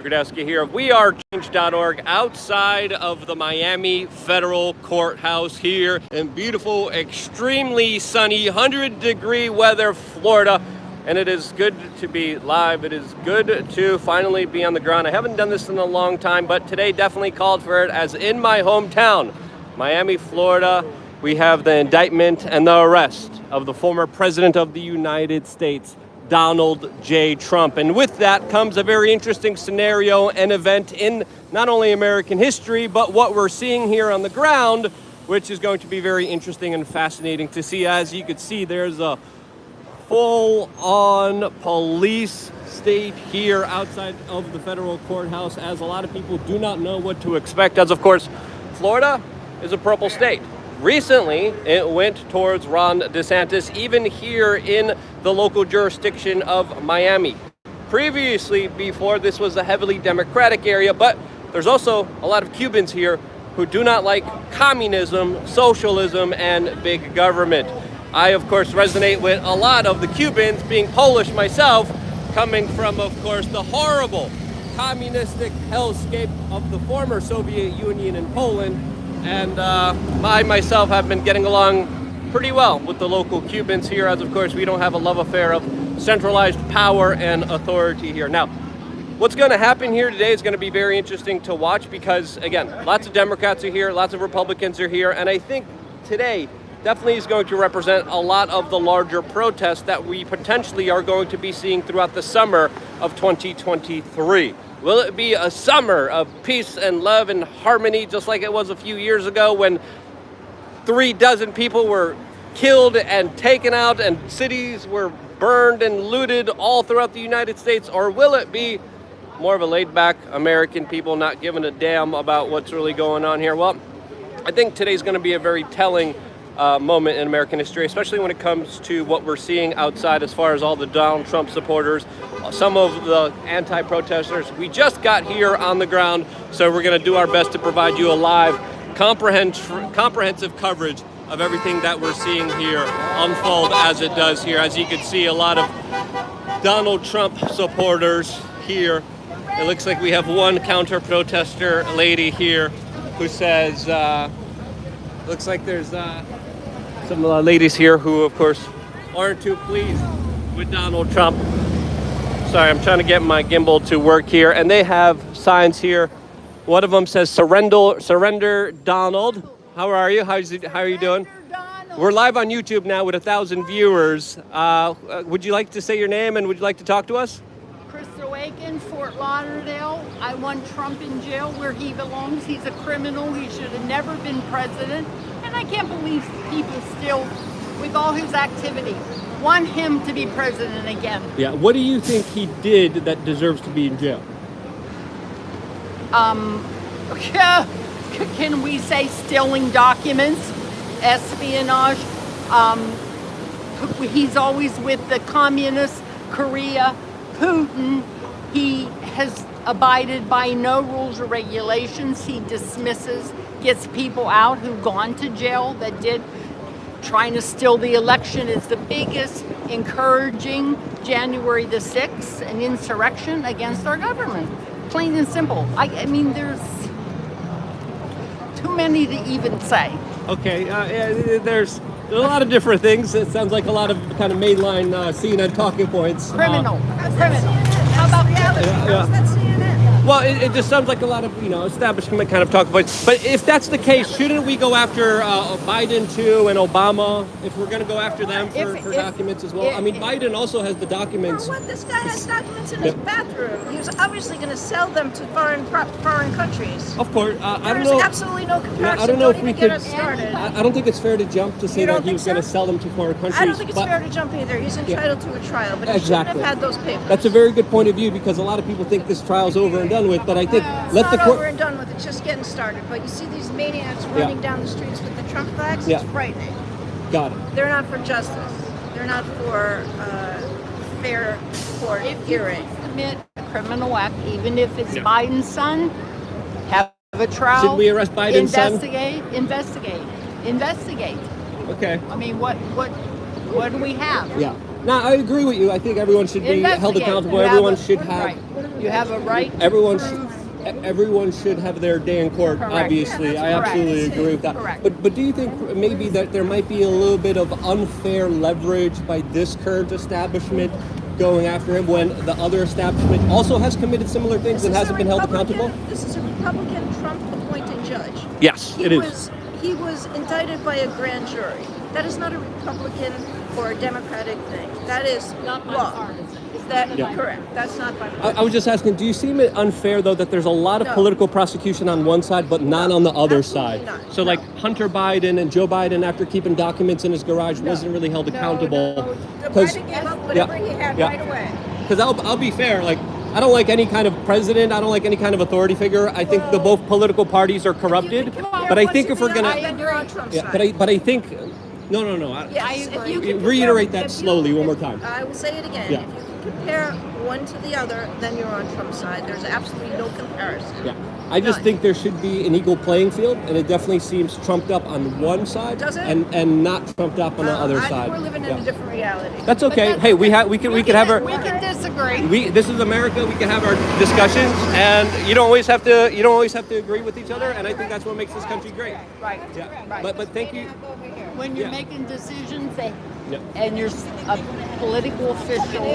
Here. We are change.org outside of the Miami Federal Courthouse here in beautiful, extremely sunny, 100-degree weather, Florida. And it is good to be live. It is good to finally be on the ground. I haven't done this in a long time, but today definitely called for it, as in my hometown, Miami, Florida, we have the indictment and the arrest of the former president of the United States, Donald J. Trump. And with that comes a very interesting scenario and event in not only American history, but what we're seeing here on the ground, which is going to be very interesting and fascinating to see. As you can see, there's a full-on police state here outside of the federal courthouse, as a lot of people do not know what to expect, as of course, Florida is a purple state. Recently, it went towards Ron DeSantis, even here in the local jurisdiction of Miami. Previously, before, this was a heavily Democratic area, but there's also a lot of Cubans here who do not like communism, socialism, and big government. I, of course, resonate with a lot of the Cubans, being Polish myself, coming from, of course, the horrible communistic hellscape of the former Soviet Union in Poland. And I myself have been getting along pretty well with the local Cubans here, as of course we don't have a love affair of centralized power and authority here. Now, what's going to happen here today is going to be very interesting to watch because, again, lots of Democrats are here, lots of Republicans are here, and I think today definitely is going to represent a lot of the larger protests that we potentially are going to be seeing throughout the summer of 2023. Will it be a summer of peace and love and harmony, just like it was a few years ago when 36 people were killed and taken out and cities were burned and looted all throughout the United States? Or will it be more of a laid-back American people not giving a damn about what's really going on here? Well, I think today's going to be a very telling moment in American history, especially when it comes to what we're seeing outside as far as all the Donald Trump supporters, some of the anti-protesters. We just got here on the ground, so we're going to do our best to provide you a live, comprehensive coverage of everything that we're seeing here unfold as it does here. As you can see, a lot of Donald Trump supporters here. It looks like we have one counter-protester lady here who says, looks like there's some ladies here who, of course, aren't too pleased with Donald Trump. Sorry, I'm trying to get my gimbal to work here. And they have signs here. One of them says, surrender Donald. How are you? How are you doing? We're live on YouTube now with 1,000 viewers. Would you like to say your name and would you like to talk to us? Crystal Aiken, Fort Lauderdale. I want Trump in jail where he belongs. He's a criminal. He should have never been president. And I can't believe people still, with all his activity, want him to be president again. Yeah. What do you think he did that deserves to be in jail? Can we say stealing documents, espionage? He's always with the communists, Korea, Putin. He has abided by no rules or regulations. He dismisses, gets people out who've gone to jail that did. Trying to steal the election is the biggest, encouraging January the 6th, an insurrection against our government. Plain and simple. I mean, there's too many to even say. Okay, there's a lot of different things. It sounds like a lot of kind of mainline CNN talking points. Criminal. How about reality? Well, it just sounds like a lot of, establishment kind of talking points. But if that's the case, shouldn't we go after Biden too and Obama if we're going to go after them for documents as well? I mean, Biden also has the documents. For what? This guy has documents in his bathroom. He was obviously going to sell them to foreign countries. Of course. I don't know. There's absolutely no comparison. I don't know if we could. I don't think it's fair to jump to say that he was going to sell them to foreign countries. I don't think it's fair to jump either. He's entitled to a trial, but he shouldn't have had those papers. That's a very good point of view because a lot of people think this trial's over and done with, but I think let the court. Over and done with. It's just getting started. But you see these maniacs running down the streets with the Trump flags. It's frightening. Got it. They're not for justice. They're not for fair court hearing. If you commit a criminal act, even if it's Biden's son, have a trial. Should we arrest Biden's son? Investigate. Okay. I mean, what do we have? Yeah. Now, I agree with you. I think everyone should be held Investigate. accountable. You have Everyone a- should have. right. You have a right. Everyone to should. prove- Everyone should have their day in court. Correct. Obviously, Yeah, I that's absolutely correct. agree with that. Correct. But do you think maybe that there might be a little bit of unfair leverage by this current establishment going after him when the other establishment also has committed similar things and hasn't been held accountable? This is a Republican Trump-appointed judge. Yes, it is. He was indicted by a grand jury. That is not a Republican or a Democratic thing. That is Not law. bipartisan. Is that Yeah. correct? That's not I bipartisan. was just asking, do you seem it unfair though that there's a lot of No. political prosecution on one side but not on the other Absolutely side? not. So No. like Hunter Biden and Joe Biden, after keeping documents in his garage, wasn't really held accountable. The Biden gave up whatever he had yeah. right away. Because I'll be fair, like I don't like any kind of president. I don't like any kind of authority figure. I think the both political parties are corrupted. But I think if we're gonna, then you're on Trump's yeah, side. but I think, no. Yes, I if agree. you can Reiterate compare- that if you- slowly one more time. I will say it again. Yeah. If you can compare one to the other, then you're on Trump's side. There's absolutely no comparison. Yeah, I just None. think there should be an equal playing field, and it definitely seems trumped up on one side, Does it? and not trumped up on the other I side. think we're living in Yeah. a different reality. That's But okay. that's Hey, we okay. can have our. We can disagree. This is America. We can have our discussions, and you don't always have to agree with each other. And I think that's what makes this country great. Right. Yeah. Right. But thank you. When you're Yeah. making decisions Yeah. and you're a political official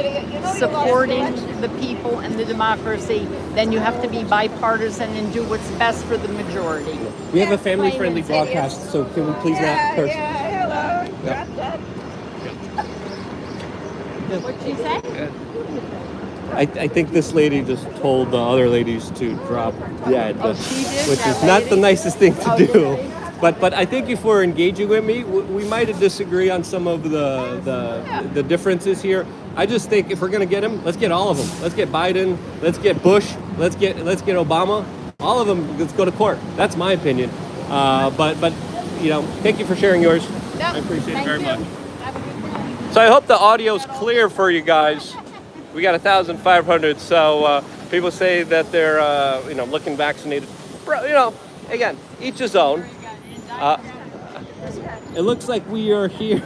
supporting the people and the democracy, then you have to be bipartisan and do what's best for the majority. We have a family-friendly broadcast, so can we please not curse? hello. Yeah. What'd you say? I think this lady just told the other ladies to drop dead, Oh, she did? which That is not the lady? nicest thing to Oh, do. really? But I think if we're engaging with me, we might disagree on some of the differences here. I just think if we're gonna get him, let's get all of them. Let's get Biden. Let's get Bush. Let's get Obama. All of them. Let's go to court. That's my opinion. But you know, thank you for sharing yours. I appreciate it very much. Have a good day. So I hope the audio's clear for you guys. We got 1,500, so people say that they're looking vaccinated. Again, each his own. It looks like we are here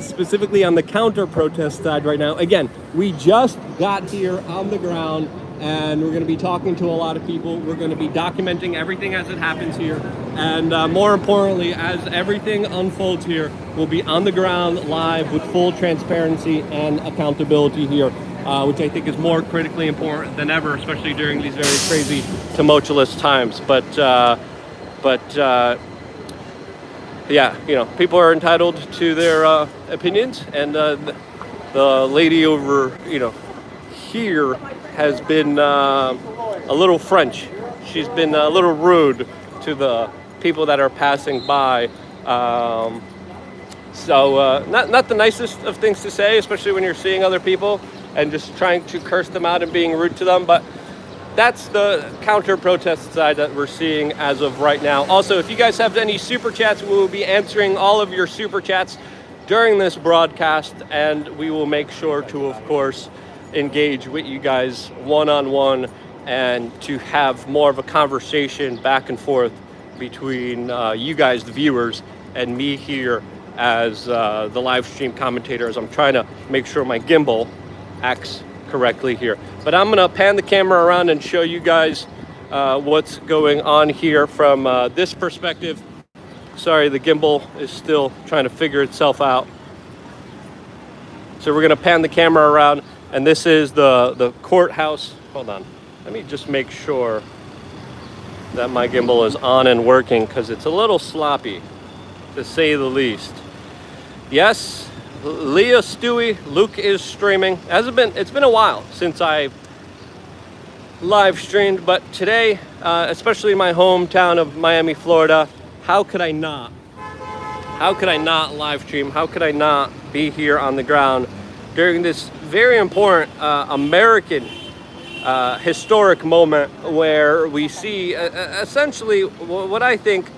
specifically on the counter-protest side right now. Again, we just got here on the ground, and we're going to be talking to a lot of people. We're going to be documenting everything as it happens here, and more importantly, as everything unfolds here, we'll be on the ground live with full transparency and accountability here, which I think is more critically important than ever, especially during these very crazy, tumultuous times. But yeah, people are entitled to their opinions, and the lady over, here has been a little French. She's been a little rude to the people that are passing by. So not the nicest of things to say, especially when you're seeing other people and just trying to curse them out and being rude to them. But that's the counter-protest side that we're seeing as of right now. Also, if you guys have any super chats, we will be answering all of your super chats during this broadcast, and we will make sure to, of course, engage with you guys one-on-one and to have more of a conversation back and forth between you guys, the viewers, and me here as the live stream commentator, as I'm trying to make sure my gimbal acts correctly here. But I'm gonna pan the camera around and show you guys what's going on here from this perspective. Sorry, the gimbal is still trying to figure itself out. So we're gonna pan the camera around, and this is the courthouse. Hold on, let me just make sure that my gimbal is on and working, because it's a little sloppy, to say the least. Yes, Leah Stewie, Luke is streaming. It's been a while since I've live streamed, but today, especially in my hometown of Miami, Florida, how could I not live stream? How could I not be here on the ground during this very important American historic moment where we see essentially what I think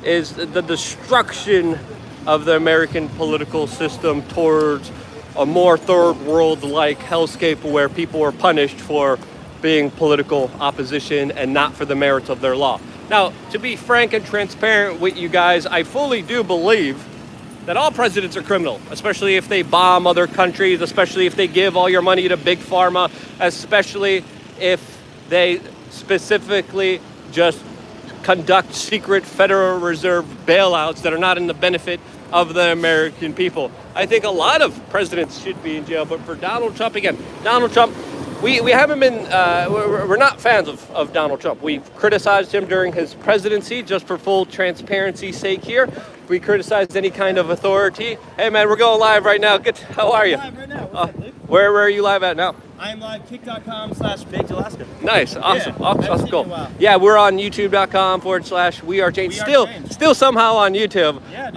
is the destruction of the American political system towards a more third world-like hellscape where people are punished for being political opposition and not for the merits of their law. Now, to be frank and transparent with you guys, I fully do believe that all presidents are criminal, especially if they bomb other countries, especially if they give all your money to big pharma, especially if they specifically just conduct secret Federal Reserve bailouts that are not in the benefit of the American people. I think a lot of presidents should be in jail, but for Donald Trump, again, Donald Trump, we haven't been, we're not fans of Donald Trump. We've criticized him during his presidency, just for full transparency's sake here. We criticized any kind of authority. Hey man, we're going live right now. Good, how are you? Live right now. What's up, Luke? Where are you live at now? I'm live kick.com/BakedAlaska. Nice, awesome, Yeah, awesome, cool. in a while. Yeah, we're on youtube.com/wearechained. Still somehow on YouTube. Yeah,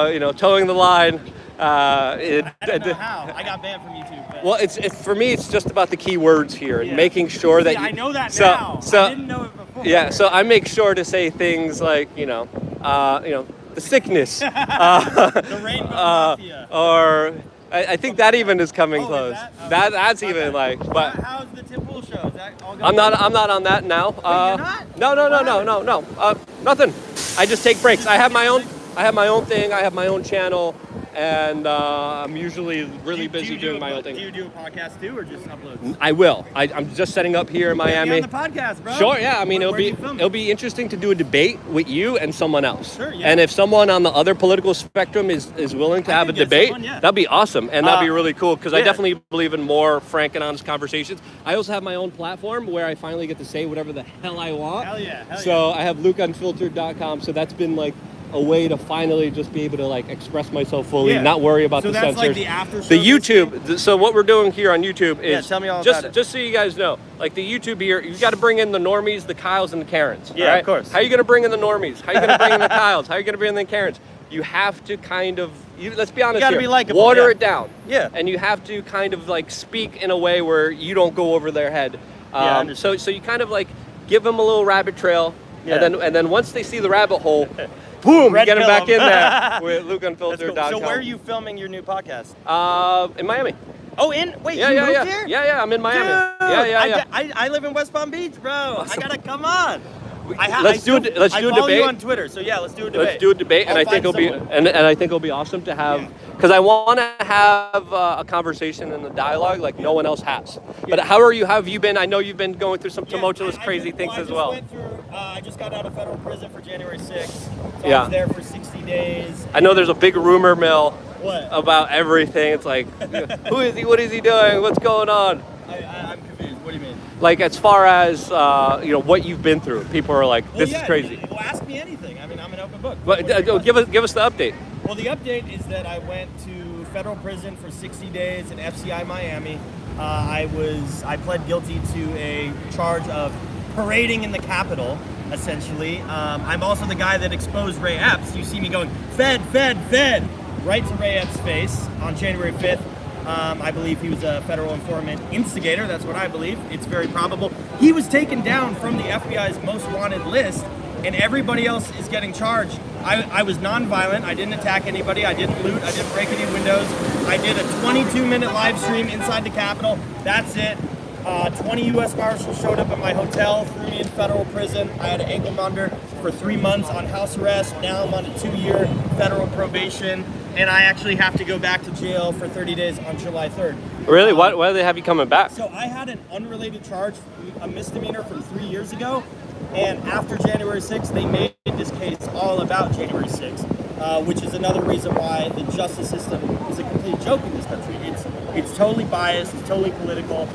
dude. You know, towing the line. I don't know how. I got banned from YouTube. But Well, it's for me. It's just about the keywords here and Yeah. making sure that See, I know that so, now. So I didn't know it before. yeah, so I make sure to say things like the sickness, The Rainbow Mafia. or I think that even is coming Oh, is close. that? That's even like, but How's the Tim Pool show? Is that all going I'm not on that now. you're not? No. Nothing. I just take breaks. I have my own thing. I have my own channel, and I'm usually really busy doing my own thing. Do you do a podcast too, or just uploads? I will. I'm just setting up here in Miami. Be on the podcast, bro. Sure, yeah. I mean, Where do you film it? it'll be interesting to do a debate with you and someone else. Sure, yeah. And if someone on the other political spectrum is willing to I have a could get debate, someone, yeah. that'd be awesome, and that'd be really cool because I yeah. definitely believe in more frank and honest conversations. I also have my own platform where I finally get to say whatever the hell I want. Hell yeah. So I have LukeUnfiltered.com. So that's been like a way to finally just be able to like express myself fully, Yeah. not worry about So the that's censors. like the after show The this YouTube. So what we're doing here on YouTube is tell me all just about it. just so you guys know, like the YouTube here, you got to bring in the normies, the Kyles, and the Karens. Yeah, all right? of course. How are you going to bring in the normies? How are you going to bring in the Kyles? How are you going to bring in the Karens? You have to kind of, let's be honest gotta here, be likable, water yeah. it down. Yeah. And you have to kind of like speak in a way where you don't go over their head. I understand. So you kind of like give them a little rabbit trail, Yeah. and then once they see the rabbit hole, boom, Red you get them back pill in 'em. there with That's LukeUnfiltered.com. cool. So where are you filming your new podcast? In Miami. Oh, you moved here? Yeah, I'm in Miami. Dude, Yeah. I live in West Palm Beach, bro. Awesome. I gotta come on. Let's do a I follow debate. you on Twitter, so yeah, let's do a debate. Let's do a debate, and I'll I think it'll find be someone. and I think it'll be awesome to have because I want to have a conversation and a dialogue like no one else has. But how are you? How have you been? I know you've been going through some tumultuous, crazy things as well. I just got out of federal prison for January 6th. So Yeah. I was there for 60 days. I know there's a big rumor mill What? about everything. It's like, who is he? What is he doing? What's going on? I'm confused. What do you mean? Like as far as what you've been through, people are like, this is crazy. Well, ask me anything. I mean, I'm an open book. But give us the update. Well, the update is that I went to federal prison for 60 days in FCI Miami. I pled guilty to a charge of parading in the Capitol, essentially. I'm also the guy that exposed Ray Epps. You see me going, Fed, right to Ray Epps' face on January 5th. I believe he was a federal informant instigator. That's what I believe. It's very probable. He was taken down from the FBI's most wanted list, and everybody else is getting charged. I was nonviolent. I didn't attack anybody. I didn't loot. I didn't break any windows. I did a 22-minute live stream inside the Capitol. That's it. 20 U.S. Marshals showed up at my hotel, threw me in federal prison. I had an ankle monitor for 3 months on house arrest. Now I'm on a 2-year federal probation, and I actually have to go back to jail for 30 days on July 3rd. Really? Why do they have you coming back? So I had an unrelated charge, a misdemeanor from 3 years ago, and after January 6th, they made this case all about January 6th, which is another reason why the justice system is a complete joke in this country. It's totally biased, it's totally political.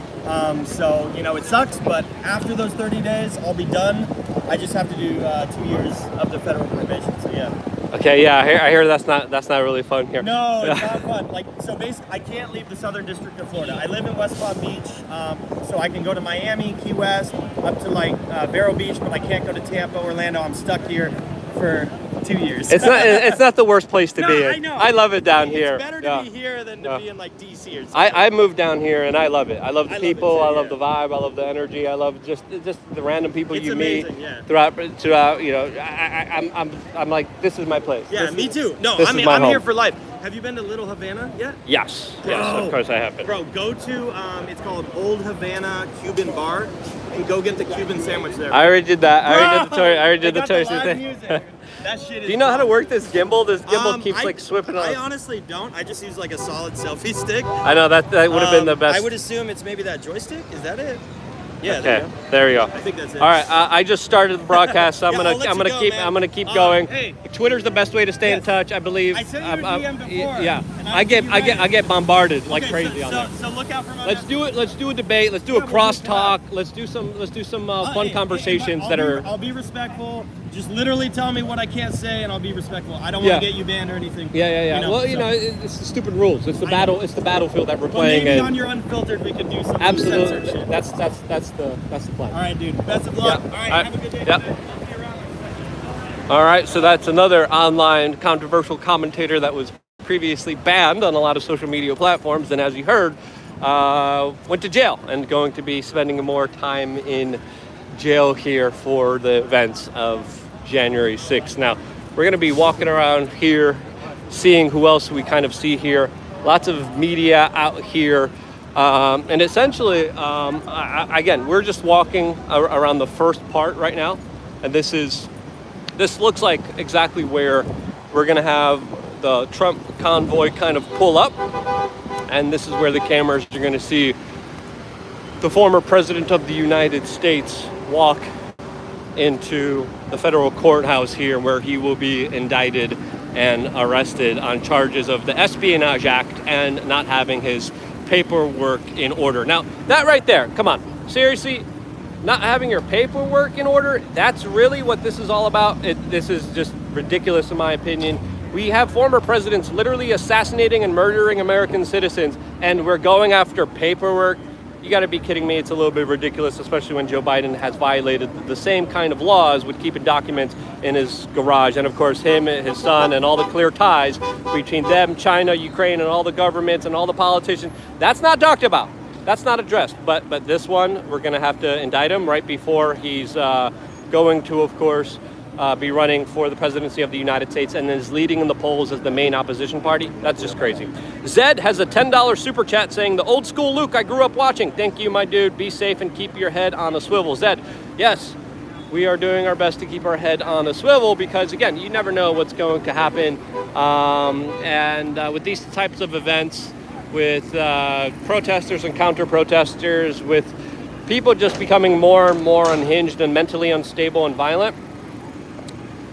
So, it sucks, but after those 30 days, I'll be done. I just have to do 2 years of the federal probation, so yeah. Okay, yeah, I hear that's not really fun here. No, it's not fun. So basically, I can't leave the Southern District of Florida. I live in West Palm Beach, so I can go to Miami, Key West, up to Vero Beach, but I can't go to Tampa, Orlando. I'm stuck here for 2 years. It's not the worst place to be in. I know. I love it down here. It's better to be here than to be in DC or something. I moved down here and I love it. I love the people. too, I love yeah. the vibe. I love the energy. I love just the random people It's you amazing, meet yeah. throughout. I'm like, this is my place. Yeah, This me is- too. No, this I is mean, my I'm home. here for life. Have you been to Little Havana yet? Yes, yes, Bro. of course I have been. Bro, go to, it's called Old Havana Cuban Bar, and go get the Cuban sandwich there. I already did that. I already did the tour. I already They did the got tour. live music. That shit is Do you know how to bomb. work this gimbal? This gimbal keeps I- like swipping I on. honestly don't. I just use like a solid selfie stick. I know that would have been the best. I would assume it's maybe that joystick. Is that it? Yeah. Okay, there we go. I think that's it. All right, I just started the broadcast, so Yeah, I'll let you go, man. I'm gonna keep Um, going. hey. Twitter's the best way to stay in Yes. touch, I believe. I sent you a DM before, Yeah, and I get see you I get bombarded like Okay, crazy on that. so look out for my Let's do it. Let's do a debate. Let's do a Yeah, we'll do crosstalk. Let's do some fun Hey, conversations I'll that be- are. I'll be respectful. Just literally tell me what I can't say, and I'll be respectful. I don't Yeah. want to get you banned or anything. Yeah. Well, you so- know, it's the stupid rules. It's the I battle. know. It's the battlefield that we're But playing. maybe And on your unfiltered, we could do some censored absolutely, shit. that's the plan. All right, dude. Best of luck. Yeah. All right, All right. have a good day. Yeah. man. I'll be around. All right, so that's another online controversial commentator that was previously banned on a lot of social media platforms, and as you heard, went to jail and going to be spending more time in jail here for the events of January 6th. Now, we're going to be walking around here, seeing who else we kind of see here. Lots of media out here. And essentially, again, we're just walking around the first part right now, and this looks like exactly where we're going to have the Trump convoy kind of pull up, and this is where the cameras are going to see the former president of the United States walk into the federal courthouse here, where he will be indicted and arrested on charges of the Espionage Act and not having his paperwork in order. Now, that right there, come on, seriously, not having your paperwork in order, that's really what this is all about. This is just ridiculous in my opinion. We have former presidents literally assassinating and murdering American citizens, and we're going after paperwork. You got to be kidding me. It's a little bit ridiculous, especially when Joe Biden has violated the same kind of laws with keeping documents in his garage. And of course, him, his son, and all the clear ties between them, China, Ukraine, and all the governments and all the politicians. That's not talked about. That's not addressed. But this one, we're going to have to indict him right before he's going to, of course, be running for the presidency of the United States and is leading in the polls as the main opposition party. That's just crazy. Zed has a $10 super chat saying, the old school Luke I grew up watching. Thank you, my dude. Be safe and keep your head on a swivel. Zed, yes, we are doing our best to keep our head on a swivel because, again, you never know what's going to happen. And with these types of events, with protesters and counter-protesters, with people just becoming more and more unhinged and mentally unstable and violent,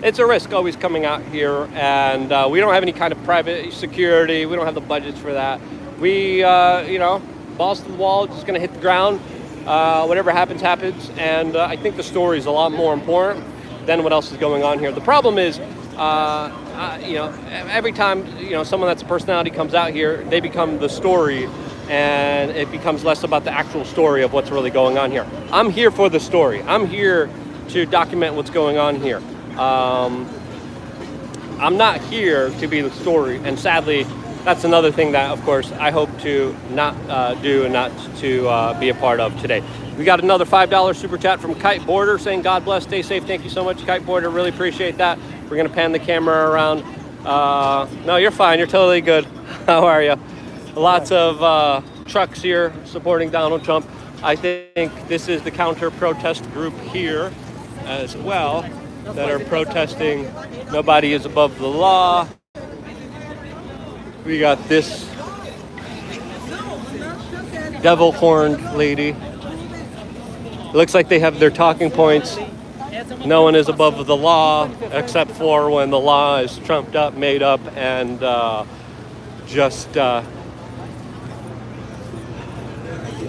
it's a risk always coming out here, and we don't have any kind of private security. We don't have the budgets for that. We, balls to the wall, just going to hit the ground. Whatever happens, happens. And I think the story is a lot more important than what else is going on here. The problem is, every time, someone that's a personality comes out here, they become the story, and it becomes less about the actual story of what's really going on here. I'm here for the story. I'm here to document what's going on here. I'm not here to be the story, and sadly, that's another thing that, of course, I hope to not do and not to be a part of today. We got another $5 super chat from Kite Border saying, God bless, stay safe. Thank you so much, Kite Border. Really appreciate that. We're going to pan the camera around. No, you're fine. You're totally good. How are you? Lots of trucks here supporting Donald Trump. I think this is the counter-protest group here as well that are protesting nobody is above the law. We got this devil-horned lady. It looks like they have their talking points. No one is above the law except for when the law is trumped up, made up, and just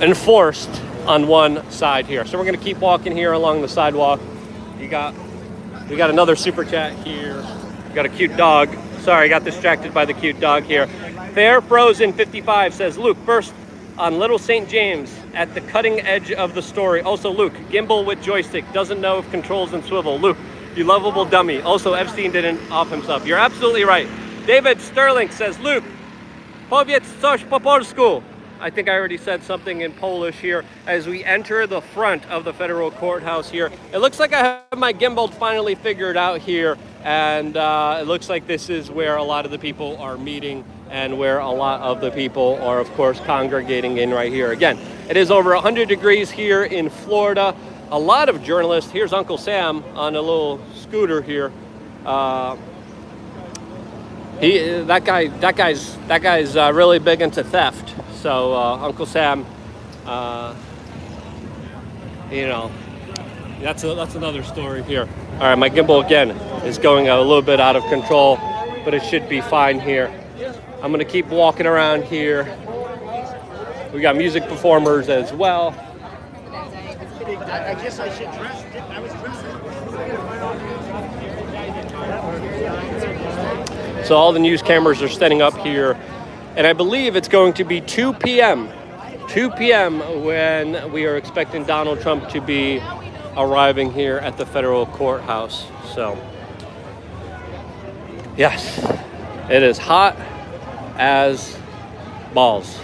enforced on one side here. So we're going to keep walking here along the sidewalk. We got another super chat here. We got a cute dog. Sorry, I got distracted by the cute dog here. Fair Frozen 55 says, Luke, first on Little St. James at the cutting edge of the story. Also, Luke, gimbal with joystick, doesn't know if controls and swivel. Luke, you lovable dummy. Also, Epstein didn't off himself. You're absolutely right. David Sterling says, Luke, powiedz coś po polsku. I think I already said something in Polish here as we enter the front of the federal courthouse here. It looks like I have my gimbal finally figured out here. And it looks like this is where a lot of the people are meeting and where a lot of the people are, of course, congregating in right here. Again, it is over 100 degrees here in Florida. A lot of journalists. Here's Uncle Sam on a little scooter here. That guy's really big into theft. So Uncle Sam, you know, that's another story here. All right, my gimbal again is going a little bit out of control, but it should be fine here. I'm gonna keep walking around here. We got music performers as well. I guess I should dress. I was dressing. So all the news cameras are standing up here, and I believe it's going to be 2 p.m. 2 p.m. when we are expecting Donald Trump to be arriving here at the federal courthouse. So, yes, it is hot as balls.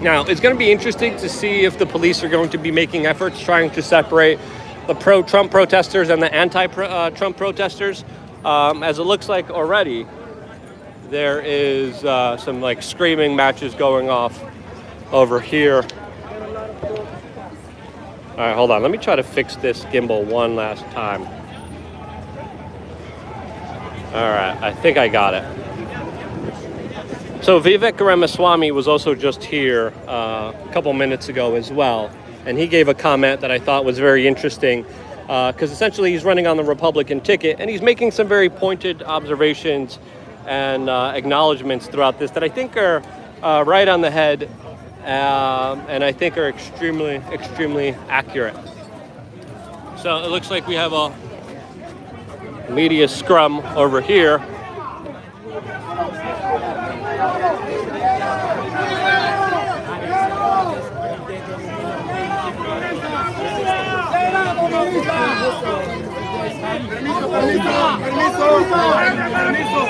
Now, it's going to be interesting to see if the police are going to be making efforts trying to separate the pro-Trump protesters and the anti-Trump protesters. As it looks like already, there is some like screaming matches going off over here. All right, hold on. Let me try to fix this gimbal one last time. All right, I think I got it. So Vivek Ramaswamy was also just here a couple minutes ago as well, and he gave a comment that I thought was very interesting because essentially he's running on the Republican ticket, and he's making some very pointed observations and acknowledgments throughout this that I think are right on the head and I think are extremely, extremely accurate. So it looks like we have a media scrum over here. Permiso.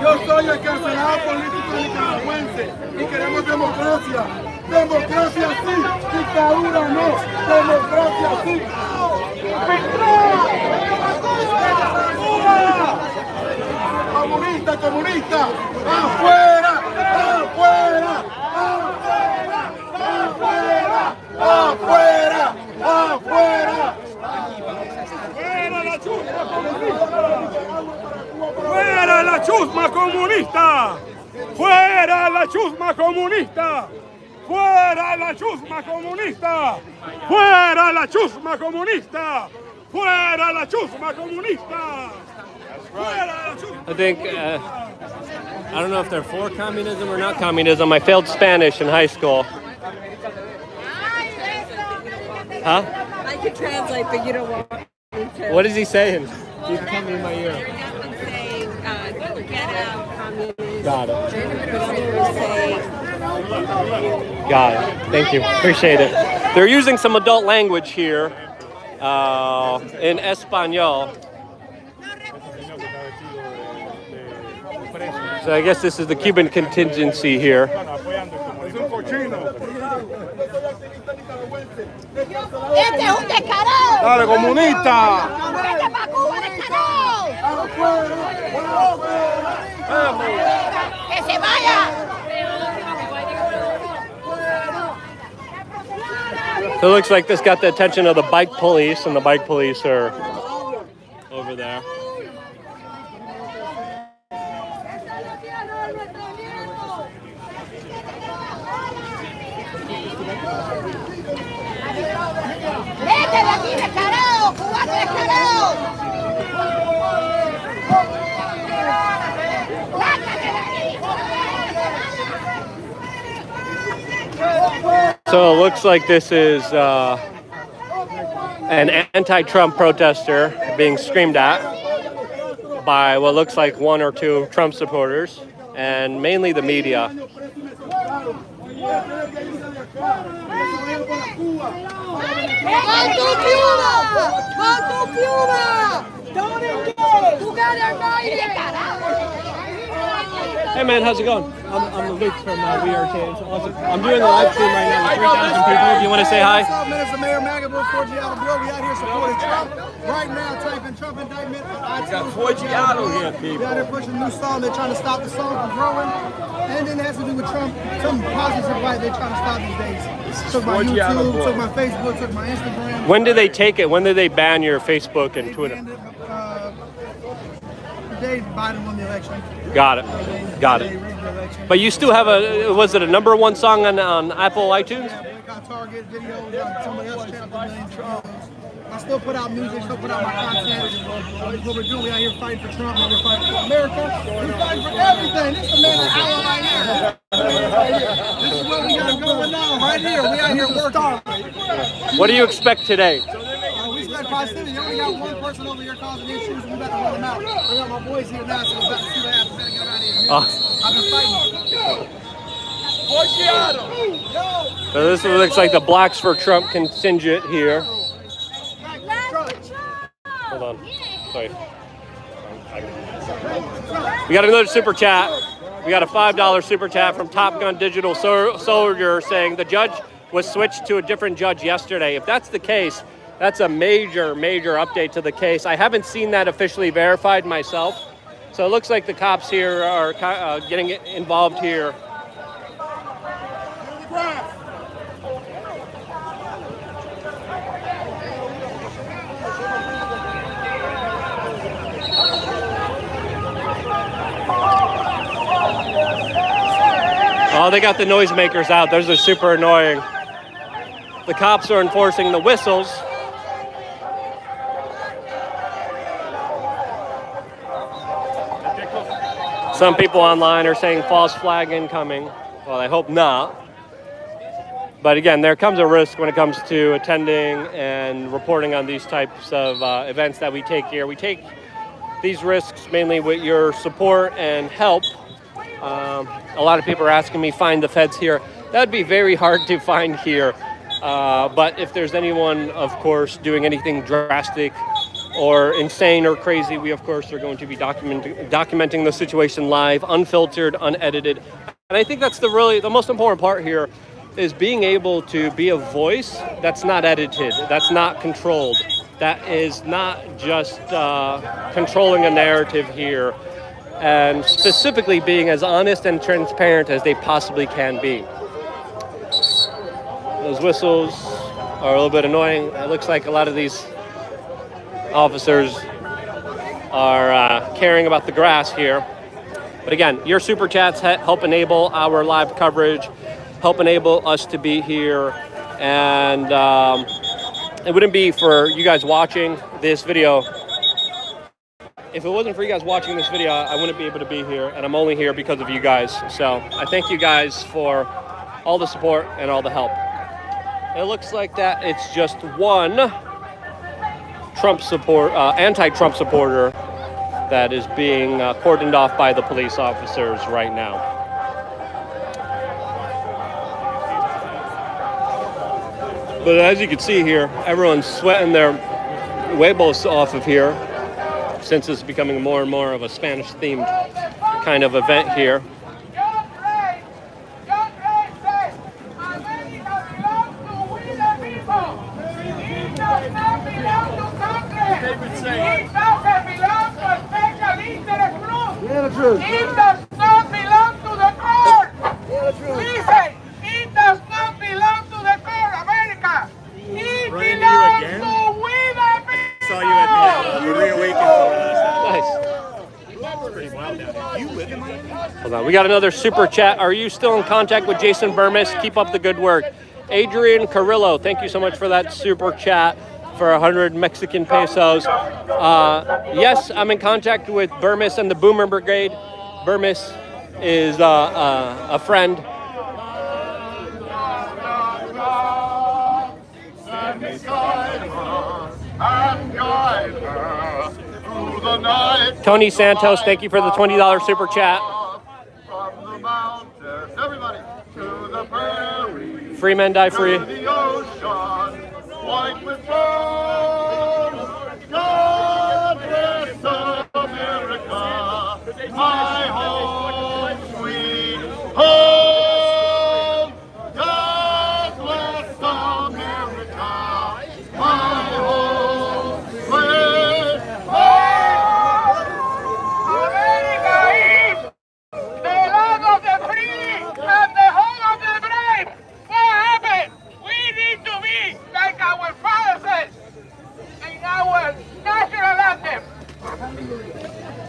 Yo soy el cancelado político nicaragüense y queremos democracia. Democracia sí, dictadura no. Democracia sí. Comunista, comunista, afuera, afuera, afuera, afuera, afuera, afuera. ¡Fuera la chusma comunista! ¡Fuera la chusma comunista! ¡Fuera la chusma comunista! ¡Fuera la chusma comunista! ¡Fuera la chusma comunista! I think, I don't know if they're for communism or not communism. I failed Spanish in high school. Huh? I can translate, but you don't want me to. What is he saying? He's coming in my ear. Saying, get out, communism. Got it. But others say, Got it. Thank you. Appreciate it. They're using some adult language here in Espanol. So I guess this is the Cuban contingency here. ¡Este es un descarado! ¡Dale, comunista! ¡Vete pa' Cuba, descarado! ¡Que se vaya! So it looks like this got the attention of the bike police, and the bike police are over there. ¡Vete de aquí, descarado! ¡Cubano descarado! ¡Sácate de aquí! So it looks like this is an anti-Trump protester being screamed at by what looks like one or two Trump supporters, and mainly the media. ¡Go to Cuba! ¡Go to Cuba! ¡Don't engage! ¡Tú ganas, Biden! Hey man, how's it going? I'm Luke from We Are Kids. Awesome. I'm doing the live stream right now with 3,000 people. Do you want to say hi? What's up, man? It's the Mayor Magaboo, 4Giato Bill. We out here supporting Trump. Right now, typing Trump indictment on iTunes. Got 4Giato here, people. We out here pushing a new song. They're trying to stop the song from growing. And then it has to do with Trump. Some positive light they're trying to stop these days. Took my YouTube, took my Facebook, took my Instagram. When did they take it? When did they ban your Facebook and Twitter? The day Biden won the election. Got it. Got it. But you still have was it a #1 song on Apple iTunes? Yeah, we got Target videos, somebody else channel millions of videos. I still put out music, still put out my content. What we're doing, we out here fighting for Trump, and we're fighting for America. We're fighting for everything. This is the man of the hour right here. This is what we got going on right here. We out here working. What do you expect today? We expect positivity. You only got one person over here causing issues, and we got to run them out. We got my boys here now, so we're about to see what happens. Better get out of here. I've been fighting. So this looks like the Blacks for Trump contingent here. Hold on. Sorry. We got another super chat. We got a $5 super chat from Top Gun Digital Soldier saying the judge was switched to a different judge yesterday. If that's the case, that's a major update to the case. I haven't seen that officially verified myself. So it looks like the cops here are getting involved here. Oh, they got the noisemakers out. Those are super annoying. The cops are enforcing the whistles. Some people online are saying false flag incoming. Well, I hope not. But again, there comes a risk when it comes to attending and reporting on these types of events that we take here. We take these risks mainly with your support and help. A lot of people are asking me, find the feds here. That'd be very hard to find here. But if there's anyone, of course, doing anything drastic or insane or crazy, we, of course, are going to be documenting the situation live, unfiltered, unedited. And I think that's the most important part here is being able to be a voice that's not edited, that's not controlled, that is not just controlling a narrative here, and specifically being as honest and transparent as they possibly can be. Those whistles are a little bit annoying. It looks like a lot of these officers are caring about the grass here. But again, your super chats help enable our live coverage, help enable us to be here. And it wouldn't be for you guys watching this video. If it wasn't for you guys watching this video, I wouldn't be able to be here. And I'm only here because of you guys. So I thank you guys for all the support and all the help. It looks like that it's just one anti-Trump supporter that is being cordoned off by the police officers right now. But as you can see here, everyone's sweating their huevos off of here since it's becoming more and more of a Spanish-themed kind of event here. Yeah, the truth. It does not belong to the court. Yeah, the truth. Listen, it does not belong to the court, America. It Brian, belongs you again? to we the people. Saw you at the Reawaken. Nice. Pretty wild down there. You live in Miami? Hold on. We got another super chat. Are you still in contact with Jason Burmis? Keep up the good work. Adrian Carrillo, thank you so much for that super chat for 100 Mexican pesos. Yes, I'm in contact with Burmis and the Boomer Brigade. Burmis is a friend. Tony Santos, thank you for the $20 super chat. Free men die free.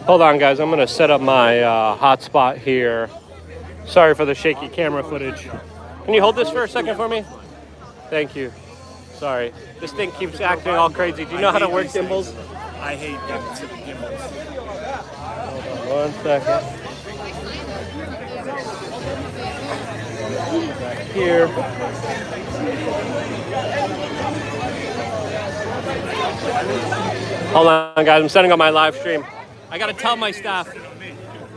Hold on, guys. I'm going to set up my hotspot here. Sorry for the shaky camera footage. Can you hold this for a second for me? Thank you. Sorry. This thing keeps acting all crazy. Do you know how to work gimbals? I hate gimbals. Hold on 1 second. Back here. Hold on, guys. I'm setting up my live stream. I got to tell my staff.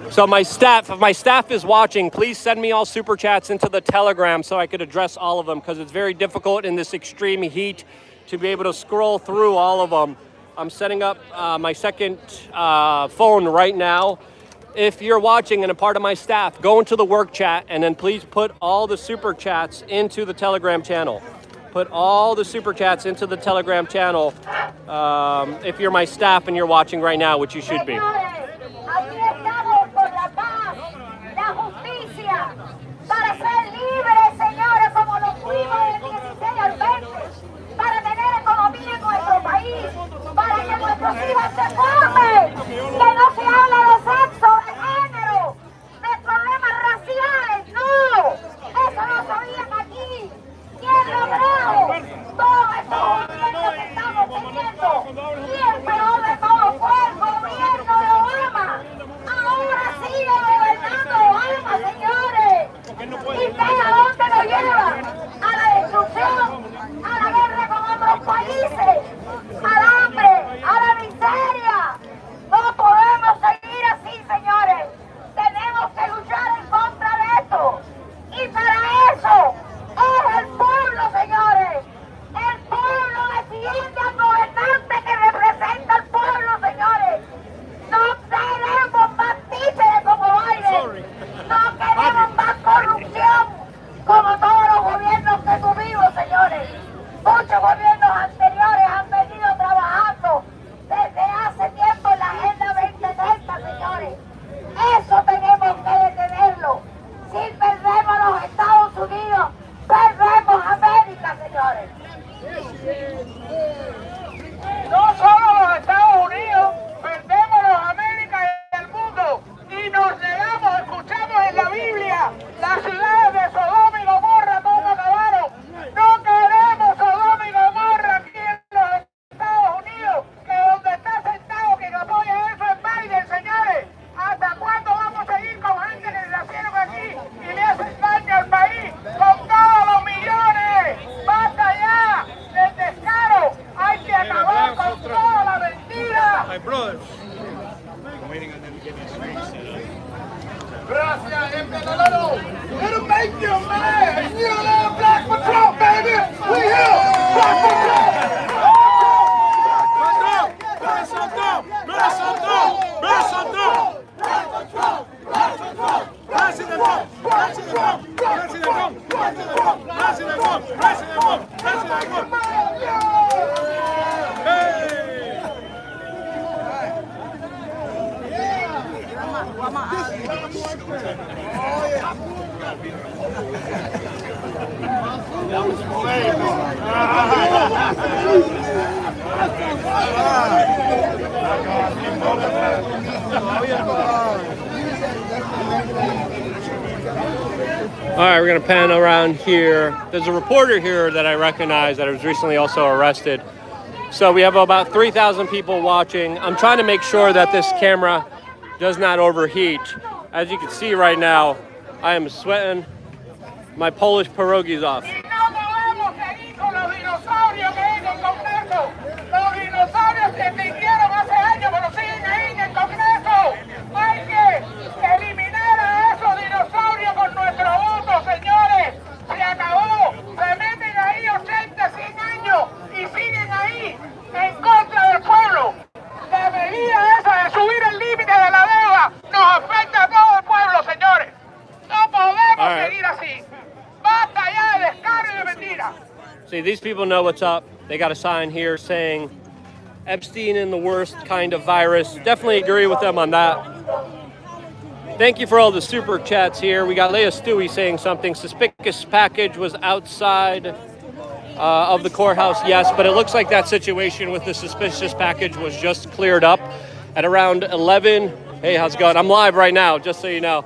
So if my staff is watching, please send me all super chats into the Telegram so I could address all of them, because it's very difficult in this extreme heat to be able to scroll through all of them. I'm setting up my second phone right now. If you're watching and a part of my staff, go into the work chat and then please put all the super chats into the Telegram channel. Put all the super chats into the Telegram channel if you're my staff and you're watching right now, which you should be. Aquí estamos por la paz, la justicia, para ser libres, señores, como lo fuimos del 16 al 20, para tener economía en nuestro país, para que nuestros hijos se formen, que no se hable de sexo, de género, de problemas raciales, no, eso no sabían aquí. ¿Quién lo trajo? Todos estos movimientos que estamos teniendo, y el peor de todo fue el gobierno de Obama. Ahora sigue gobernando Obama, señores. ¿Y ve a dónde lo lleva? A la destrucción, a la guerra con otros países, al hambre, a la miseria. No podemos seguir así, señores. Tenemos que luchar en contra de esto. Y para eso es el pueblo, señores. El pueblo defiende al gobernante que representa al pueblo, señores. No queremos más títeres como Biden. No queremos más corrupción como todos los gobiernos que tuvimos, señores. Muchos gobiernos anteriores han venido trabajando desde hace tiempo en la Agenda 2030, señores. Eso tenemos que detenerlo. Si perdemos los Estados Unidos, perdemos América, señores. No solo los Estados Unidos, perdemos los América y el mundo. Y nos negamos, escuchamos en la Biblia, las ciudades de Sodoma y Gomorra, cómo acabaron. No queremos Sodoma y Gomorra aquí en los Estados Unidos, que donde está sentado quien apoya eso es Biden, señores. ¿Hasta cuándo vamos a seguir con gente que nacieron aquí y le hacen daño al país? Con todos los millones. ¡Basta ya del descaro! Hay que acabar con toda la mentira. My brothers. Gracias, emperador. It'll make you mad. You love Black for Trump, baby. We here. Black for Trump. All right, we're going to pan around here. There's a reporter here that I recognize that was recently also arrested. So we have about 3,000 people watching. I'm trying to make sure that this camera does not overheat. As you can see right now, I am sweating my Polish pierogies off. Y no podemos seguir con los dinosaurios que hay en el Congreso. Los dinosaurios se extinguieron hace años, pero siguen ahí en el Congreso. Hay que eliminar a esos dinosaurios con nuestro voto, señores. Se acabó. Se meten ahí 80, 100 años y siguen ahí en contra del pueblo. La medida esa de subir el límite de la deuda nos afecta a todo el pueblo, señores. No podemos seguir así. Basta ya de descaro y de mentira. See, these people know what's up. They got a sign here saying Epstein in the worst kind of virus. Definitely agree with them on that. Thank you for all the super chats here. We got Leah Stewie saying something. Suspicious package was outside of the courthouse. Yes, but it looks like that situation with the suspicious package was just cleared up. at around 11. Hey, how's it going? I'm live right now, just so you know.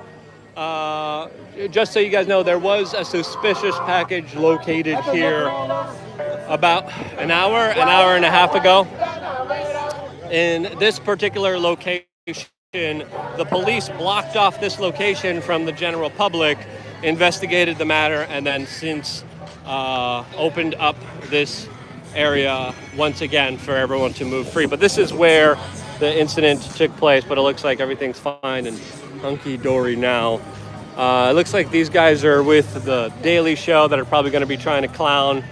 Just so you guys know, there was a suspicious package located here about an hour and a half ago. In this particular location, the police blocked off this location from the general public, investigated the matter, and then since opened up this area once again for everyone to move free. But this is where the incident took place, but it looks like everything's fine and hunky-dory now. It looks like these guys are with the Daily Show that are probably going to be trying to clown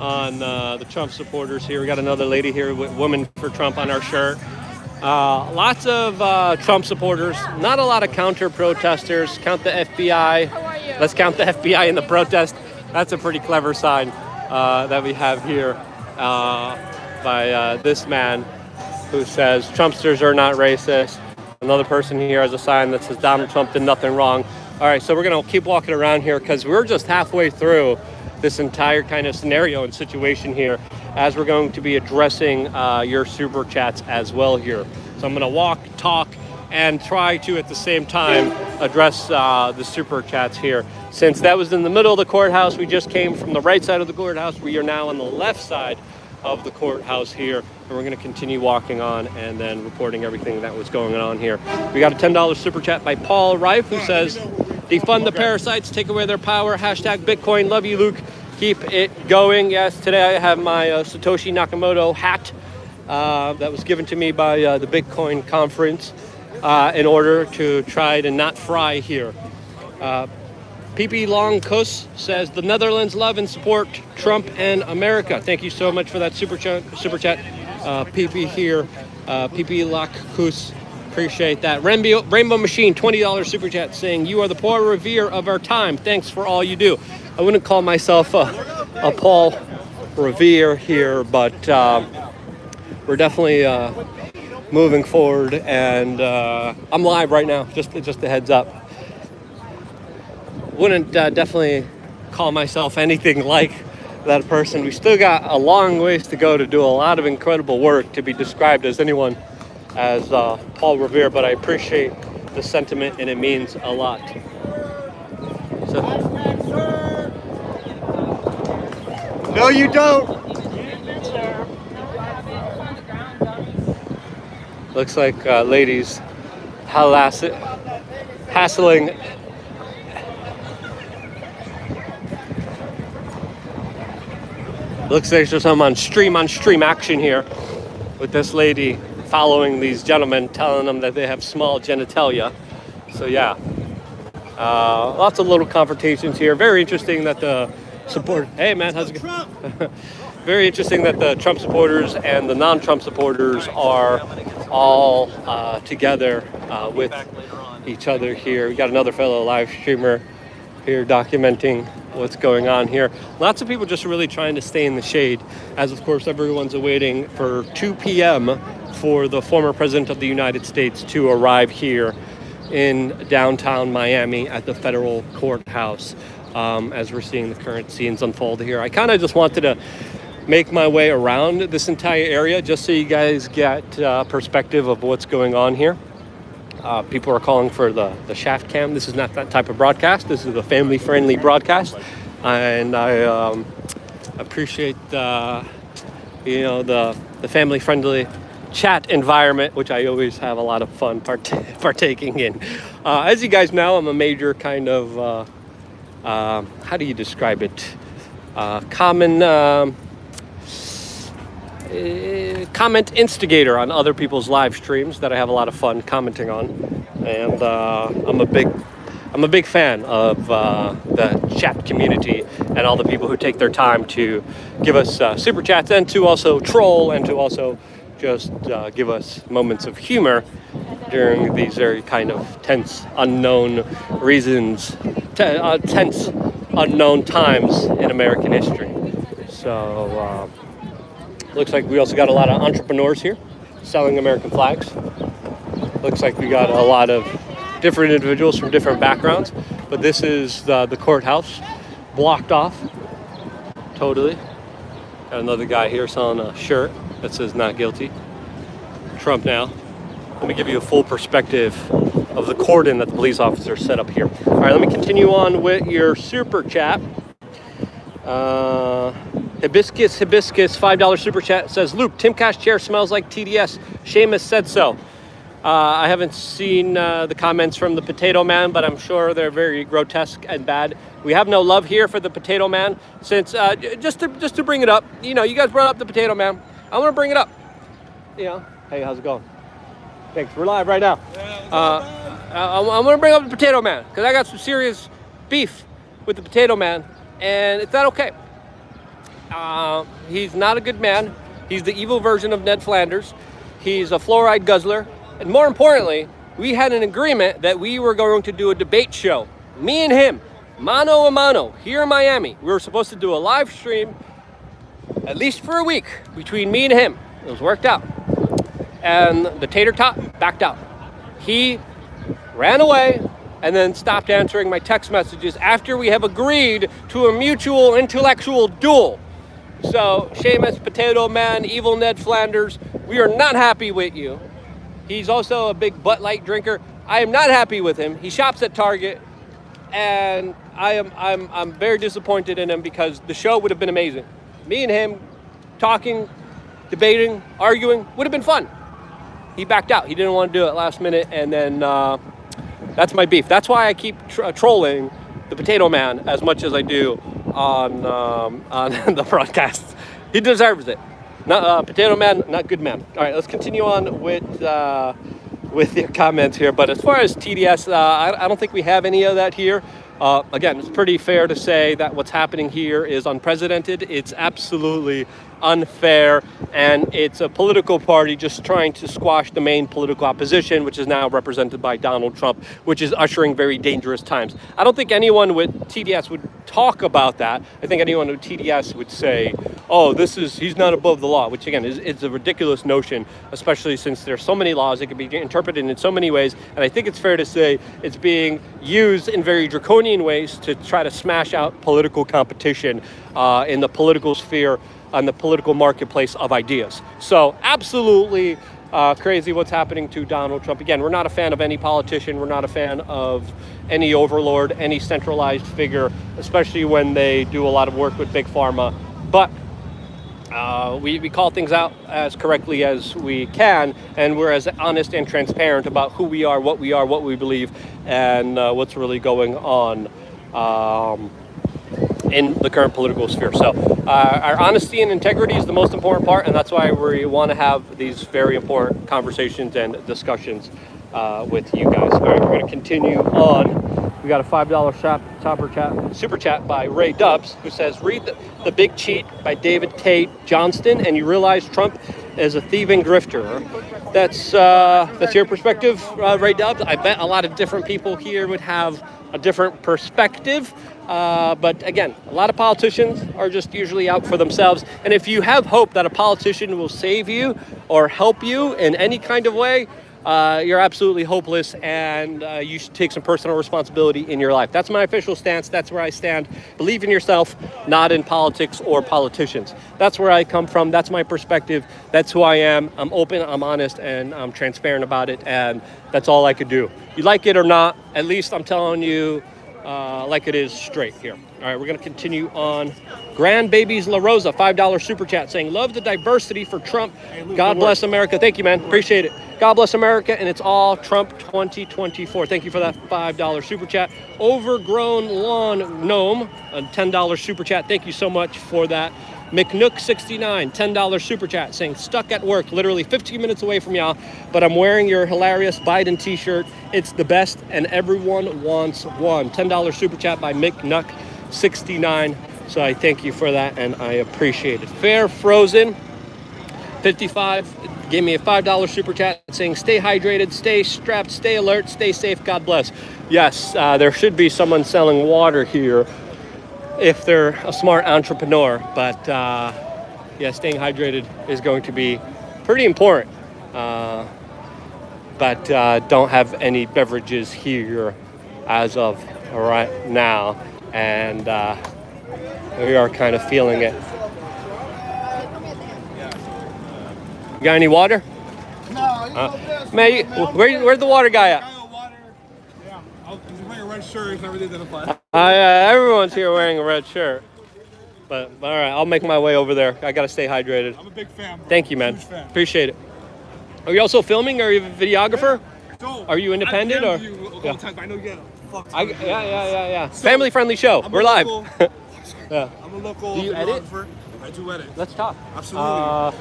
on the Trump supporters here. We got another lady here with Women for Trump on our shirt. Lots of Trump supporters, not a lot of counter-protesters. Count the FBI. Let's count the FBI in the protest. That's a pretty clever sign that we have here by this man who says Trumpsters are not racist. Another person here has a sign that says Donald Trump did nothing wrong. All right, so we're going to keep walking around here because we're just halfway through this entire kind of scenario and situation here as we're going to be addressing your super chats as well here. So I'm going to walk, talk, and try to at the same time address the super chats here. Since that was in the middle of the courthouse, we just came from the right side of the courthouse. We are now on the left side of the courthouse here, and we're going to continue walking on and then reporting everything that was going on here. We got a $10 super chat by Paul Rife who says, defund the parasites, take away their power, hashtag Bitcoin, love you Luke, keep it going. Yes, today I have my Satoshi Nakamoto hat that was given to me by the Bitcoin conference in order to try to not fry here. PP Long Kus says the Netherlands love and support Trump and America. Thank you so much for that super chat. PP here, PP Lock Kus, appreciate that. Rainbow Machine, $20 super chat saying you are the Paul Revere of our time. Thanks for all you do. I wouldn't call myself a Paul Revere here, but we're definitely moving forward, and I'm live right now. Just a heads up. Wouldn't definitely call myself anything like that person. We still got a long ways to go to do a lot of incredible work to be described as anyone as Paul Revere, but I appreciate the sentiment and it means a lot. So, no, you don't. Looks like ladies hassling. Looks like there's some on stream action here with this lady following these gentlemen, telling them that they have small genitalia. So yeah, lots of little confrontations here. Very interesting that the support. Hey man, how's it going? Very interesting that the Trump supporters and the non-Trump supporters are all together with each other here. We got another fellow live streamer here documenting what's going on here. Lots of people just really trying to stay in the shade, as of course everyone's awaiting for 2 p.m. for the former president of the United States to arrive here in downtown Miami at the federal courthouse, as we're seeing the current scenes unfold here. I kind of just wanted to make my way around this entire area just so you guys get perspective of what's going on here. People are calling for the shaft cam. This is not that type of broadcast. This is a family-friendly broadcast, and I appreciate the family-friendly chat environment, which I always have a lot of fun partaking in. As you guys know, I'm a major kind of how do you describe it? Comment instigator on other people's live streams that I have a lot of fun commenting on, and I'm a big fan of the chat community and all the people who take their time to give us super chats and to also troll and to also just give us moments of humor during these very kind of tense, unknown reasons, tense, unknown times in American history. So. Looks like we also got a lot of entrepreneurs here selling American flags. Looks like we got a lot of different individuals from different backgrounds, but this is the courthouse blocked off totally. Got another guy here selling a shirt that says not guilty. Trump now. Let me give you a full perspective of the cordon that the police officers set up here. All right, let me continue on with your super chat. Hibiscus, $5 super chat says, Luke, Timcast chair smells like TDS. Seamus said so. I haven't seen the comments from the Potato Man, but I'm sure they're very grotesque and bad. We have no love here for the Potato Man, since just to bring it up. You know, you guys brought up the Potato Man. I want to bring it up. You know, hey, how's it going? Thanks. We're live right now. I want to bring up the Potato Man because I got some serious beef with the Potato Man, and it's not okay. He's not a good man. He's the evil version of Ned Flanders. He's a fluoride guzzler. And more importantly, we had an agreement that we were going to do a debate show. Me and him, mano a mano, here in Miami. We were supposed to do a live stream, at least for a week, between me and him. It was worked out. And the tater tot backed out. He ran away and then stopped answering my text messages after we have agreed to a mutual intellectual duel. So, Seamus, Potato Man, evil Ned Flanders, we are not happy with you. He's also a big Bud Light drinker. I am not happy with him. He shops at Target, and I'm very disappointed in him because the show would have been amazing. Me and him talking, debating, arguing would have been fun. He backed out. He didn't want to do it last minute, and then that's my beef. That's why I keep trolling the Potato Man as much as I do on the broadcasts. He deserves it. Not Potato Man, not good man. All right, let's continue on with your comments here. But as far as TDS, I don't think we have any of that here. Again, it's pretty fair to say that what's happening here is unprecedented. It's absolutely unfair, and it's a political party just trying to squash the main political opposition, which is now represented by Donald Trump, which is ushering very dangerous times. I don't think anyone with TDS would talk about that. I think anyone with TDS would say, oh, he's not above the law, which again is a ridiculous notion, especially since there's so many laws. It can be interpreted in so many ways, and I think it's fair to say it's being used in very draconian ways to try to smash out political competition in the political sphere, on the political marketplace of ideas. So absolutely crazy what's happening to Donald Trump. Again, we're not a fan of any politician. We're not a fan of any overlord, any centralized figure, especially when they do a lot of work with Big Pharma. But we call things out as correctly as we can, and we're as honest and transparent about who we are, what we believe, and what's really going on in the current political sphere. So our honesty and integrity is the most important part, and that's why we want to have these very important conversations and discussions with you guys. All right, we're going to continue on. We got a $5 super chat by Ray Dubs, who says, read the Big Cheat by David K. Johnston, and you realize Trump is a thieving grifter. That's your perspective, Ray Dubs. I bet a lot of different people here would have a different perspective. But again, a lot of politicians are just usually out for themselves. And if you have hope that a politician will save you or help you in any kind of way, you're absolutely hopeless, and you should take some personal responsibility in your life. That's my official stance. That's where I stand. Believe in yourself, not in politics or politicians. That's where I come from. That's my perspective. That's who I am. I'm open, I'm honest, and I'm transparent about it, and that's all I could do. You like it or not, at least I'm telling you like it is straight here. All right, we're going to continue on. Grandbabies La Rosa, $5 super chat, saying, love the diversity for Trump. God bless America. Thank you, man. Appreciate it. God bless America, and it's all Trump 2024. Thank you for that $5 super chat. Overgrown Lawn Gnome, a $10 super chat. Thank you so much for that. McNook69, $10 super chat, saying, stuck at work, literally 15 minutes away from y'all, but I'm wearing your hilarious Biden t-shirt. It's the best, and everyone wants one. $10 super chat by McNuck69. So I thank you for that, and I appreciate it. Fair Frozen, 55, gave me a $5 super chat saying, stay hydrated, stay strapped, stay alert, stay safe, God bless. Yes, there should be someone selling water here if they're a smart entrepreneur, but yeah, staying hydrated is going to be pretty important. But don't have any beverages here as of right now, and we are kind of feeling it. You got any water? Man, where's the water guy at? Yeah, he's wearing a red shirt. He's never identified. Everyone's here wearing a red shirt. But all right, I'll make my way over there. I gotta stay hydrated. I'm a big fan, bro. Thank you, man. Huge fan. Appreciate it. Are you also filming? Are you a videographer? So, Are you independent or? Yeah. I know you get a fuck ton of Yeah. So, Family-friendly show. We're live. Yeah. I'm a local Do you edit? videographer. I do edit. Let's talk. Absolutely.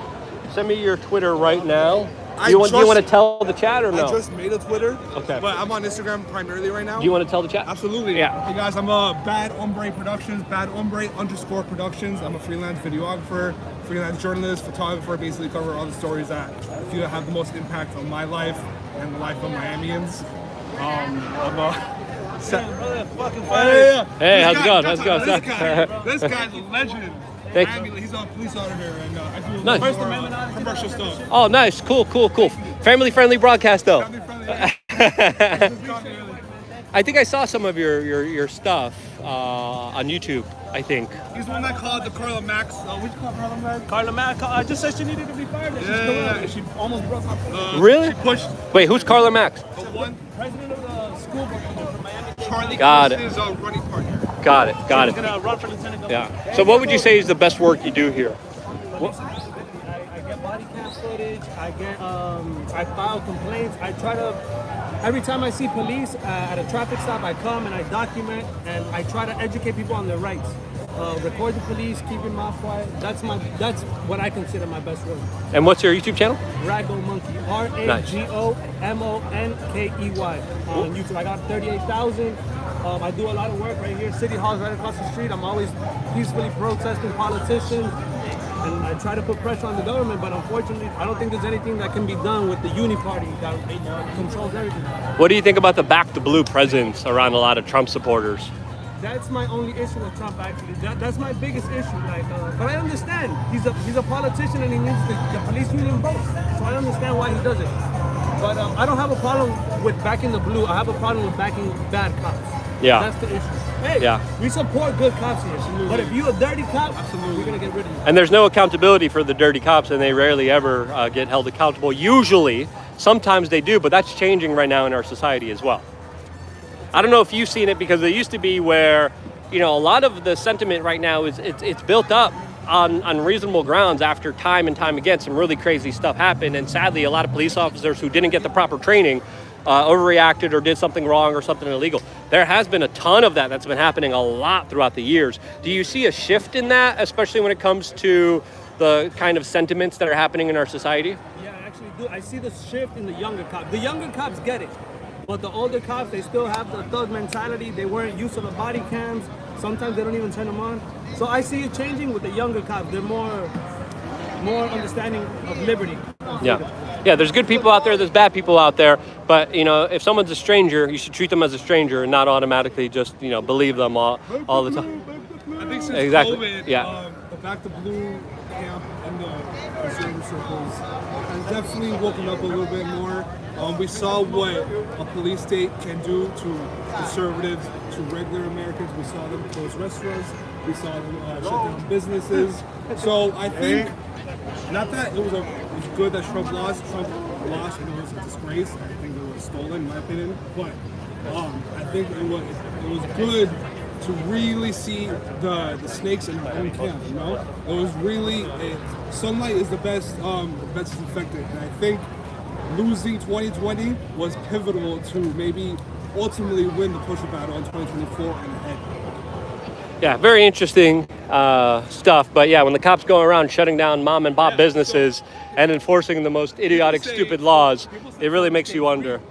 Send me your Twitter right now. I Do you want just- to tell the chat or no? I just made a Twitter. Okay. But I'm on Instagram primarily right now. Do you want to tell the chat? Absolutely. Yeah. Hey guys, I'm a Bad Hombre Productions, _Productions. I'm a freelance videographer, freelance journalist, photographer. Basically cover all the stories that I feel have the most impact on my life and the life of Miamians. Hey, This how's it guy- going? How's it going? This guy's a legend. Thank you. He's a police auditor and I do Nice. First Amendment commercial stuff. Oh, nice. Cool. Family-friendly broadcast, though. I think I saw some of your stuff on YouTube, I think. He's the one that called the Carla Max. What you call Carla Max? Carla Mack, I just said she needed to be fired. Yeah. She almost broke my foot. Really? She pushed Wait, who's Carla Max? the one. President of the school board from Miami. Charlie Got it. Kirsten's running partner. Got it. He's gonna run for lieutenant governor. Yeah. So what would you say is the best work you do here? I get body cam footage. I file complaints. I try to. Every time I see police at a traffic stop, I come and I document and I try to educate people on their rights. Record the police, keep your mouth quiet. That's what I consider my best work. And what's your YouTube channel? Rago Monkey, RAGOMONKEY on YouTube. I got 38,000. I do a lot of work right here. City Hall's right across the street. I'm always peacefully protesting politicians, and I try to put pressure on the government. But unfortunately, I don't think there's anything that can be done with the Uni Party that controls everything. What do you think about the Back the Blue presence around a lot of Trump supporters? That's my only issue with Trump. Actually, that's my biggest issue. But I understand he's a politician and he needs the police union votes, so I understand why he does it. But I don't have a problem with backing the blue. I have a problem with backing bad cops. Yeah. That's the issue. Hey, we support good cops here. Absolutely. But if you're a dirty cop, we're gonna get rid of you. And there's no accountability for the dirty cops, and they rarely ever get held accountable. Usually, sometimes they do, but that's changing right now in our society as well. I don't know if you've seen it, because it used to be where, a lot of the sentiment right now is it's built up on unreasonable grounds after time and time again. Some really crazy stuff happened, and sadly, a lot of police officers who didn't get the proper training overreacted or did something wrong or something illegal. There has been a ton of that's been happening a lot throughout the years. Do you see a shift in that, especially when it comes to the kind of sentiments that are happening in our society? Yeah, I actually do. I see the shift in the younger cops. The younger cops get it. But the older cops, they still have the thug mentality. They weren't used to the body cams. Sometimes they don't even turn them on. So I see it changing with the younger cops. They're more understanding of liberty. Yeah, there's good people out there, there's bad people out there, but if someone's a stranger, you should treat them as a stranger and not automatically just believe them all the time. I think since Exactly. COVID, the Back to Blue camp and the conservative circles has definitely woken up a little bit more. We saw what a police state can do to conservatives, to regular Americans. We saw them close restaurants. We saw them shut down businesses. So I think, not that it was good that Trump lost. Trump lost, and it was a disgrace. I think it was stolen, in my opinion. But I think it was good to really see the snakes in the own camp. It was really sunlight is the best disinfectant, and I think losing 2020 was pivotal to maybe ultimately win the push battle in 2024 and ahead. Yeah, very interesting stuff. But yeah, when the cops go around shutting down mom and pop businesses and enforcing the most idiotic, stupid laws, it really makes you wonder.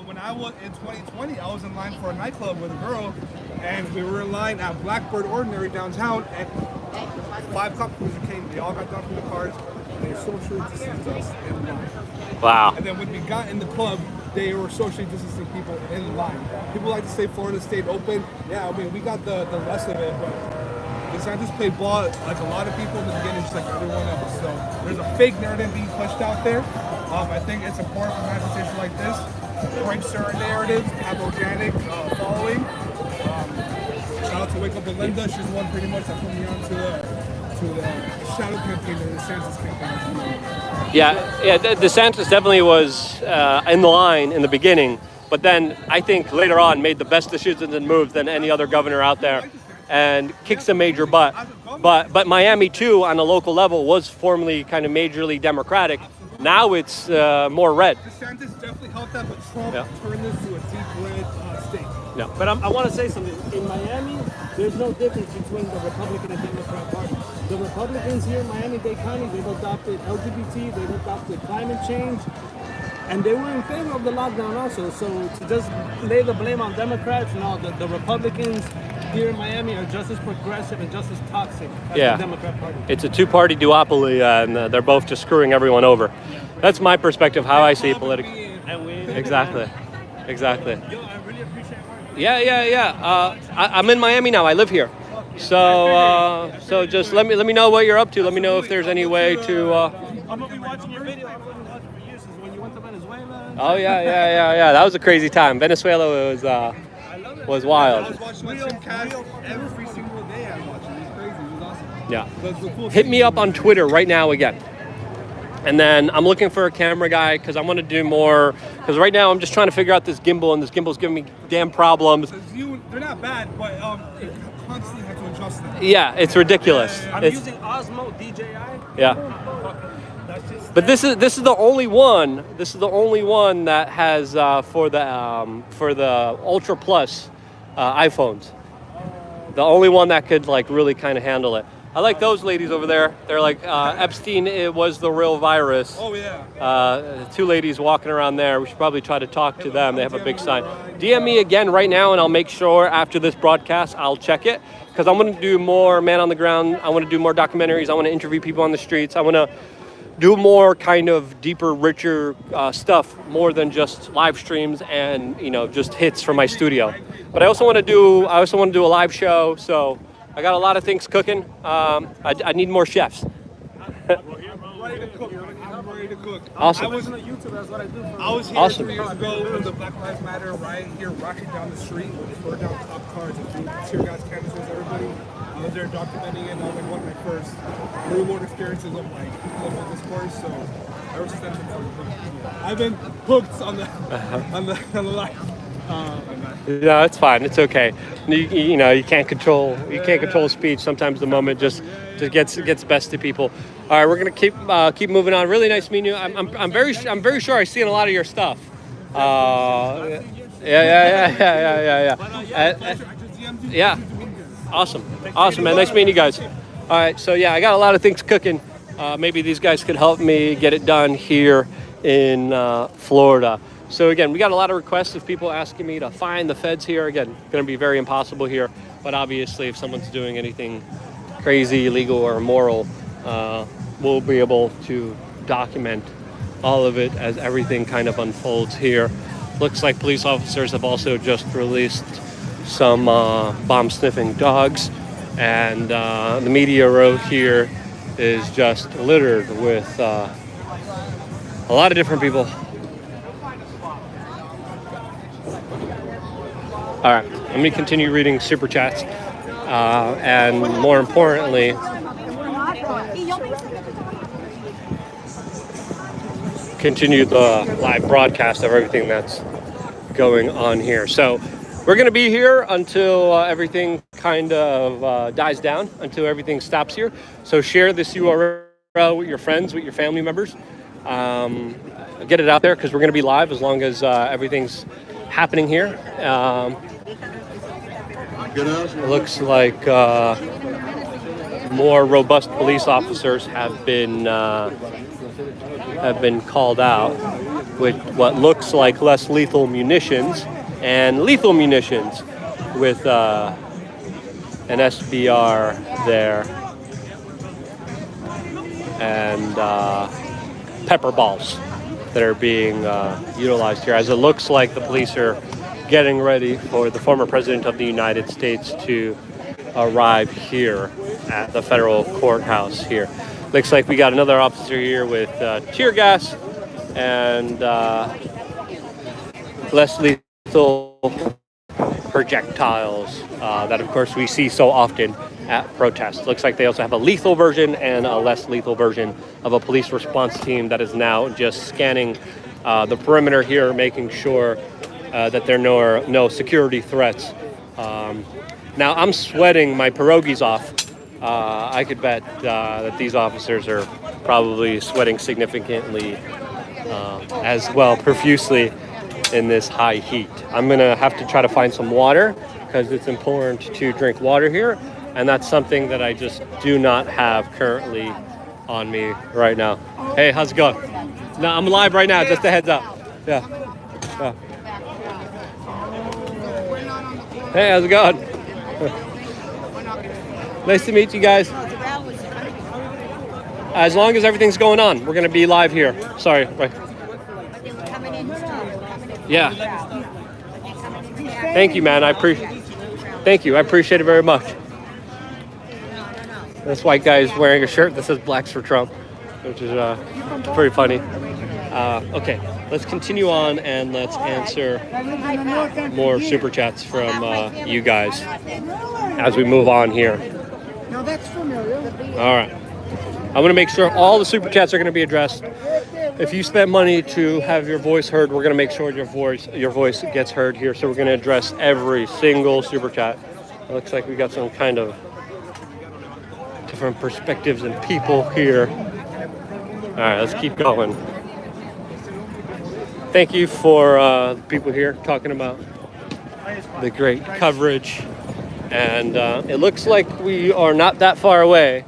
When I was in 2020, I was in line for a nightclub with a girl, and we were in line at Blackbird Ordinary downtown, and 5 cops came. They all got down from the cars, and they socially distanced us in line. Wow. And then when we got in the club, they were socially distancing people in line. People like to say Florida stayed open. Yeah, I mean, we got the rest of it, but DeSantis played ball like a lot of people in the beginning, just like everyone else. So there's a fake narrative being pushed out there. I think it's important for manifestation like this to break certain narratives, have organic following. Shout out to Wake Up Belinda. She's the one pretty much that put me on to to the shadow campaign, the DeSantis campaign. Yeah, DeSantis definitely was in the line in the beginning, but then I think later on made the best decisions and moves than any other governor out there, and kicks a major butt. But Miami too, on a local level, was formerly kind of majorly Democratic. Now it's more red. DeSantis definitely helped that, but Trump turned this to a deep red state. Yeah. But I want to say something. In Miami, there's no difference between the Republican and Democrat Party. The Republicans here in Miami-Dade County, they've adopted LGBT, they've adopted climate change, and they were in favor of the lockdown also. So to just lay the blame on Democrats, no, the Republicans here in Miami are just as progressive and just as toxic as the Democrat Party. It's a two-party duopoly, and they're both just screwing everyone over. That's my perspective, how I see politics. Exactly. Yeah. I'm in Miami now. I live here. So just let me know what you're up to. Let me know if there's any way to. I'm gonna be watching your video. I've been watching for years since when you went to Venezuela. Oh yeah. That was a crazy time. Venezuela was wild. I was watching my Simcast every single day. I watched it. It was crazy. It was awesome. Yeah. That's the cool Hit thing. me up on Twitter right now again. And then I'm looking for a camera guy because I want to do more. Because right now I'm just trying to figure out this gimbal, and this gimbal's giving me damn problems. They're not bad, but you constantly have to adjust them. Yeah, it's ridiculous. I'm using Osmo DJI. Yeah. But this is the only one. This is the only one that has for the Ultra Plus iPhones. The only one that could like really kind of handle it. I like those ladies over there. They're like Epstein. It was the real virus. Oh yeah. Two ladies walking around there. We should probably try to talk to them. They have a big sign. DM me again right now, and I'll make sure after this broadcast I'll check it, because I want to do more man on the ground. I want to do more documentaries. I want to interview people on the streets. I want to do more kind of deeper, richer stuff, more than just live streams and just hits from my studio. But I also want to do a live show. So I got a lot of things cooking. I need more chefs. Ready to cook. I'm ready to cook. Awesome. I wasn't a YouTuber. That's what I do. I was here 3 years ago when the Black Lives Matter riot here, rocking down the street when they burned down cop cars and threw tear gas canisters. Everybody. I was there documenting it. And I was like one of my first real-world experiences of like living this course. So ever since then, I've been hooked on the life. No, it's fine. It's okay. You can't control speech. Sometimes the moment just gets best to people. All right, we're gonna keep moving on. Really nice meeting you. I'm very sure I've seen a lot of your stuff. Yeah. Awesome, man. Nice meeting you guys. All right, so yeah, I got a lot of things cooking. Maybe these guys could help me get it done here in Florida. So again, we got a lot of requests of people asking me to find the feds here. Again, going to be very impossible here. But obviously, if someone's doing anything crazy, illegal, or immoral, we'll be able to document all of it as everything kind of unfolds here. Looks like police officers have also just released some bomb-sniffing dogs. And the media road here is just littered with a lot of different people. All right, let me continue reading super chats, and more importantly, continue the live broadcast of everything that's going on here. So we're going to be here until everything kind of dies down, until everything stops here. So share this URL with your friends, with your family members. Get it out there, because we're going to be live as long as everything's happening here. It looks like more robust police officers have been called out with what looks like less lethal munitions and lethal munitions, with an SBR there and pepper balls that are being utilized here, as it looks like the police are getting ready for the former president of the United States to arrive here at the federal courthouse here. Looks like we got another officer here with tear gas and less lethal projectiles that, of course, we see so often at protests. Looks like they also have a lethal version and a less lethal version of a police response team that is now just scanning the perimeter here, making sure that there are no security threats. Now, I'm sweating my pierogies off. I could bet that these officers are probably sweating significantly as well, profusely in this high heat. I'm gonna have to try to find some water because it's important to drink water here, and that's something that I just do not have currently on me right now. Hey, how's it going? No, I'm live right now, just a heads up. Yeah. Hey, how's it going? Nice to meet you guys. As long as everything's going on, we're gonna be live here. Sorry, right. Yeah. Thank you, man. Thank you. I appreciate it very much. This white guy is wearing a shirt that says "Blacks for Trump," which is pretty funny. Okay, let's continue on and let's answer more super chats from you guys as we move on here. Now that's familiar. All right. I'm going to make sure all the super chats are going to be addressed. If you spend money to have your voice heard, we're going to make sure your voice gets heard here. So we're going to address every single super chat. It looks like we got some kind of different perspectives and people here. All right, let's keep going. Thank you for people here talking about the great coverage. And it looks like we are not that far away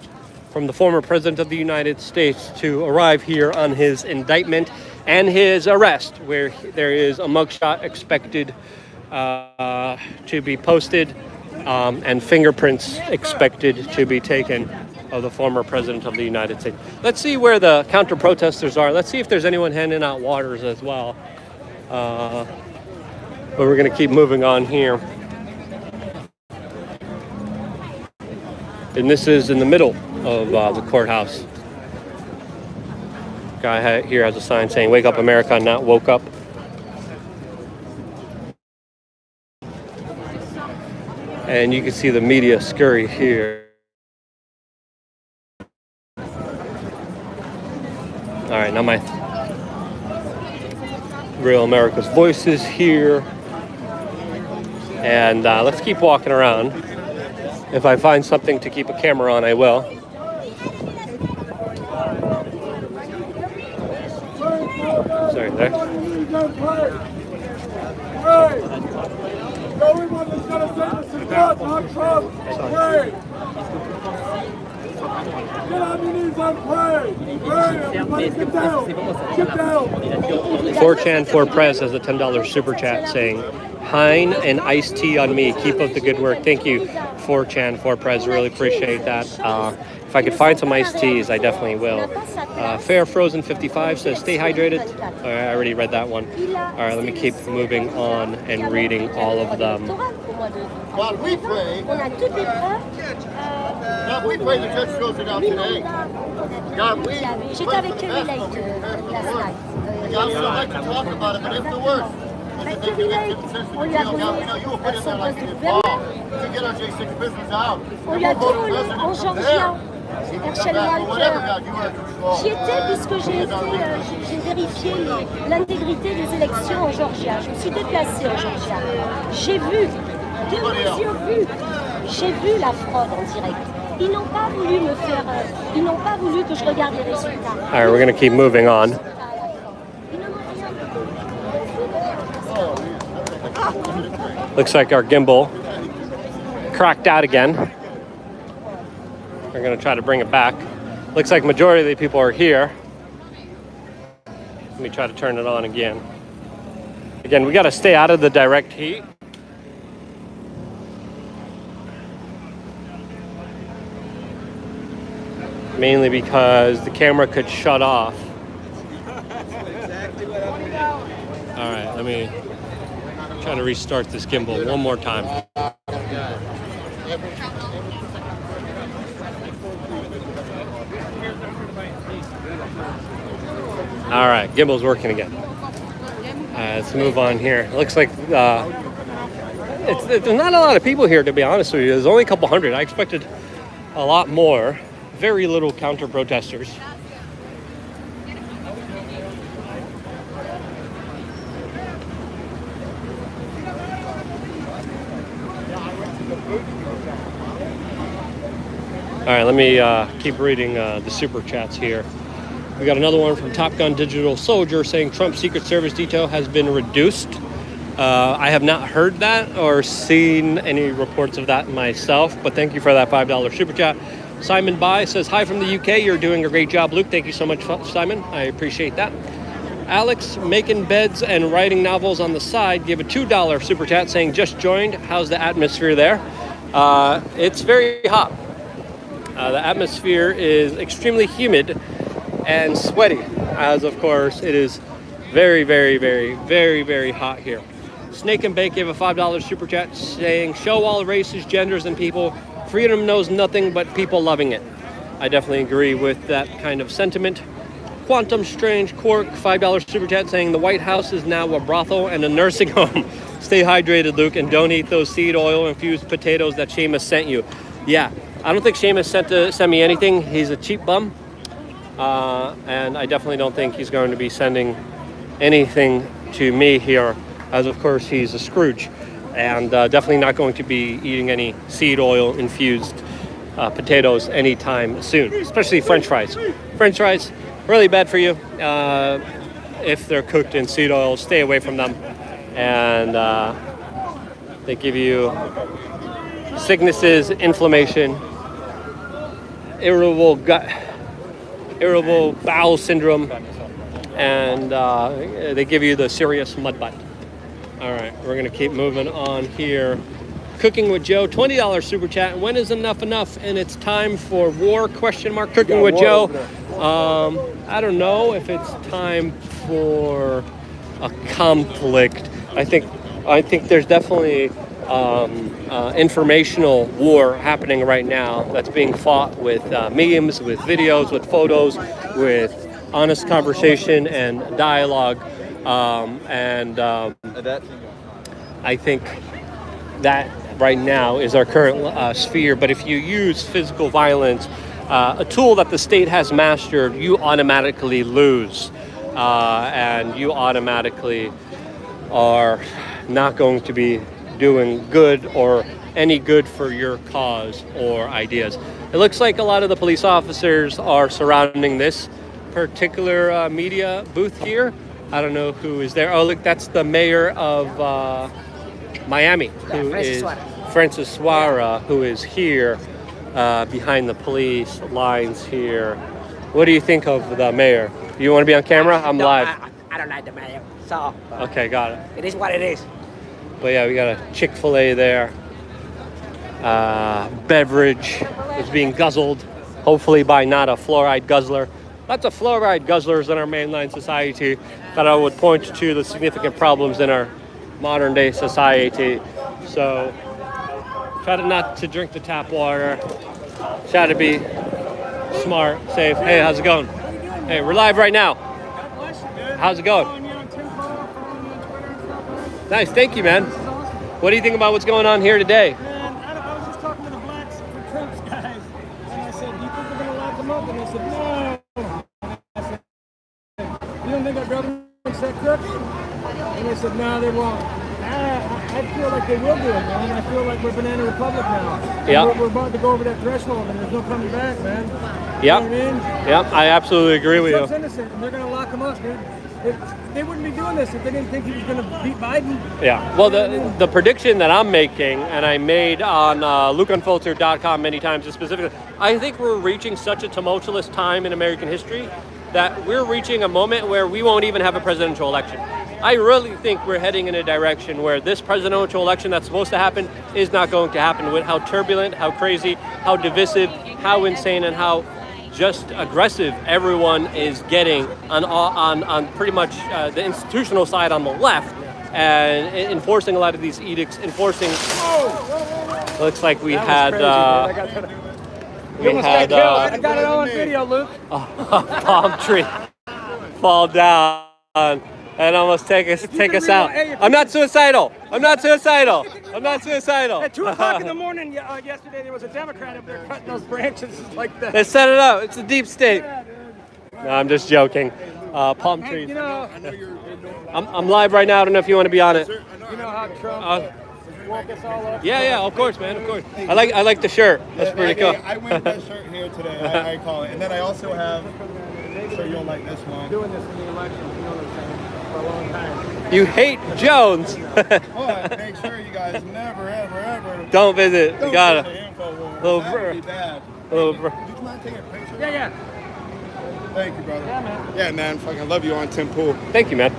from the former president of the United States to arrive here on his indictment and his arrest, where there is a mugshot expected to be posted and fingerprints expected to be taken of the former president of the United States. Let's see where the counter-protesters are. Let's see if there's anyone handing out waters as well. But we're going to keep moving on here. And this is in the middle of the courthouse. Guy here has a sign saying, "Wake up America, not woke up." And you can see the media scurry here. All right, now my Real America's Voice is here. And let's keep walking around. If I find something to keep a camera on, I will. Sorry, there. Get down. 4chan for Prez has a $10 super chat saying, "Hein and iced tea on me. Keep up the good work." Thank you, 4chan for Prez. Really appreciate that. If I could find some iced teas, I definitely will. Fair Frozen 55 says, "Stay hydrated." I already read that one. All right, let me keep moving on and reading all of them. God, we pray. God, we pray the judge throws it out today. God, we J'étais avec Kari Lake last night. God, we don't like to talk about it, but it's the worst. Avec Kari Lake, on lui a God, we know you will put in there like you did Paul to get our J6 business out. on lui a tout volé en georgien. Herschel Walker. J'y étais puisque j'ai vérifié l'intégrité des élections en Georgia. Je me suis déplacée en Georgia. J'ai vu, de mes yeux vus, j'ai vu la fraude en direct. Ils n'ont pas voulu me faire, ils n'ont pas voulu que je regarde les résultats. All right, we're going to keep moving on. Looks like our gimbal cracked out again. We're going to try to bring it back. Looks like majority of the people are here. Let me try to turn it on again. Again, we got to stay out of the direct heat. Mainly because the camera could shut off. All right, let me try to restart this gimbal one more time. All right, gimbal's working again. Let's move on here. It looks like there's not a lot of people here, to be honest with you. There's only a couple hundred. I expected a lot more. Very little counter protesters. All right, let me keep reading the super chats here. We got another one from Top Gun Digital Soldier saying Trump's Secret Service detail has been reduced. I have not heard that or seen any reports of that myself, but thank you for that $5 super chat. Simon Bai says, hi from the UK. You're doing a great job, Luke. Thank you so much, Simon. I appreciate that. Alex, making beds and writing novels on the side, give a $2 super chat saying, just joined. How's the atmosphere there? It's very hot. The atmosphere is extremely humid and sweaty, as of course it is very, very, very, very, very hot here. Snake and Bake gave a $5 super chat saying, show all races, genders, and people. Freedom knows nothing but people loving it. I definitely agree with that kind of sentiment. Quantum Strange Quark, $5 super chat saying, the White House is now a brothel and a nursing home. Stay hydrated, Luke, and don't eat those seed oil infused potatoes that Seamus sent you. Yeah, I don't think Seamus sent me anything. He's a cheap bum. And I definitely don't think he's going to be sending anything to me here, as of course he's a Scrooge, and definitely not going to be eating any seed oil infused potatoes anytime soon, especially French fries. French fries, really bad for you. If they're cooked in seed oil, stay away from them. And they give you sicknesses, inflammation, irritable bowel syndrome, and they give you the serious mud butt. All right, we're gonna keep moving on here. Cooking with Joe, $20 super chat. When is enough enough? And it's time for war? Question mark. Cooking with Joe. I don't know if it's time for a conflict. I think there's definitely informational war happening right now that's being fought with memes, with videos, with photos, with honest conversation and dialogue. I think that right now is our current sphere. But if you use physical violence, a tool that the state has mastered, you automatically lose. And you automatically are not going to be doing good or any good for your cause or ideas. It looks like a lot of the police officers are surrounding this particular media booth here. I don't know who is there. Oh, look, that's the mayor of Miami, who is Francis Suarez, who is here behind the police lines here. What do you think of the mayor? You want to be on camera? I'm live. I don't like the mayor, so. Okay, got it. It is what it is. But yeah, we got a Chick-fil-A there. Beverage is being guzzled, hopefully by not a fluoride guzzler. Lots of fluoride guzzlers in our mainline society that I would point to the significant problems in our modern day society. So try to not to drink the tap water. Try to be smart, safe. Hey, how's it going? Hey, we're live right now. How's it going? Nice, thank you, man. What do you think about what's going on here today? Man, I was just talking to the blacks for Trump's guys, and I said, do you think they're going to lock them up? And they said, no. I said, you don't think our government's that crooked? And they said, no, they won't. I feel like they will do it, man. I feel like we're Banana Republic now. Yeah. We're about to go over that threshold, and there's no coming back, man. Yep. You know what I mean? Yep, I absolutely agree with Trump's you. innocent, and they're going to lock him up, dude. They wouldn't be doing this if they didn't think he was going to beat Biden. Yeah, well, the prediction that I'm making, and I made on LukeUnfiltered.com many times specifically, I think we're reaching such a tumultuous time in American history that we're reaching a moment where we won't even have a presidential election. I really think we're heading in a direction where this presidential election that's supposed to happen is not going to happen, with how turbulent, how crazy, how divisive, how insane, and how just aggressive everyone is getting on pretty much the institutional side on the left, and enforcing a lot of these edicts, enforcing. Looks like we had. I got it all on video, Luke. A palm tree fall down, and almost take us out. Hey, if I'm not suicidal. I'm not suicidal. I'm not suicidal. At 2 o'clock in the morning yesterday, there was a Democrat up there cutting those branches like that. They set it up. It's a deep state. No, I'm just joking. Palm trees. You know, I'm live right now. I don't know if you want to be on it. you know how Trump woke us all up. Yeah, of course, man, of course. I like the shirt. That's pretty cool. I went with that shirt here today. I call it, and then I also have. So you'll like this one. Doing this in the elections, you know what I'm saying, for a long time. You hate Jones. But make sure you guys never, ever. Don't visit. You gotta. Little that would be bad. Little Would you mind taking a picture? Yeah. Thank you, brother. Yeah, man. Yeah, man. Fucking love you on Tim Pool. Thank you, man.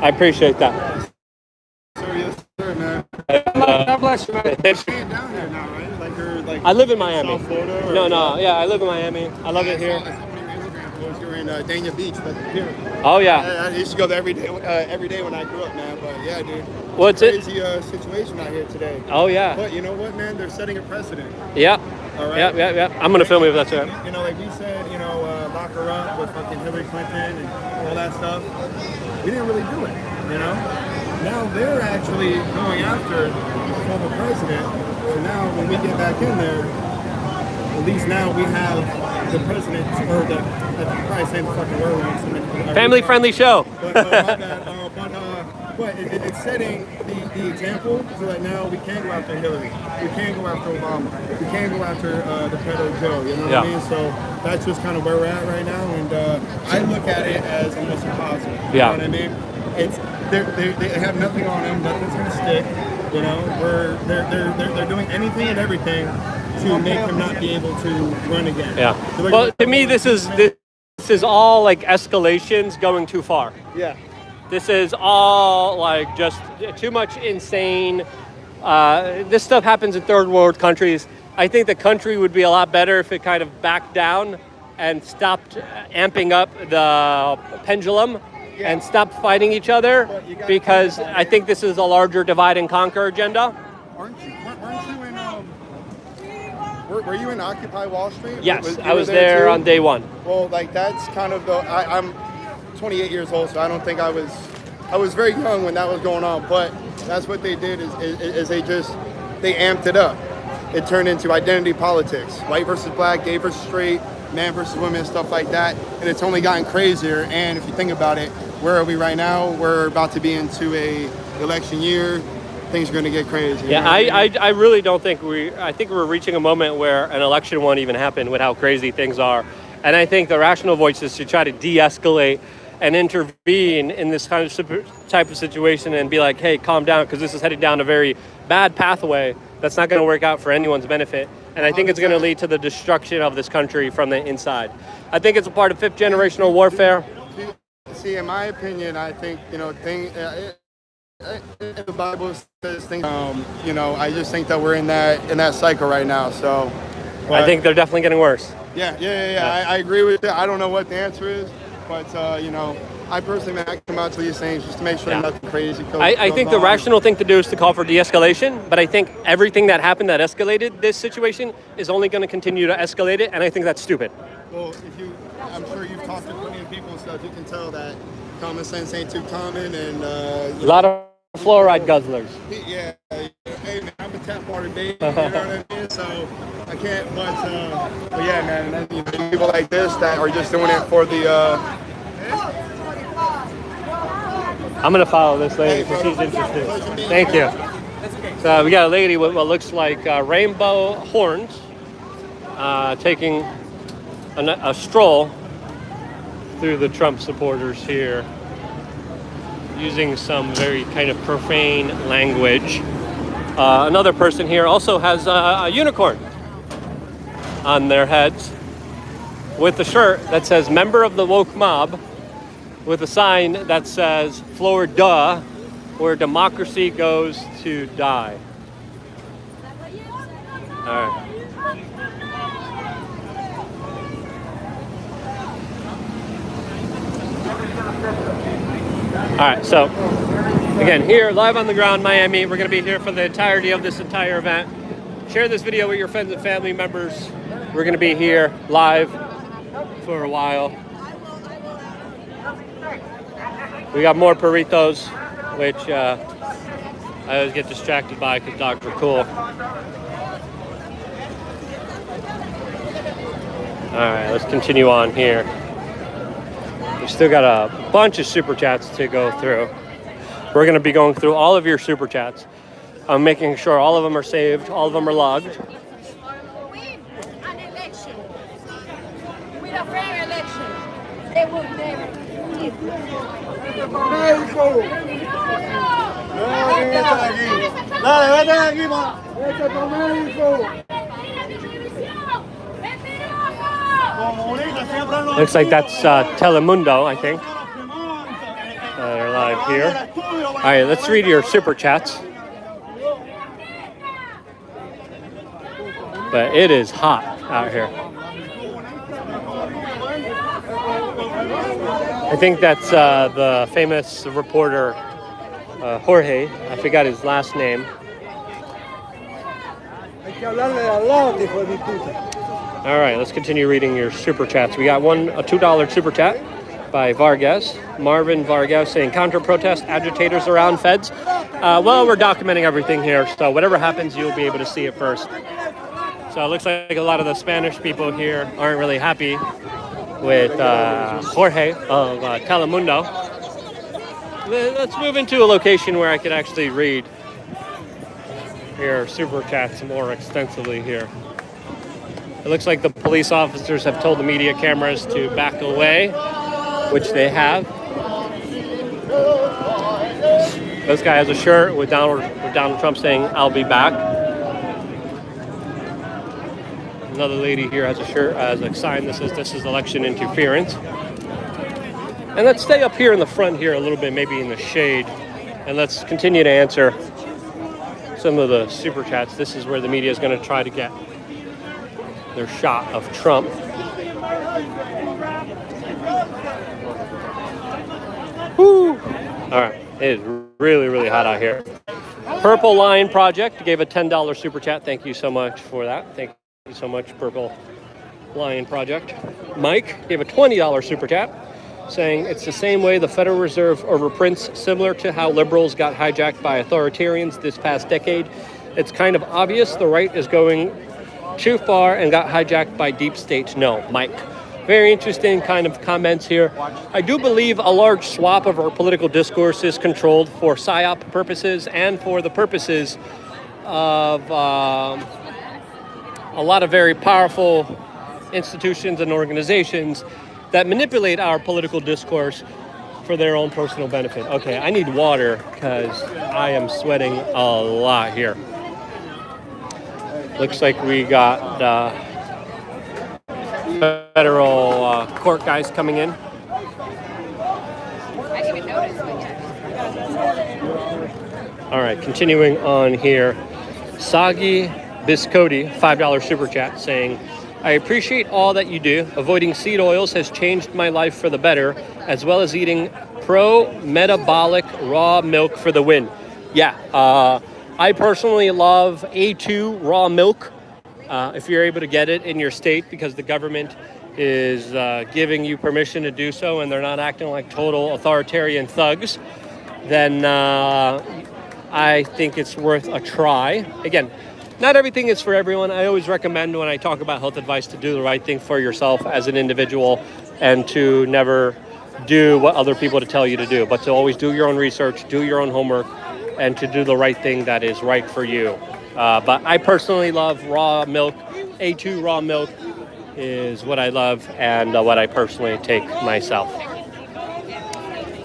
I appreciate that. Yes, sir, man. God bless you, man. You're down here now, right? Like you're like. I live in Miami. South Florida. No. Yeah, I live in Miami. I love it here. I saw one of your Instagram posts. You were in Dania Beach, but here. Oh yeah. I used to go there every day when I grew up, man. But yeah, dude. What's it? Crazy situation out here today. Oh yeah. But you know what, man? They're setting a precedent. Yeah. All right. Yeah. I'm gonna film you if that's all right. You know, like we said, lock her up with fucking Hillary Clinton and all that stuff. We didn't really do it, you know? Now they're actually going after the former president. So now when we get back in there, at least now we have the president, or I'm probably saying the fucking word wrong. Family-friendly show. But my bad. But it's setting the example so that now we can go after Hillary, we can go after Obama, we can go after the pedo Joe, you know what I mean? So that's just kind of where we're at right now, and I look at it as almost impossible. You know what I mean? It's they have nothing on them, nothing's gonna stick. You know, they're doing anything and everything to make him not be able to run again. Yeah. Well, to me, this is all like escalations going too far. Yeah. This is all like just too much insane. This stuff happens in third world countries. I think the country would be a lot better if it kind of backed down and stopped amping up the pendulum and stopped fighting each other, because I think this is a larger divide and conquer agenda. Weren't you in were you in Occupy Wall Street? Yes, I was there on day one. Well, like that's kind of I'm 28 years old, so I don't think I was very young when that was going on, but that's what they did is they amped it up. It turned into identity politics, white versus black, gay versus straight, man versus women, stuff like that, and it's only gotten crazier. And if you think about it, where are we right now? We're about to be into a election year. Things are going to get crazy. Yeah, I really don't think I think we're reaching a moment where an election won't even happen with how crazy things are. And I think the rational voices should try to de-escalate and intervene in this kind of type of situation and be like, hey, calm down, because this is headed down a very bad pathway that's not going to work out for anyone's benefit. And I think it's going to lead to the destruction of this country from the inside. I think it's a part of fifth generational warfare. See, in my opinion, I think, the Bible says things, I just think that we're in that cycle right now. So I think they're definitely getting worse. Yeah. I agree with that. I don't know what the answer is, but I personally come out to these things just to make sure nothing crazy goes I think the rational thing to do is to call for de-escalation, but I think everything that happened that escalated this situation is only going to continue to escalate it, and I think that's stupid. Well, I'm sure you've talked to plenty of people and stuff, you can tell that common sense ain't too common, and a lot of fluoride guzzlers. Yeah, hey man, I'm a tap water baby, you know what I mean? So I can't, but yeah, man, and then people like this that are just doing it for the. I'm gonna follow this lady because she's interested. Thank you. So we got a lady with what looks like rainbow horns, taking a stroll through the Trump supporters here, using some very kind of profane language. Another person here also has a unicorn on their heads with a shirt that says member of the woke mob, with a sign that says Florida, where democracy goes to die. All right. All right, so again, here live on the ground, Miami. We're going to be here for the entirety of this entire event. Share this video with your friends and family members. We're going to be here live for a while. We got more burritos, which I always get distracted by because dogs are cool. All right, let's continue on here. We still got a bunch of super chats to go through. We're going to be going through all of your super chats. I'm making sure all of them are saved, all of them are logged. Win an election. With a fair election. They will never. Looks like that's Telemundo, I think. They're live here. All right, let's read your super chats. But it is hot out here. I think that's the famous reporter Jorge. I forgot his last name. All right, let's continue reading your super chats. We got a $2 super chat by Vargas. Marvin Vargas saying counter-protest agitators around feds. Well, we're documenting everything here, so whatever happens, you'll be able to see it first. So it looks like a lot of the Spanish people here aren't really happy with Jorge of Telemundo. Let's move into a location where I can actually read your super chats more extensively here. It looks like the police officers have told the media cameras to back away, which they have. This guy has a shirt with Donald Trump saying, "I'll be back." Another lady here has a shirt as a sign that says, "This is election interference." And let's stay up here in the front here a little bit, maybe in the shade, and let's continue to answer some of the super chats. This is where the media is going to try to get their shot of Trump. Woo! All right, it is really, really hot out here. Purple Line Project gave a $10 super chat. Thank you so much for that. Thank you so much, Purple Lion Project. Mike gave a $20 super chat, saying it's the same way the Federal Reserve overprints, similar to how liberals got hijacked by authoritarians this past decade. It's kind of obvious the right is going too far and got hijacked by deep state. No, Mike. Very interesting kind of comments here. I do believe a large swath of our political discourse is controlled for PSYOP purposes and for the purposes of a lot of very powerful institutions and organizations that manipulate our political discourse for their own personal benefit. Okay, I need water because I am sweating a lot here. Looks like we got federal court guys coming in. All right, continuing on here. Sagi Biscotti, $5 super chat, saying, I appreciate all that you do. Avoiding seed oils has changed my life for the better, as well as eating pro-metabolic raw milk for the win. Yeah, I personally love A2 raw milk. If you're able to get it in your state because the government is giving you permission to do so and they're not acting like total authoritarian thugs, then I think it's worth a try. Again, not everything is for everyone. I always recommend when I talk about health advice to do the right thing for yourself as an individual and to never do what other people to tell you to do, but to always do your own research, do your own homework, and to do the right thing that is right for you. But I personally love raw milk. A2 raw milk is what I love and what I personally take myself.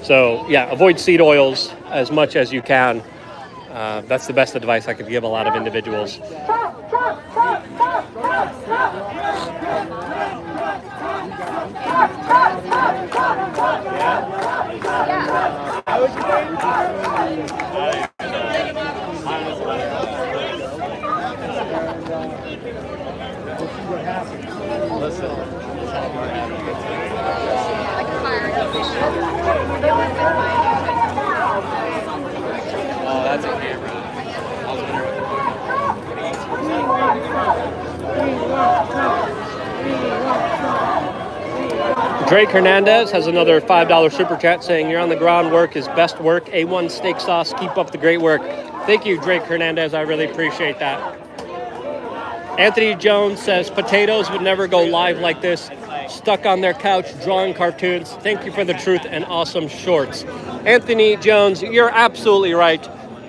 So yeah, avoid seed oils as much as you can. That's the best advice I could give a lot of individuals. Oh, that's a camera. I was wondering what the fuck. Drake Hernandez has another $5 super chat saying, "You're on the ground. Work is best work. A1 steak sauce. Keep up the great work." Thank you, Drake Hernandez. I really appreciate that. Anthony Jones says, "Potatoes would never go live like this. Stuck on their couch drawing cartoons. Thank you for the truth and awesome shorts." Anthony Jones, you're absolutely right.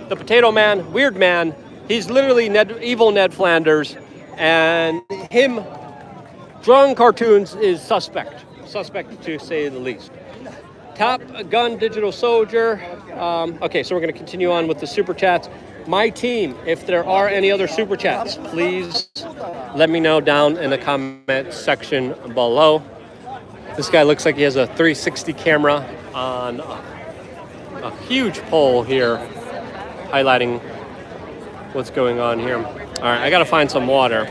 The Potato Man, weird man. He's literally evil Ned Flanders. And him drawing cartoons is suspect to say the least. Top Gun Digital Soldier. Okay, so we're going to continue on with the super chats. My team, if there are any other super chats, please let me know down in the comment section below. This guy looks like he has a 360 camera on a huge pole here, highlighting what's going on here. All right, I got to find some water,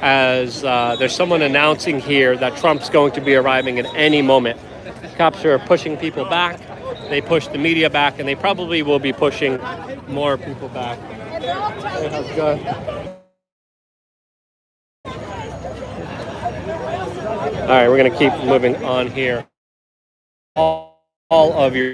as there's someone announcing here that Trump's going to be arriving at any moment. Cops are pushing people back. They push the media back, and they probably will be pushing more people back. Hey, how's it going? All right, we're going to keep moving on here. All of your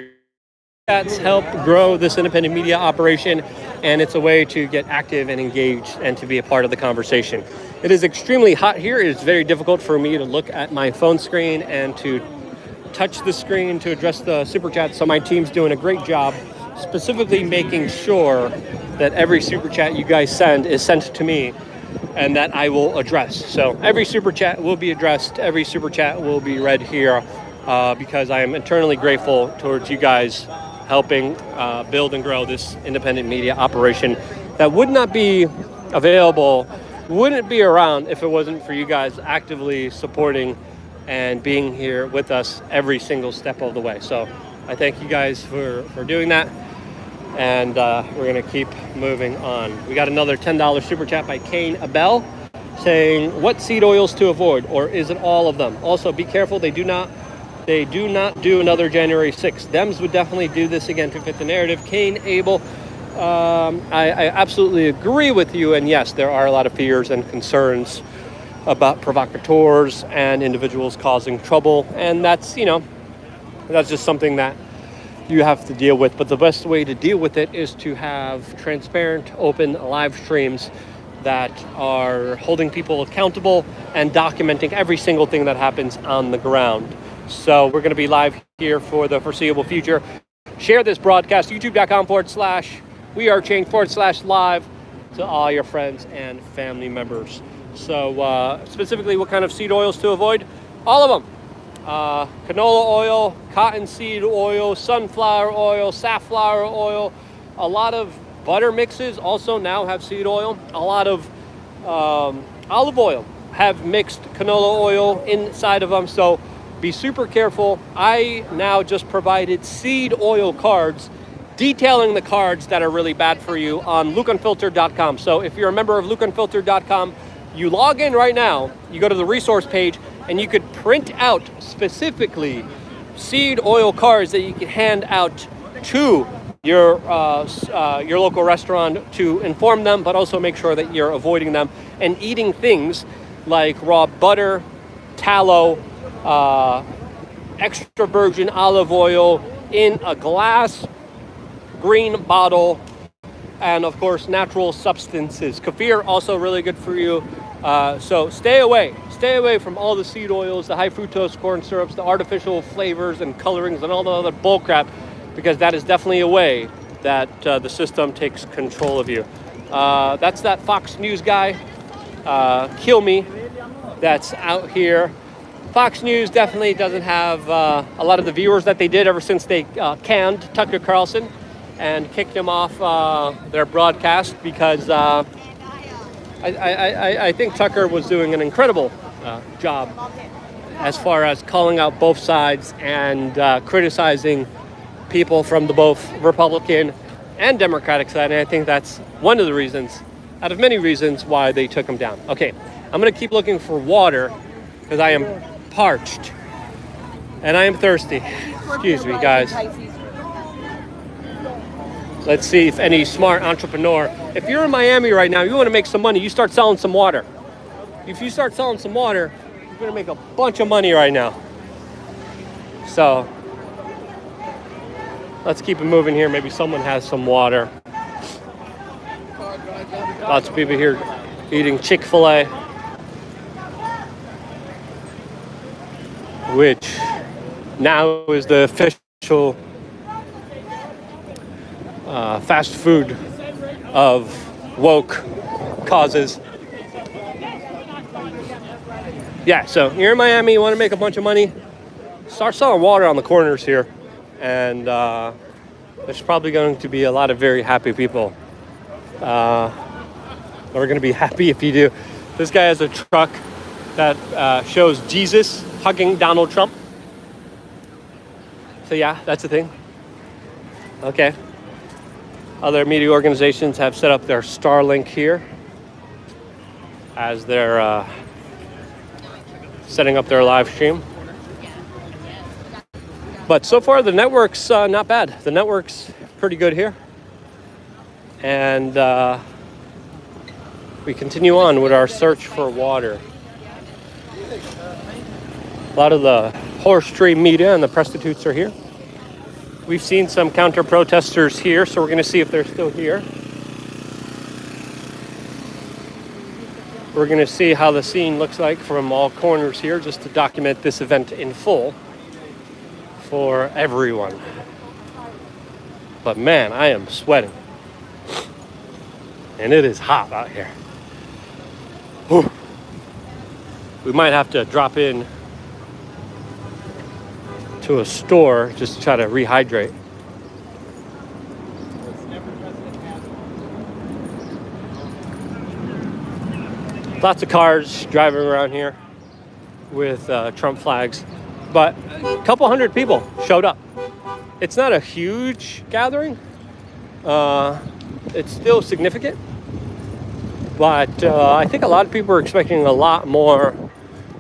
chats help grow this independent media operation, and it's a way to get active and engaged and to be a part of the conversation. It is extremely hot here. It is very difficult for me to look at my phone screen and to touch the screen to address the super chat, so my team's doing a great job specifically making sure that every super chat you guys send is sent to me and that I will address. So every super chat will be addressed, every super chat will be read here, because I am eternally grateful towards you guys helping build and grow this independent media operation that would not be available, wouldn't be around if it wasn't for you guys actively supporting and being here with us every single step of the way. So I thank you guys for doing that. And we're gonna keep moving on. We got another $10 super chat by Kane Abel saying, "What seed oils to avoid, or is it all of them? Also, be careful, they do not do another January 6th. Dems would definitely do this again to fit the narrative." Kane Abel, I absolutely agree with you. And yes, there are a lot of fears and concerns about provocateurs and individuals causing trouble, and that's just something that you have to deal with. But the best way to deal with it is to have transparent, open live streams that are holding people accountable and documenting every single thing that happens on the ground. So we're going to be live here for the foreseeable future. Share this broadcast, youtube.com/wearechange/live to all your friends and family members. So specifically, what kind of seed oils to avoid? All of them. Canola oil, cottonseed oil, sunflower oil, safflower oil. A lot of butter mixes also now have seed oil. A lot of olive oil have mixed canola oil inside of them. So be super careful. I now just provided seed oil cards detailing the cards that are really bad for you on lukeunfiltered.com. So if you're a member of lukeunfiltered.com, you log in right now, you go to the resource page, and you could print out specifically seed oil cards that you can hand out to your local restaurant to inform them, but also make sure that you're avoiding them and eating things like raw butter, tallow, extra virgin olive oil in a glass, green bottle, and of course natural substances. Kefir also really good for you. So stay away from all the seed oils, the high fructose corn syrups, the artificial flavors and colorings and all the other bull crap, because that is definitely a way that the system takes control of you. That's that Fox News guy, Kill Me, that's out here. Fox News definitely doesn't have a lot of the viewers that they did ever since they canned Tucker Carlson and kicked him off their broadcast, because I think Tucker was doing an incredible job as far as calling out both sides and criticizing people from the both Republican and Democratic side. And I think that's one of the reasons, out of many reasons, why they took him down. Okay, I'm going to keep looking for water because I am parched and I am thirsty. Excuse me, guys. Let's see if any smart entrepreneur, if you're in Miami right now, you want to make some money, you start selling some water. If you start selling some water, you're going to make a bunch of money right now. So let's keep it moving here. Maybe someone has some water. Lots of people here eating Chick-fil-A, which now is the official fast food of woke causes. Yeah, so you're in Miami, you want to make a bunch of money, start selling water on the corners here, and there's probably going to be a lot of very happy people. We're going to be happy if you do. This guy has a truck that shows Jesus hugging Donald Trump. So yeah, that's the thing. Okay. Other media organizations have set up their Starlink here as they're setting up their live stream. But so far the network's not bad. The network's pretty good here. And we continue on with our search for water. A lot of the horse trade media and the prostitutes are here. We've seen some counter-protesters here, so we're going to see if they're still here. We're going to see how the scene looks like from all corners here, just to document this event in full for everyone. But man, I am sweating. And it is hot out here. Whew. We might have to drop in to a store just to try to rehydrate. Lots of cars driving around here with Trump flags, but a couple hundred people showed up. It's not a huge gathering. It's still significant, but I think a lot of people are expecting a lot more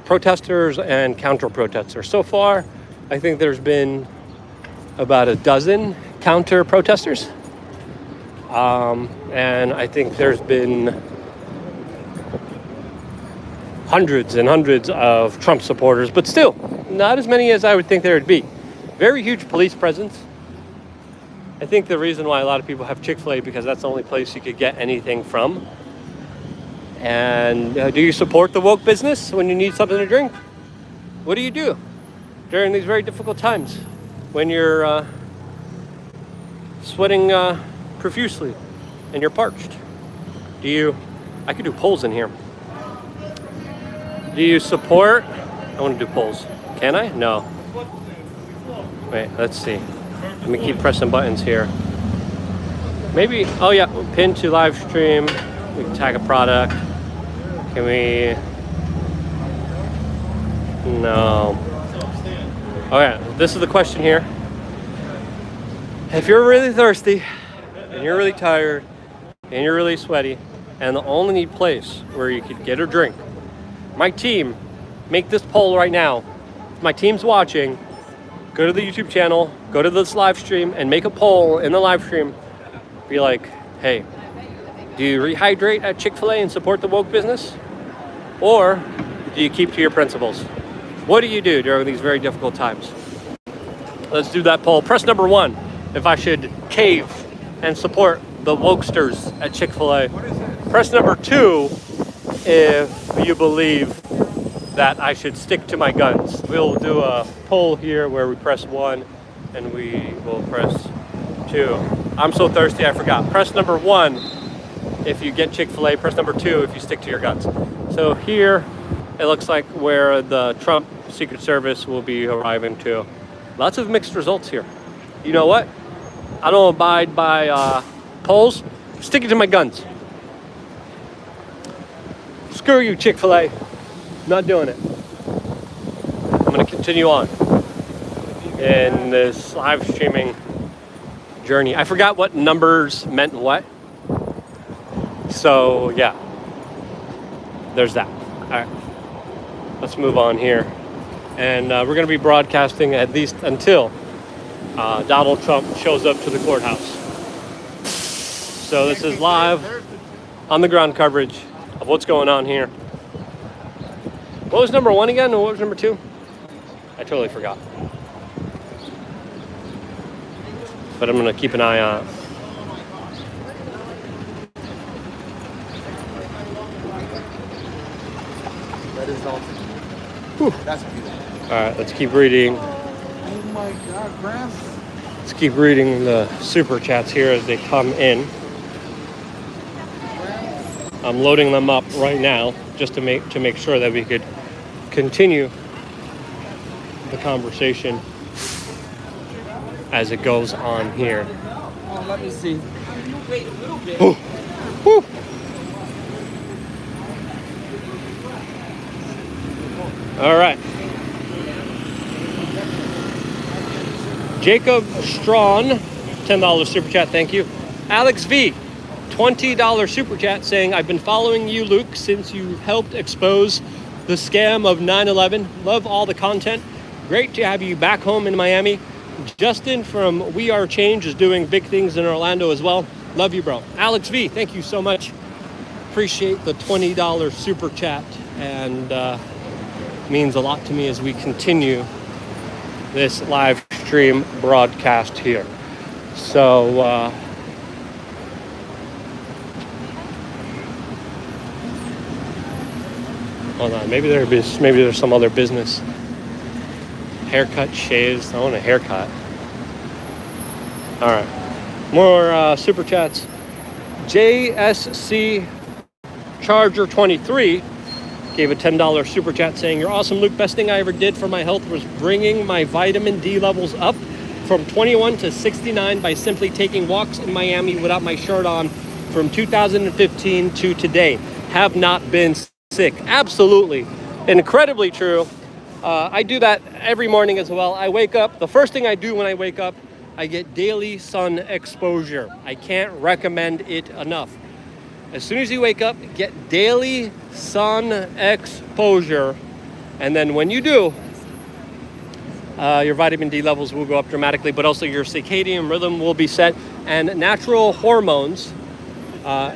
protesters and counter-protesters. So far, I think there's been about a dozen counter-protesters, and I think there's been hundreds and hundreds of Trump supporters, but still, not as many as I would think there would be. Very huge police presence. I think the reason why a lot of people have Chick-fil-A because that's the only place you could get anything from. And do you support the woke business when you need something to drink? What do you do during these very difficult times when you're sweating profusely and you're parched? I could do polls in here. Do you support? I want to do polls. Can I? No. Wait, let's see. Let me keep pressing buttons here. Maybe, oh yeah, pin to live stream. We can tag a product. Can we? No. Okay, this is the question here. If you're really thirsty, and you're really tired, and you're really sweaty, and the only place where you could get a drink, my team, make this poll right now. If my team's watching, go to the YouTube channel, go to this live stream, and make a poll in the live stream. Be like, hey, do you rehydrate at Chick-fil-A and support the woke business? Or do you keep to your principles? What do you do during these very difficult times? Let's do that poll. Press number 1 if I should cave and support the wokesters at Chick-fil-A. Press number 2 if you believe that I should stick to my guns. We'll do a poll here where we press 1 and we will press 2. I'm so thirsty I forgot. Press number 1 if you get Chick-fil-A. Press number 2 if you stick to your guns. So here it looks like where the Trump Secret Service will be arriving to. Lots of mixed results here. You know what? I don't abide by polls. Sticking to my guns. Screw you, Chick-fil-A. Not doing it. I'm going to continue on in this live streaming journey. I forgot what numbers meant what. So, yeah. There's that. All right. Let's move on here. And we're going to be broadcasting at least until Donald Trump shows up to the courthouse. So this is live on the ground coverage of what's going on here. What was number 1 again and what was number 2? I totally forgot. but I'm gonna keep an eye on it. That is all. That's beautiful. All right, let's keep reading. Oh my God, Graham. Let's keep reading the super chats here as they come in. I'm loading them up right now just to make sure that we could continue the conversation as it goes on here. Oh, let me see. Wait a little bit. Ooh. Woo. All right. Jacob Strawn, $10 super chat, thank you. Alex V, $20 super chat saying, I've been following you, Luke, since you helped expose the scam of 9/11. Love all the content. Great to have you back home in Miami. Justin from We Are Change is doing big things in Orlando as well. Love you, bro. Alex V, thank you so much. Appreciate the $20 super chat, and means a lot to me as we continue this live stream broadcast here. So, hold on, maybe there's some other business. Haircut, shaves. I want a haircut. All right, more super chats. JSC Charger 23 gave a $10 super chat saying, you're awesome, Luke. Best thing I ever did for my health was bringing my vitamin D levels up from 21 to 69 by simply taking walks in Miami without my shirt on from 2015 to today. Have not been sick. Absolutely. Incredibly true. I do that every morning as well. I wake up. The first thing I do when I wake up, I get daily sun exposure. I can't recommend it enough. As soon as you wake up, get daily sun exposure. And then when you do, your vitamin D levels will go up dramatically, but also your circadian rhythm will be set, and natural hormones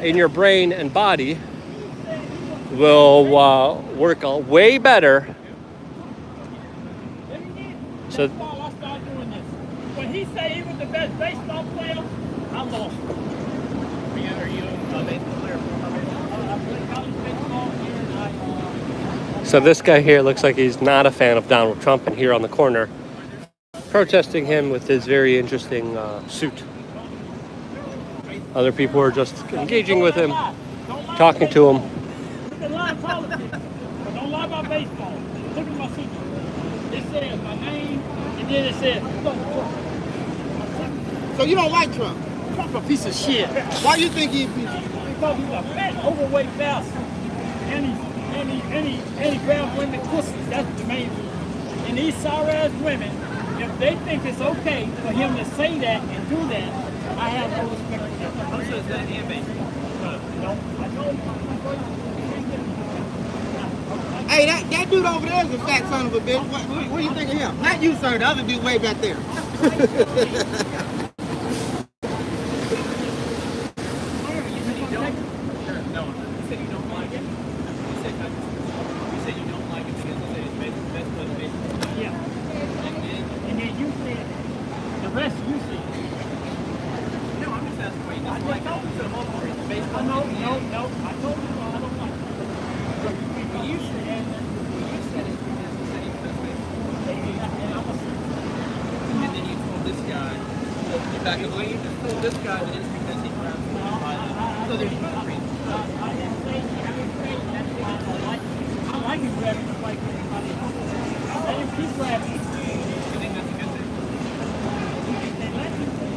in your brain and body will work way better. So when he said he was the best baseball player, I lost. Are you a baseball player? I played college baseball here. So this guy here looks like he's not a fan of Donald Trump, and here on the corner protesting him with his very interesting suit. Other people are just engaging with him, talking to him. You can lie politics, but don't lie about baseball. Look at my suit. It says my name, and then it says, So you don't like Trump? Trump's a piece of shit. Why do you think he's a piece of shit? Because he's a fat, overweight bastard. And he grabs women pussies. That's the main reason. And these sorry-ass women, if they think it's okay for him to say that and do that, I have no respect for them. Also, is that him, baby? No, I know. Hey, that dude over there is a fat son of a bitch. What do you think of him? Not you, sir. The other dude way back there.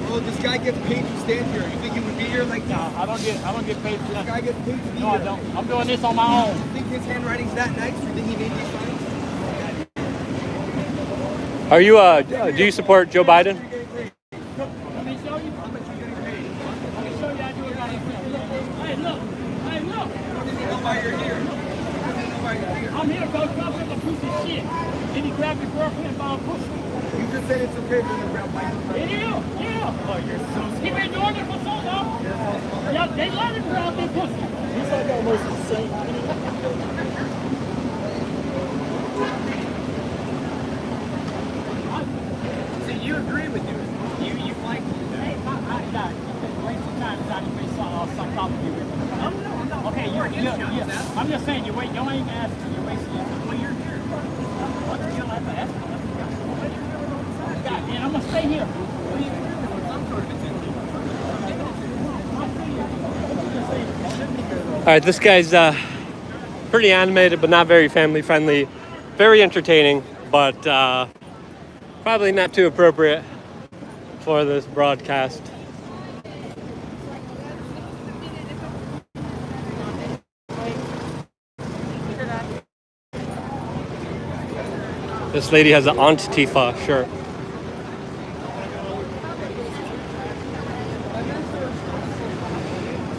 Oh, this guy gets paid to stand here. You think he would be here like No, I don't get paid for this that. guy gets paid to be No, I here? don't. I'm doing this on my own. You think his handwriting's that nice? You think he made these signs? Are you, do you support Joe Biden? Let me show you. Let me show you how to do it right here. Hey, look. Hey, look. Why you're here? I'm here because Trump is a piece of shit. Then he grabbed your girlfriend by a pussy. You just said it's okay for you to grab Biden. It is, yeah. Oh, you're so smart. He been doing it for so long. Yeah, they let him grab their pussy. He's like almost insane. So you agree with him? You like I'm just saying, you wait, you ain't asking, you're wasting your time. Well, you're here. What the hell have to ask? God, man, I'm gonna stay here. All right, this guy's pretty animated, but not very family friendly. Very entertaining, but probably not too appropriate for this broadcast. This lady has an Antifa shirt.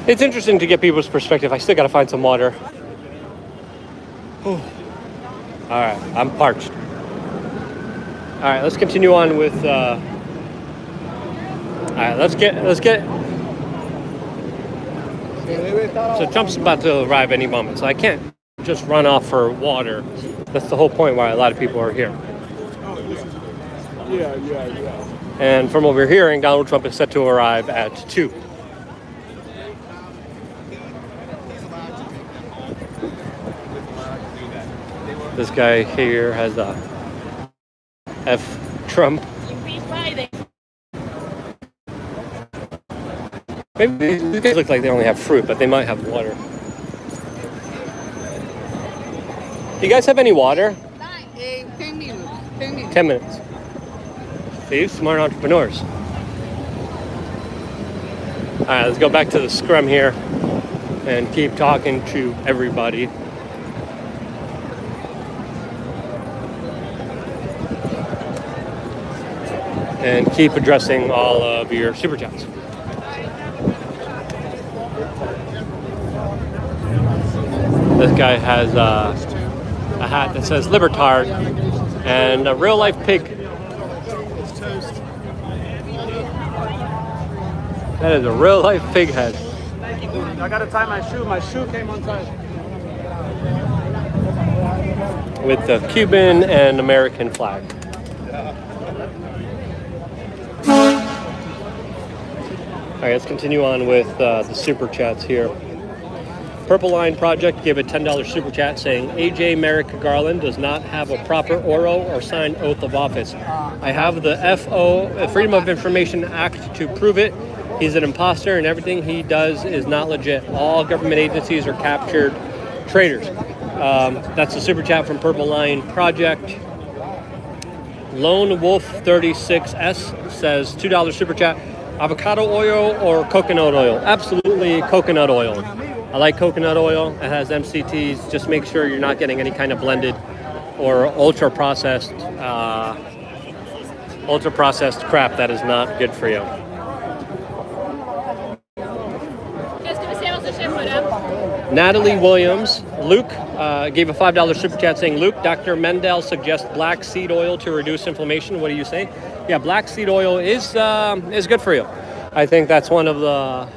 It's interesting to get people's perspective. I still gotta find some water. All right, I'm parched. All right, let's continue on with. All right, let's get. So Trump's about to arrive any moment, so I can't just run off for water. That's the whole point why a lot of people are here. Yeah. And from what we're hearing, Donald Trump is set to arrive at 2. This guy here has a F Trump. Maybe these guys look like they only have fruit, but they might have water. Do you guys have any water? 10 minutes. 10 minutes. See, smart entrepreneurs. All right, let's go back to the scrum here and keep talking to everybody. And keep addressing all of your super chats. This guy has a hat that says Libertard and a real life pig. That is a real life pig head. I gotta tie my shoe. My shoe came untied. With the Cuban and American flag. All right, let's continue on with the super chats here. Purple Line Project gave a $10 super chat saying AJ Merrick Garland does not have a proper oral or signed oath of office. I have the Freedom of Information Act to prove it. He's an imposter and everything he does is not legit. All government agencies are captured traitors. That's a super chat from Purple Line Project. Lone Wolf 36S says $2 super chat. Avocado oil or coconut oil? Absolutely coconut oil. I like coconut oil. It has MCTs. Just make sure you're not getting any kind of blended or ultra processed crap that is not good for you. Natalie Williams, Luke gave a $5 super chat saying, Luke, Dr. Mendel suggests black seed oil to reduce inflammation. What do you say? Yeah, black seed oil is good for you. I think that's one of the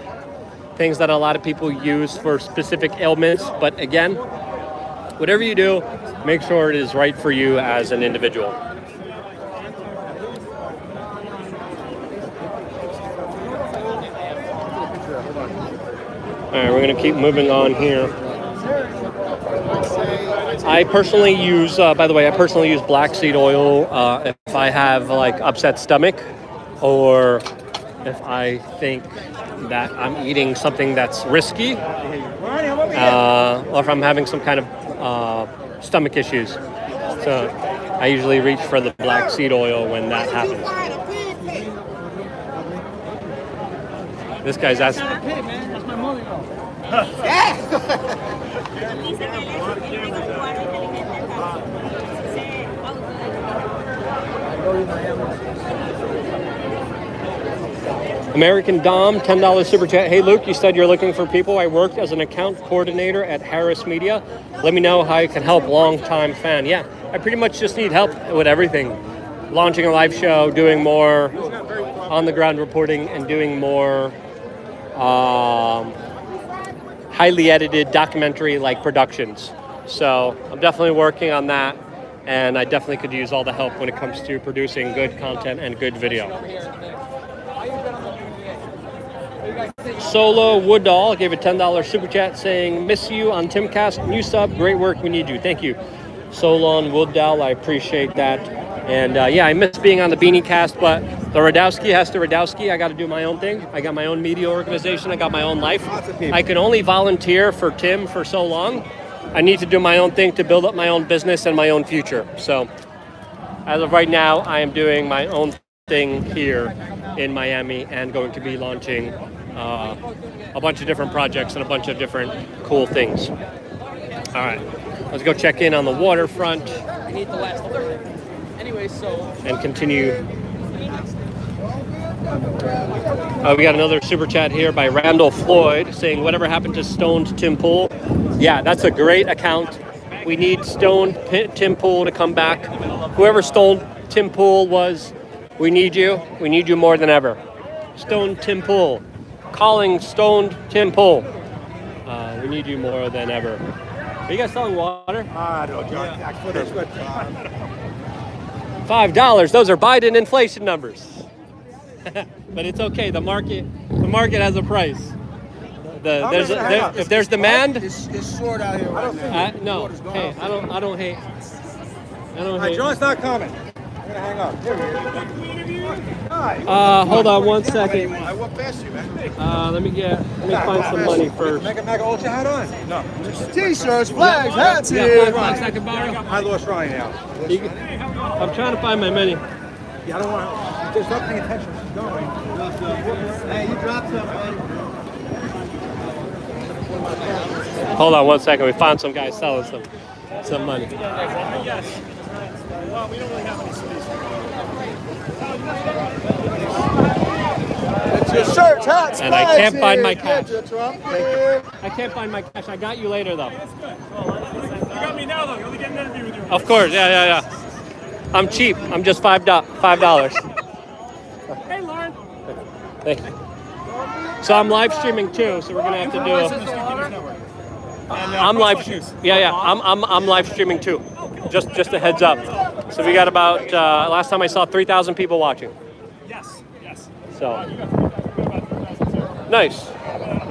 things that a lot of people use for specific ailments. But again, whatever you do, make sure it is right for you as an individual. All right, we're going to keep moving on here. I personally use, by the way, black seed oil if I have like upset stomach or if I think that I'm eating something that's risky or if I'm having some kind of stomach issues. So I usually reach for the black seed oil when that happens. This guy's asking. That's my mother. American Dom, $10 super chat. Hey Luke, you said you're looking for people. I worked as an account coordinator at Harris Media. Let me know how I can help. Long-time fan. Yeah, I pretty much just need help with everything. Launching a live show, doing more on-the-ground reporting, and doing more highly edited documentary-like productions. So I'm definitely working on that, and I definitely could use all the help when it comes to producing good content and good video. Solo Woodall gave a $10 super chat saying, "Miss you on Timcast. New sub. Great work. We need you." Thank you, Solon Woodall. I appreciate that. And yeah, I miss being on the Beanie Cast, but the Radowski has to Radowski. I got to do my own thing. I got my own media organization. I got my own life. I can only volunteer for Tim for so long. I need to do my own thing to build up my own business and my own future. So as of right now, I am doing my own thing here in Miami and going to be launching a bunch of different projects and a bunch of different cool things. All right, let's go check in on the waterfront. I need the last one. Anyway, so. And continue. We got another super chat here by Randall Floyd saying, "Whatever happened to Stoned Tim Pool?" Yeah, that's a great account. We need Stoned Tim Pool to come back. Whoever Stoned Tim Pool was, we need you. We need you more than ever. Stoned Tim Pool. Calling Stoned Tim Pool. We need you more than ever. Are you guys selling water? No, John. $5. Those are Biden inflation numbers. But it's okay. The market has a price. If there's demand, It's short out here right now. no. Hey, I don't hate. John's not coming. I'm gonna hang up. Hold on one second. I walked past you, man. Let me find some money first. Mega Ultra hat on? No. T-shirts, flags, hats Yeah, here. 5 bucks I can borrow. I lost Ryan now. I'm trying to find my money. Yeah, I don't want to disrupt the attention. She's going. Hey, you dropped something. Hold on one second. We found some guy selling some money. Yes. Well, we don't really have any space. It's your shirts, hats, And I flags can't find here. my cash. Get you, Trump. I can't find my cash. I got you later though. That's good. You got me now, though. You only get an interview with you. Of course, yeah. I'm cheap. I'm just $5. Hey, Lauren. Thank you. So I'm live streaming too. So we're gonna have to do. I'm live. Yeah. I'm live streaming too. Just a heads up. So we got about last time I saw 3,000 people watching. Yes. So nice.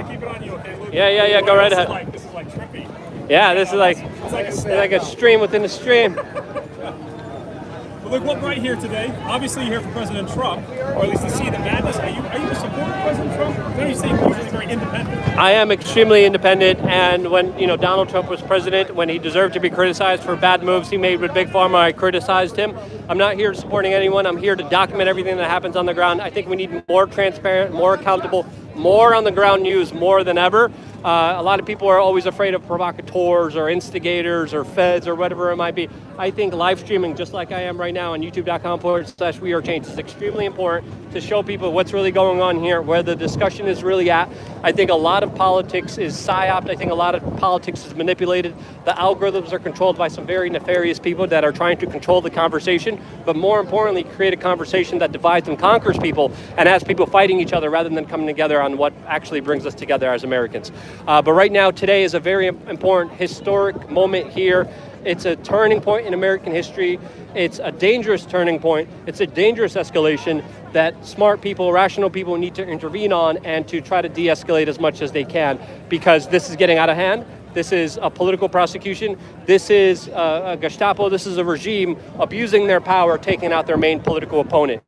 Keep it on you, okay? Luke? Yeah. Go right ahead. This is like trippy. Yeah, this is like It's like a stream within a stream. But look, what right here today. Obviously, you're here for President Trump, or at least to see the madness. Are you a supporter of President Trump? I know you say you're usually very independent. I am extremely independent, and when Donald Trump was president, when he deserved to be criticized for bad moves he made with Big Pharma, I criticized him. I'm not here supporting anyone. I'm here to document everything that happens on the ground. I think we need more transparent, more accountable, more on the ground news more than ever. A lot of people are always afraid of provocateurs or instigators or feds or whatever it might be. I think live streaming, just like I am right now on youtube.com/wearechange, is extremely important to show people what's really going on here, where the discussion is really at. I think a lot of politics is psyoped. I think a lot of politics is manipulated. The algorithms are controlled by some very nefarious people that are trying to control the conversation, but more importantly, create a conversation that divides and conquers people and has people fighting each other rather than coming together on what actually brings us together as Americans. But right now, today is a very important historic moment here. It's a turning point in American history. It's a dangerous turning point. It's a dangerous escalation that smart people, rational people need to intervene on and to try to de-escalate as much as they can, because this is getting out of hand. This is a political prosecution. This is a Gestapo. This is a regime abusing their power, taking out their main political opponent.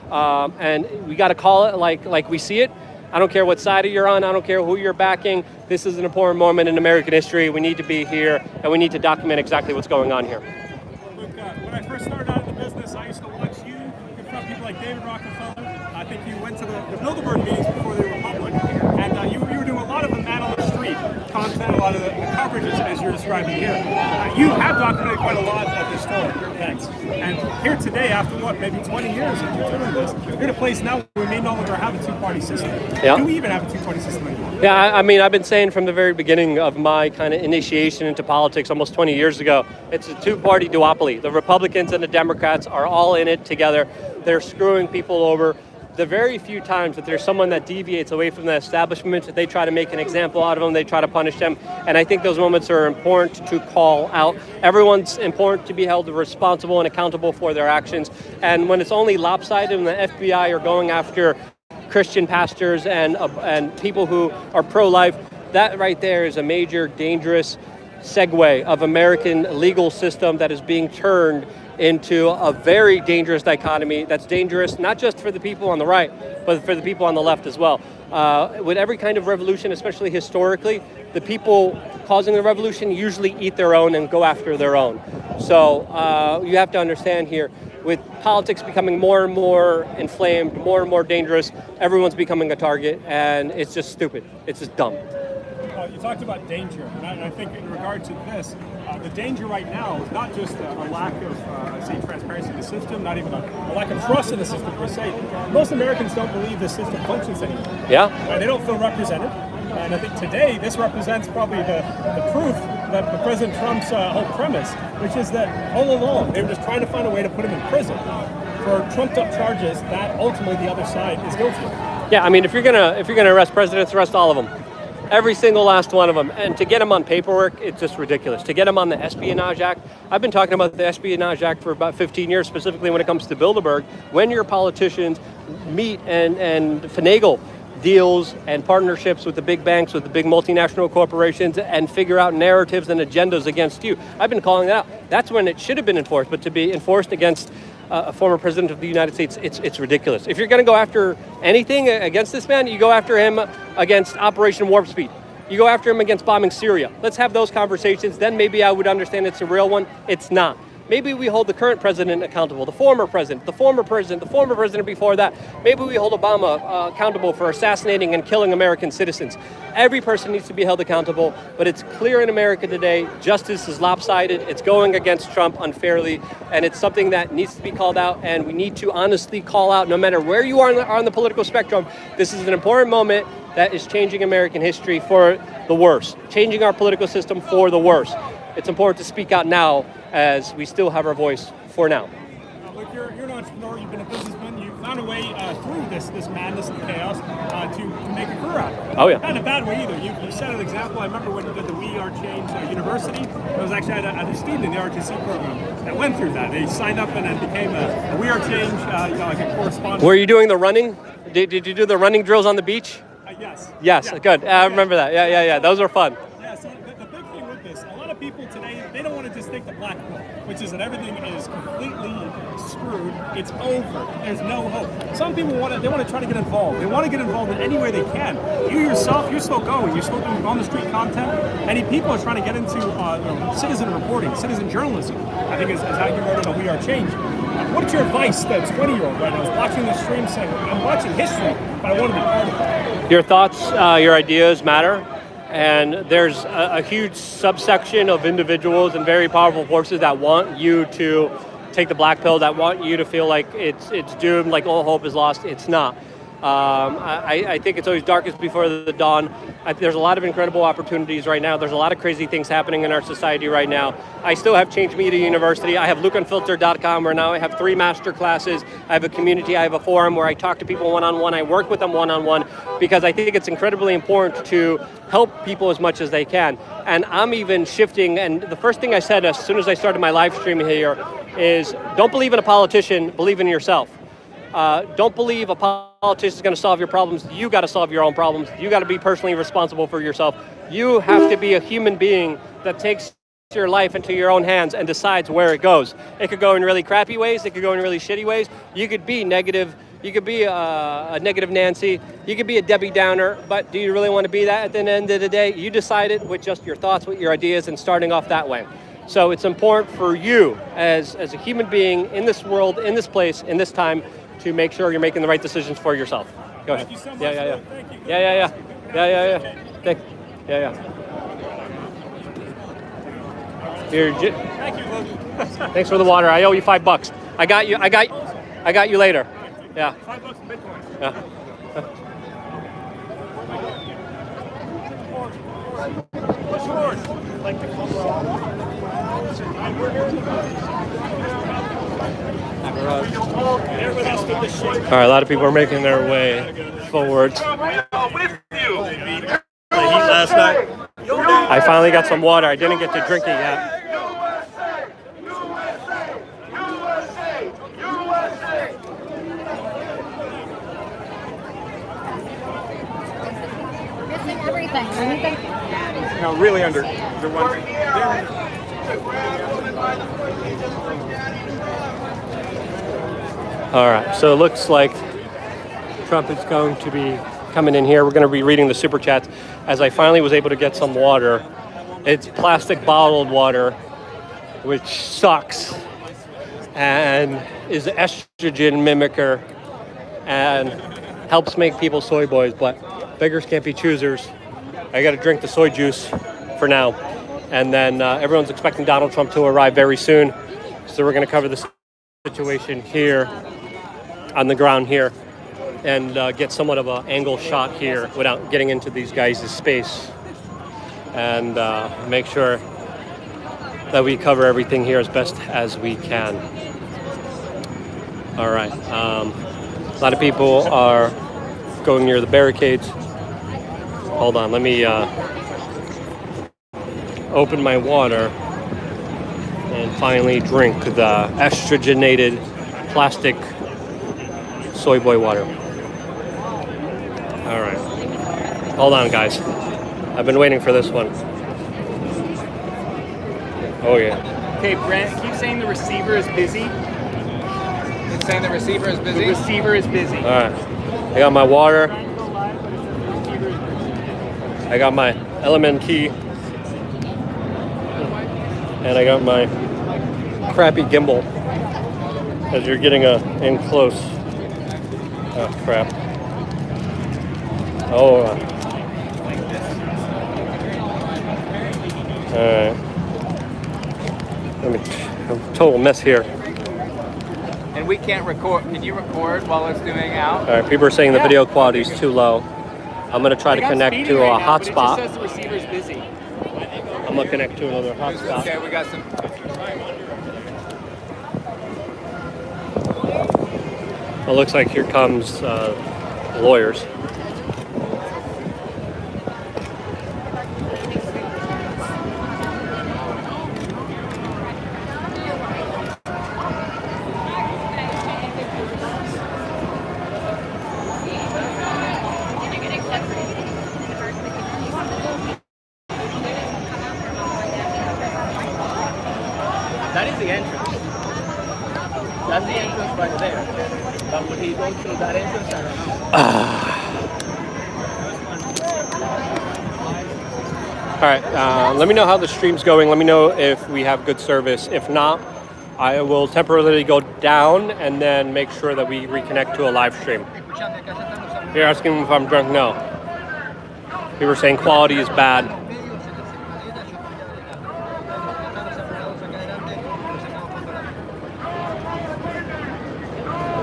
And we got to call it like we see it. I don't care what side you're on. I don't care who you're backing. This is an important moment in American history. We need to be here, and we need to document exactly what's going on here. Look, when I first started out in the business, I used to watch you confront people like David Rockefeller. I think you went to the Bilderberg meetings before they were public, and you were doing a lot of the man on the street content, a lot of the coverages as you're describing here. You have documented quite a lot of historic events. And here today, after maybe 20 years of doing this, you're in a place now where we may no longer have a two-party system. Yeah. Do we even have a two-party system anymore? Yeah, I mean, I've been saying from the very beginning of my kind of initiation into politics almost 20 years ago, it's a two-party duopoly. The Republicans and the Democrats are all in it together. They're screwing people over. The very few times that there's someone that deviates away from the establishment, they try to make an example out of them, they try to punish them, and I think those moments are important to call out. Everyone's important to be held responsible and accountable for their actions, and when it's only lopsided and the FBI are going after Christian pastors and people who are pro-life. That right there is a major dangerous segue of American legal system that is being turned into a very dangerous dichotomy that's dangerous not just for the people on the right, but for the people on the left as well. With every kind of revolution, especially historically, the people causing the revolution usually eat their own and go after their own. So you have to understand here, with politics becoming more and more inflamed, more and more dangerous, everyone's becoming a target, and it's just stupid. It's just dumb. You talked about danger, and I think in regard to this, the danger right now is not just a lack of, say, transparency in the system, not even a lack of trust in the system per se. Most Americans don't believe the system functions anymore. Yeah. They don't feel represented. And I think today this represents probably the proof that the President Trump's whole premise, which is that all along they were just trying to find a way to put him in prison for trumped up charges that ultimately the other side is guilty of. Yeah, I mean, if you're gonna arrest presidents, arrest all of them. Every single last one of them. And to get them on paperwork, it's just ridiculous. To get them on the Espionage Act, I've been talking about the Espionage Act for about 15 years, specifically when it comes to Bilderberg. When your politicians meet and finagle deals and partnerships with the big banks, with the big multinational corporations, and figure out narratives and agendas against you. I've been calling that out. That's when it should have been enforced, but to be enforced against a former president of the United States, it's ridiculous. If you're going to go after anything against this man, you go after him against Operation Warp Speed. You go after him against bombing Syria. Let's have those conversations. Then maybe I would understand it's a real one. It's not. Maybe we hold the current president accountable, the former president, the former president, the former president before that. Maybe we hold Obama accountable for assassinating and killing American citizens. Every person needs to be held accountable, but it's clear in America today, justice is lopsided. It's going against Trump unfairly, and it's something that needs to be called out, and we need to honestly call out, no matter where you are on the political spectrum, this is an important moment that is changing American history for the worse, changing our political system for the worse. It's important to speak out now, as we still have our voice for now. Look, you're an entrepreneur, you've been a businessman, you found a way through this madness and chaos to make a career out of it. Oh, yeah. Not in a bad way either. You set an example. I remember when you did the We Are Change University, I was actually at a student in the RTC program that went through that. They signed up and then became a We Are Change, like a correspondent. Were you doing the running? Did you do the running drills on the beach? Yes. Yes, yeah. Good. I remember that. Yeah. Those were fun. Yeah, so the big thing with this, a lot of people today, they don't want to just take the black pill, which is that everything is completely screwed. It's over. There's no hope. Some people want to try to get involved. They want to get involved in any way they can. You yourself, you're still going. You're still doing on the street content. Many people are trying to get into citizen reporting, citizen journalism. I think is how you wrote it on We Are Change. What's your advice to a 20-year-old right now who's watching the stream saying, I'm watching history, but I want to be part of it? Your thoughts, your ideas matter. And there's a huge subsection of individuals and very powerful forces that want you to take the black pill, that want you to feel like it's doomed, like all hope is lost. It's not. I think it's always darkest before the dawn. There's a lot of incredible opportunities right now. There's a lot of crazy things happening in our society right now. I still have Change Media University. I have LukeUnfiltered.com, where now I have 3 master classes. I have a community. I have a forum where I talk to people one-on-one. I work with them one-on-one because I think it's incredibly important to help people as much as they can. And I'm even shifting. And the first thing I said as soon as I started my live stream here is, don't believe in a politician, believe in yourself. Don't believe a politician is going to solve your problems. You got to solve your own problems. You got to be personally responsible for yourself. You have to be a human being that takes your life into your own hands and decides where it goes. It could go in really crappy ways. It could go in really shitty ways. You could be negative. You could be a negative Nancy. You could be a Debbie Downer. But do you really want to be that at the end of the day? You decided with just your thoughts, with your ideas, and starting off that way. So it's important for you as a human being in this world, in this place, in this time, to make sure you're making the right decisions for yourself. Go ahead. Thank you so much. Yeah. Thank you. Thank you, Logan. Thanks for the water. I owe you $5. I got you later. Yeah. $5 in Bitcoin. Yeah. What's yours? Like the All right, a lot of people are making their way forward. Last night. I finally got some water. I didn't get to drink it yet. No, really under the ones. All right, so it looks like Trump is going to be coming in here. We're going to be reading the super chats as I finally was able to get some water. It's plastic bottled water, which sucks and is an estrogen mimicker and helps make people soy boys, but beggars can't be choosers. I got to drink the soy juice for now. And then everyone's expecting Donald Trump to arrive very soon. So we're going to cover the situation here on the ground here and get somewhat of an angle shot here without getting into these guys' space. And make sure that we cover everything here as best as we can. All right. A lot of people are going near the barricades. Hold on, let me open my water and finally drink the estrogenated plastic soy boy water. All right. Hold on, guys. I've been waiting for this one. Oh, yeah. Okay, Brent, keep saying the receiver is busy. It's saying the receiver is busy? The receiver is busy. All right. I got my water. I got my element key. And I got my crappy gimbal. As you're getting in close. Oh, crap. Oh. Alright. I'm a total mess here. And we can't record. Can you record while it's doing out? Alright, people are saying the video quality is too low. I'm going to try to connect to a hotspot. It just says the receiver is busy. I'm going to connect to another hotspot. Okay, we got some. Well, it looks like here comes lawyers. That is the entrance. That's the entrance right there. But would he go through that entrance? I don't know. All right, let me know how the stream's going. Let me know if we have good service. If not, I will temporarily go down and then make sure that we reconnect to a live stream. You're asking if I'm drunk? No. People are saying quality is bad.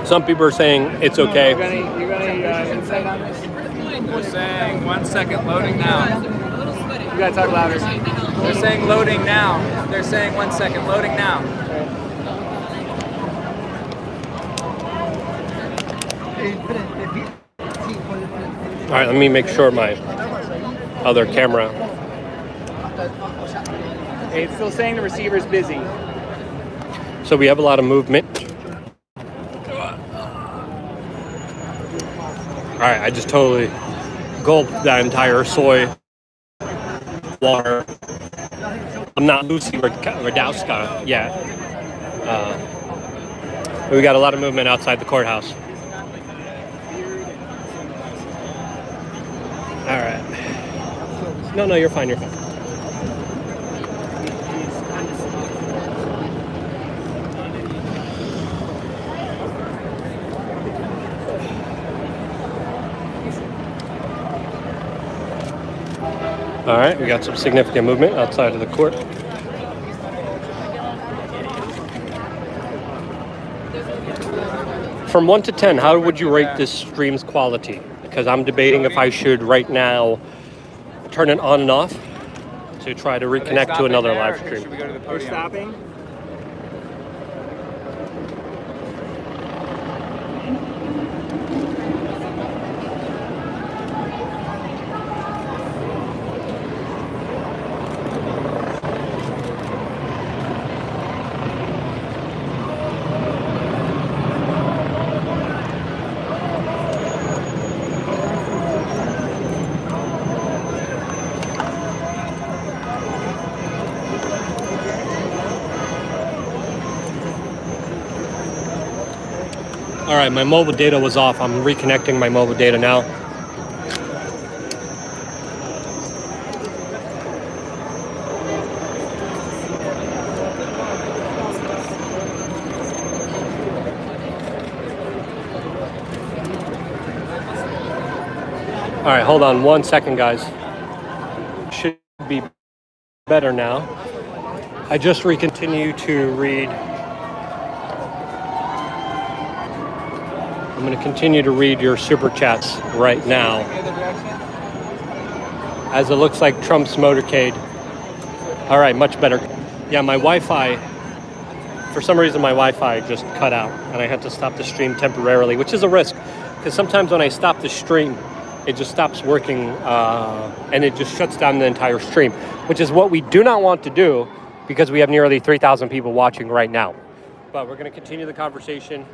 Some people are saying it's okay. You got any insight on this? They're saying 1 second loading now. You gotta talk louder. They're saying loading now. They're saying 1 second loading now. All right, let me make sure my other camera. Hey, it's still saying the receiver is busy. So we have a lot of movement. All right, I just totally gulped that entire soy water. I'm not Lucy Radowska yet. We got a lot of movement outside the courthouse. All right. No, you're fine, you're fine. All right, we got some significant movement outside of the court. From 1 to 10, how would you rate this stream's quality? Because I'm debating if I should right now turn it on and off to try to reconnect to another live stream. Should we go to the We're podium? stopping. right, my mobile data was off. I'm reconnecting my mobile data now. All right, hold on 1 second, guys. Should be better now. I just continue to read. I'm going to continue to read your super chats right now, as it looks like Trump's motorcade. All right, much better. Yeah, my Wi-Fi, for some reason my Wi-Fi just cut out and I had to stop the stream temporarily, which is a risk because sometimes when I stop the stream, it just stops working and it just shuts down the entire stream, which is what we do not want to do because we have nearly 3,000 people watching right now. But we're going to continue the conversation.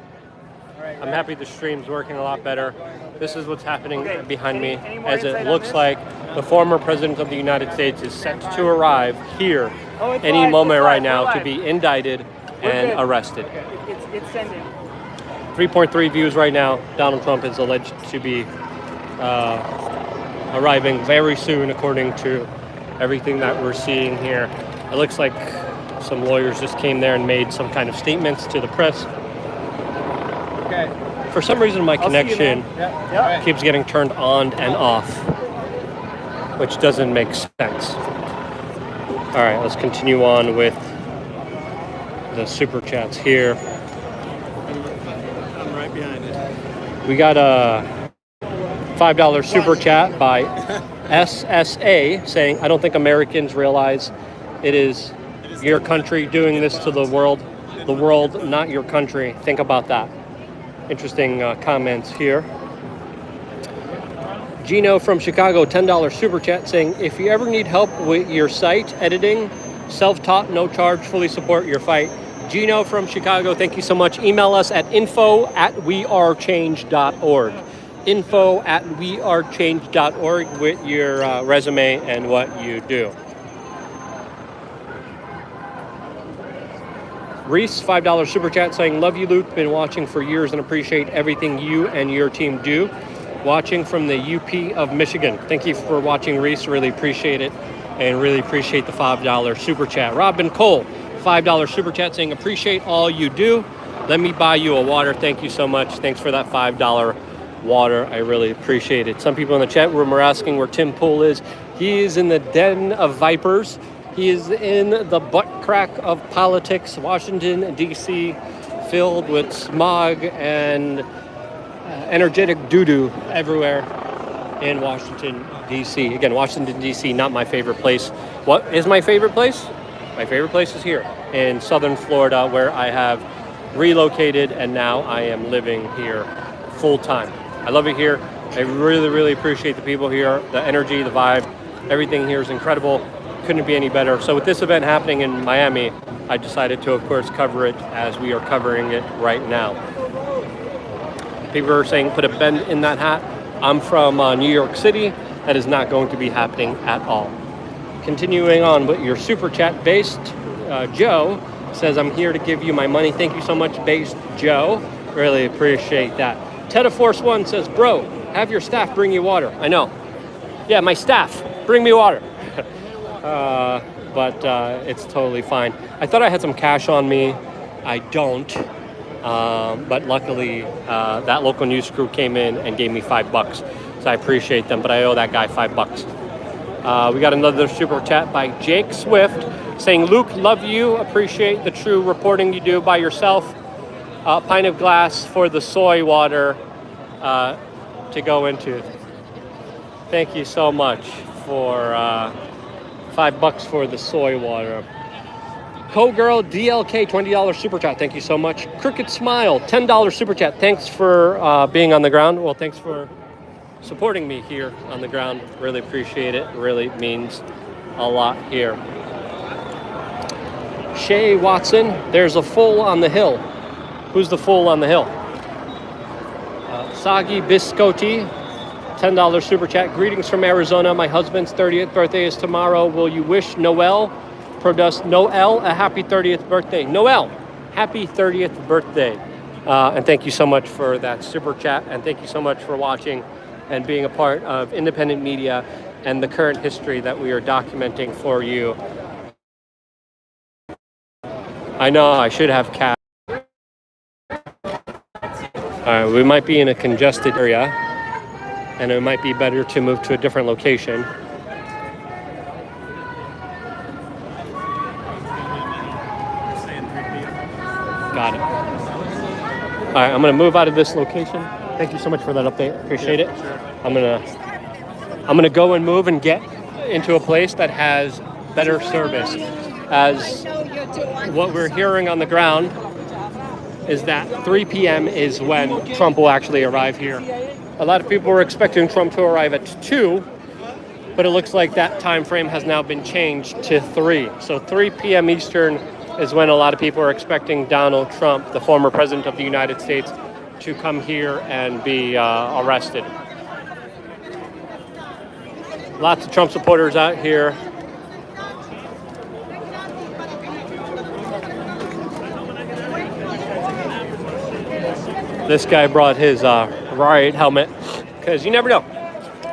I'm happy the stream's working a lot better. This is what's happening behind me, as it looks like the former president of the United States is set to arrive here any moment right now to be indicted and arrested. It's sending. 3.3 views right now. Donald Trump is alleged to be arriving very soon, according to everything that we're seeing here. It looks like some lawyers just came there and made some kind of statements to the press. Okay. For some reason, my connection keeps getting turned on and off, which doesn't make sense. All right, let's continue on with the super chats here. I'm right behind it. We got a $5 super chat by SSA saying, I don't think Americans realize it is your country doing this to the world, not your country. Think about that. Interesting comments here. Gino from Chicago, $10 super chat saying, if you ever need help with your site editing, self-taught, no charge, fully support your fight. Gino from Chicago, thank you so much. Email us at info@wearechange.org. info@wearechange.org with your resume and what you do. Reese, $5 super chat saying, love you, Luke. Been watching for years and appreciate everything you and your team do. Watching from the UP of Michigan. Thank you for watching, Reese. Really appreciate it. And really appreciate the $5 super chat. Robin Cole, $5 super chat saying, appreciate all you do. Let me buy you a water. Thank you so much. Thanks for that $5 water. I really appreciate it. Some people in the chat room are asking where Tim Pool is. He is in the den of vipers. He is in the butt crack of politics, Washington, D.C., filled with smog and energetic doo-doo everywhere in Washington, D.C. Again, Washington, D.C., not my favorite place. What is my favorite place? My favorite place is here in southern Florida, where I have relocated and now I am living here full-time. I love it here. I really, really appreciate the people here, the energy, the vibe. Everything here is incredible. Couldn't be any better. So with this event happening in Miami, I decided to, of course, cover it as we are covering it right now. People are saying, put a bend in that hat. I'm from New York City. That is not going to be happening at all. Continuing on with your super chat, Based Joe says, I'm here to give you my money. Thank you so much, Based Joe. Really appreciate that. Teta Force One says, bro, have your staff bring you water. I know. Yeah, my staff, bring me water. But it's totally fine. I thought I had some cash on me. I don't. But luckily, that local news crew came in and gave me $5. So I appreciate them, but I owe that guy $5. We got another super chat by Jake Swift saying, Luke, love you. Appreciate the true reporting you do by yourself. Pint of glass for the soy water to go into. Thank you so much for $5 for the soy water. Co-girl DLK, $20 super chat. Thank you so much. Crooked Smile, $10 super chat. Thanks for being on the ground. Well, thanks for supporting me here on the ground. Really appreciate it. Really means a lot here. Shay Watson, there's a fool on the hill. Who's the fool on the hill? Sagi Biscotti, $10 super chat. Greetings from Arizona. My husband's 30th birthday is tomorrow. Will you wish Noel a happy 30th birthday? Noel, happy 30th birthday. And thank you so much for that super chat. And thank you so much for watching and being a part of independent media and the current history that we are documenting for you. I know I should have cat. All right, we might be in a congested area, and it might be better to move to a different location. Got it. All right, I'm gonna move out of this location. Thank you so much for that update. Appreciate it. I'm gonna go and move and get into a place that has better service. As what we're hearing on the ground is that 3 p.m. is when Trump will actually arrive here. A lot of people were expecting Trump to arrive at 2, but it looks like that time frame has now been changed to 3. So 3 p.m. Eastern is when a lot of people are expecting Donald Trump, the former president of the United States, to come here and be arrested. Lots of Trump supporters out here. This guy brought his riot helmet because you never know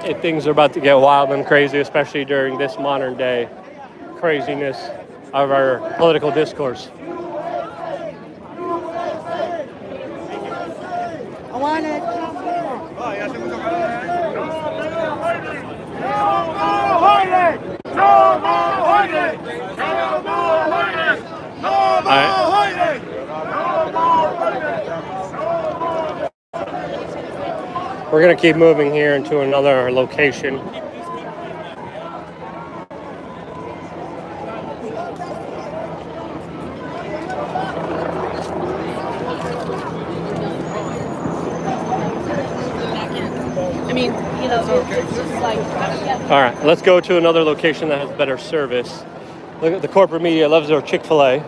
if things are about to get wild and crazy, especially during this modern day craziness of our political discourse. I want it. We're going to keep moving here into another location. I mean, you know, it's just like... All right, let's go to another location that has better service. Look at the corporate media loves their Chick-fil-A.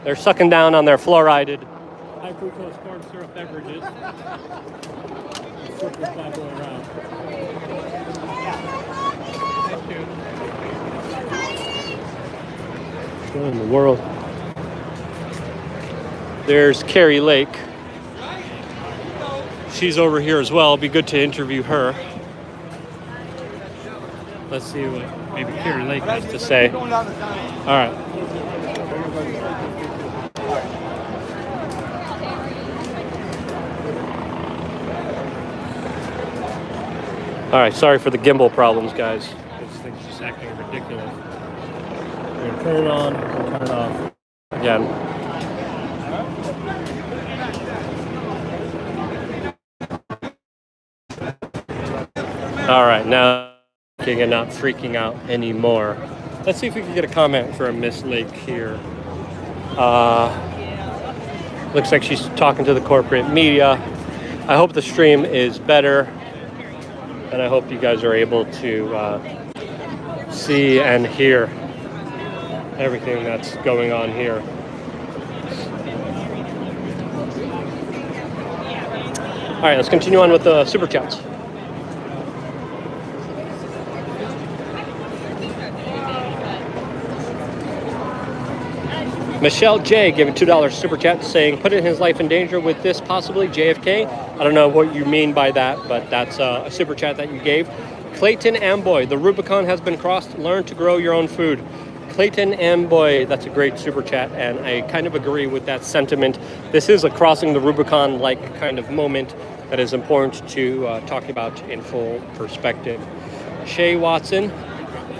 They're sucking down on their fluoridated high fructose corn syrup beverages. Circus bad boy around. What in the world? There's Kari Lake. She's over here as well. It'd be good to interview her. Let's see what maybe Kari Lake has to say. All right. All right, sorry for the gimbal problems, guys. This thing's just acting ridiculous. We're gonna turn it on and turn it off again. All right, now and not freaking out anymore. Let's see if we can get a comment from Miss Lake here. Looks like she's talking to the corporate media. I hope the stream is better, and I hope you guys are able to see and hear everything that's going on here. All right, let's continue on with the super chats. Michelle J gave a $2 super chat saying, putting his life in danger with this possibly JFK. I don't know what you mean by that, but that's a super chat that you gave. Clayton Amboy, the Rubicon has been crossed. Learn to grow your own food. Clayton Amboy, that's a great super chat, and I kind of agree with that sentiment. This is a crossing the Rubicon-like kind of moment that is important to talk about in full perspective. Shay Watson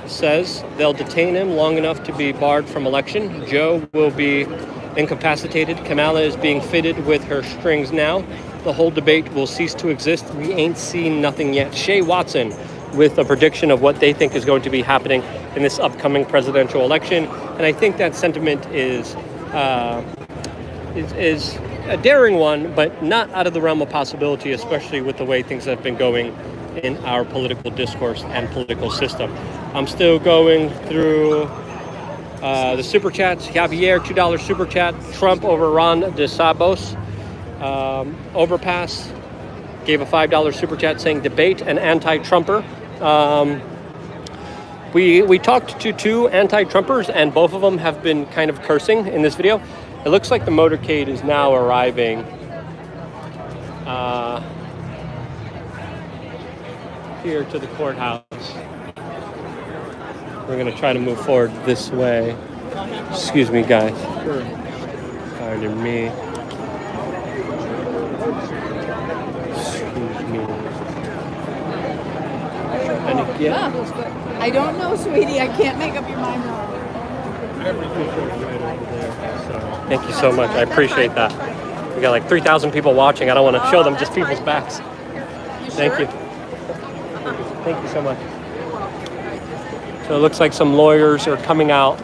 says they'll detain him long enough to be barred from election. Joe will be incapacitated. Kamala is being fitted with her strings now. The whole debate will cease to exist. We ain't seen nothing yet. Shay Watson with a prediction of what they think is going to be happening in this upcoming presidential election. And I think that sentiment is a daring one, but not out of the realm of possibility, especially with the way things have been going in our political discourse and political system. I'm still going through the super chats. Javier, $2 super chat. Trump over Ron DeSantis. Overpass gave a $5 super chat saying debate an anti-Trumper. We talked to two anti-Trumpers, and both of them have been kind of cursing in this video. It looks like the motorcade is now arriving. Here to the courthouse. We're going to try to move forward this way. Excuse me, guys. Pardon me. Excuse me. I don't know, sweetie. I can't make up your mind. Thank you so much. I appreciate that. We got like 3,000 people watching. I don't want to show them just people's backs. Thank you. Thank you so much. So it looks like some lawyers are coming out.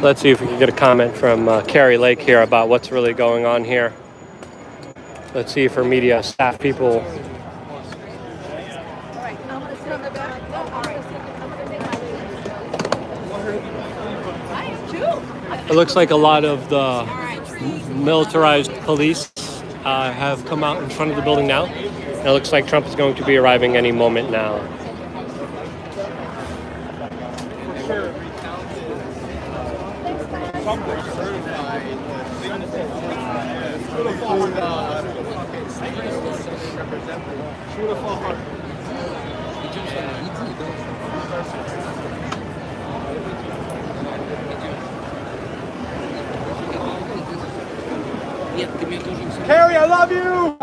Let's see if we can get a comment from Kari Lake here about what's really going on here. Let's see if our media staff people. It looks like a lot of the militarized police have come out in front of the building now. And it looks like Trump is going to be arriving any moment now. Kari, I love you!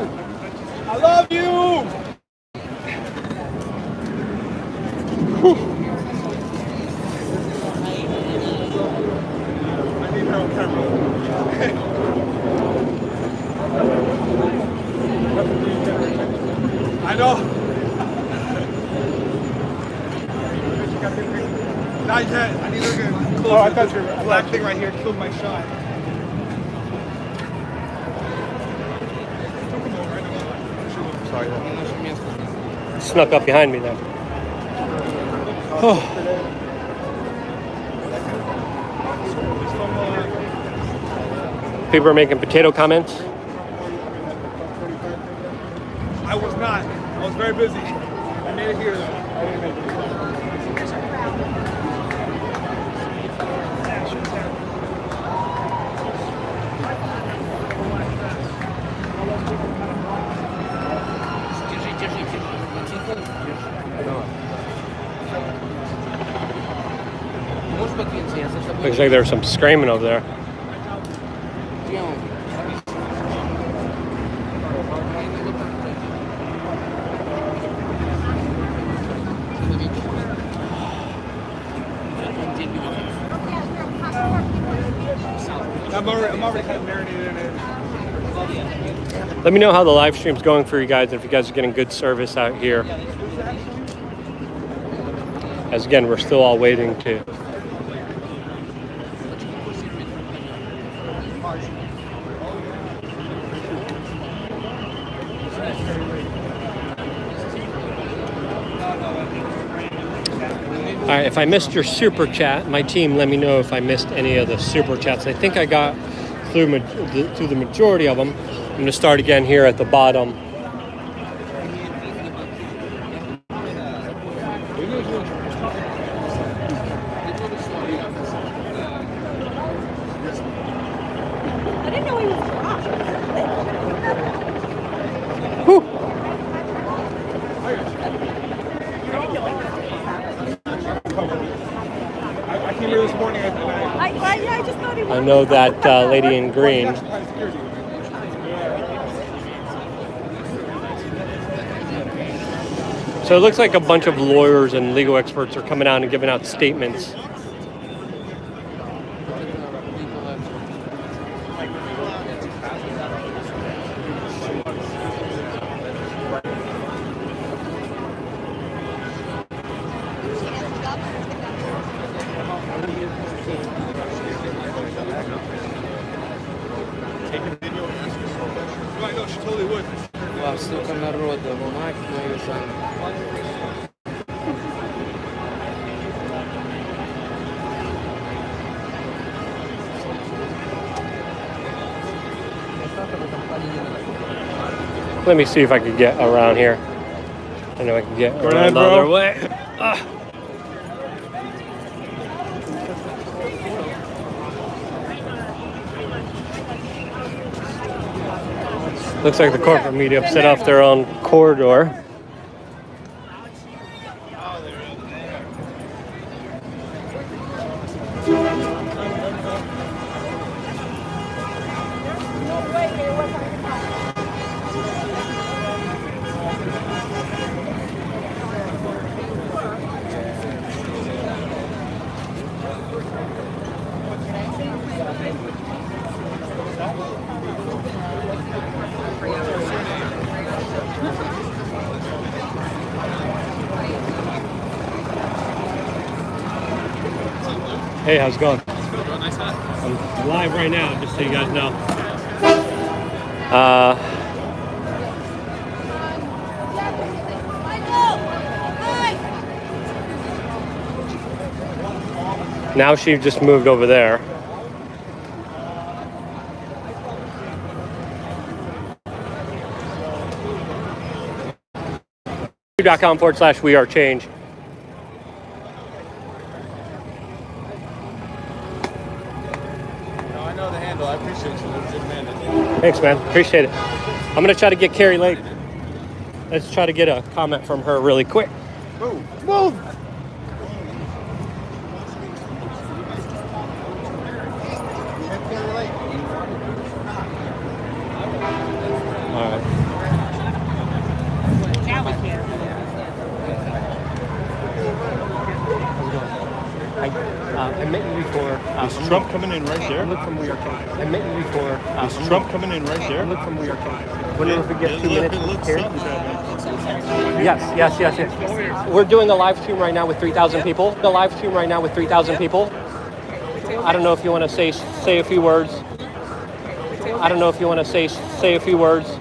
I love you! I need her on camera. I know. Not yet. I need her to close. Oh, I thought your black thing right here killed my shot. Snuck up behind me there. Oh. People are making potato comments. I was not. I was very busy. I made it here though. I didn't make it. Looks like there's some screaming over there. I'm already kind of marinated in it. Let me know how the live stream's going for you guys, and if you guys are getting good service out here. As again, we're still all waiting to. All right, if I missed your super chat, my team, let me know if I missed any of the super chats. I think I got through the majority of them. I'm going to start again here at the bottom. I didn't know he was I came here this morning and I just thought he was. I know that lady in green. So it looks like a bunch of lawyers and legal experts are coming out and giving out statements. No, she totally would. Сука народа, бумаги, Let me see if I can get around here. I know I can get around ahead, the bro. other way. Looks like the corporate media have set off their own corridor. Hey, how's it going? I'm live right now, just so you guys know. Now she just moved over there. .com/wearechange. I know the handle. I appreciate you. Legit man. Thanks, man. Appreciate it. I'm gonna try to get Kari Lake. Let's try to get a comment from her really quick. Move. Move. All right. Now we can. I met you before. Is Trump coming in right there? Look from where I met you before. Is Trump coming in right there? Look from where whenever we get 2 minutes with Kari. Yes. We're doing a live stream right now with 3,000 people. I don't know if you want to say a few words. Say a few words.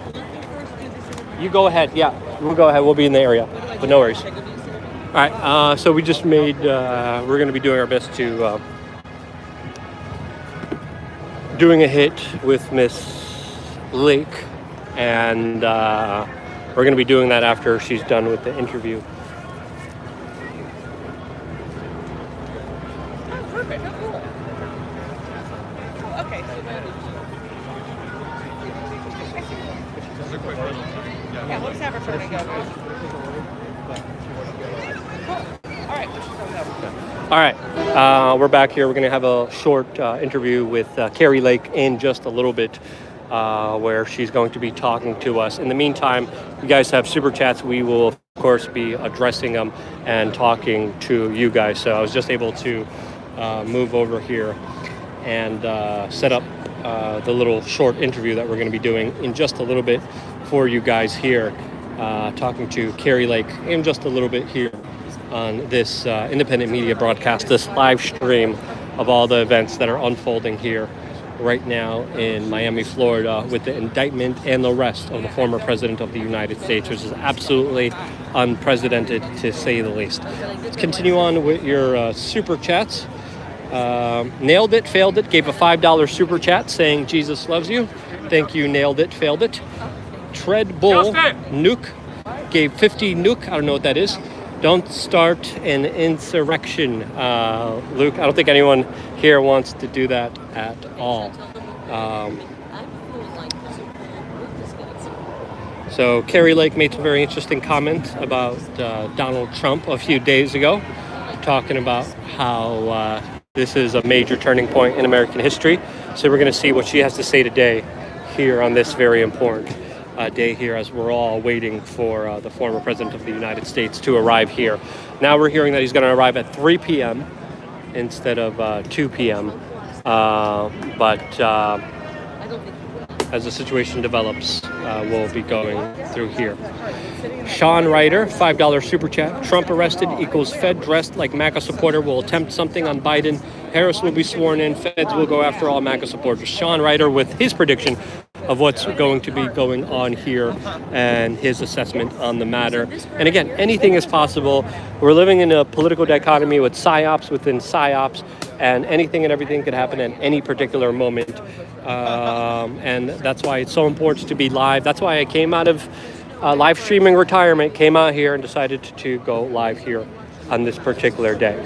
You go ahead. Yeah, we'll go ahead. We'll be in the area, but no worries. All right. So we just made. We're going to be doing our best to doing a hit with Miss Lake, and we're going to be doing that after she's done with the interview. Oh, perfect. Oh, cool. Okay. Yeah, we'll just have her turn and go. All right, we're back here. We're going to have a short interview with Kari Lake in just a little bit, where she's going to be talking to us. In the meantime, you guys have super chats. We will, of course, be addressing them and talking to you guys. So I was just able to move over here and set up the little short interview that we're going to be doing in just a little bit for you guys here, talking to Kari Lake in just a little bit here on this independent media broadcast, this live stream of all the events that are unfolding here right now in Miami, Florida, with the indictment and the arrest of the former president of the United States, which is absolutely unprecedented, to say the least. Let's continue on with your super chats. Nailed it, failed it, gave a $5 super chat saying Jesus loves you. Thank you, nailed it, failed it. Tread Bull Nuke gave 50 nuke. I don't know what that is. Don't start an insurrection, Luke. I don't think anyone here wants to do that at all. So Kari Lake made some very interesting comments about Donald Trump a few days ago, talking about how this is a major turning point in American history. So we're going to see what she has to say today here on this very important day here, as we're all waiting for the former president of the United States to arrive here. Now we're hearing that he's going to arrive at 3 p.m. instead of 2 p.m. But as the situation develops, we'll be going through here. Sean Ryder, $5 super chat. Trump arrested equals Fed dressed like MAGA supporter will attempt something on Biden. Harris will be sworn in. Feds will go after all MAGA supporters. Sean Ryder with his prediction of what's going to be going on here and his assessment on the matter. And again, anything is possible. We're living in a political dichotomy with psyops within psyops, and anything and everything could happen at any particular moment. And that's why it's so important to be live. That's why I came out of live streaming retirement, came out here and decided to go live here on this particular day.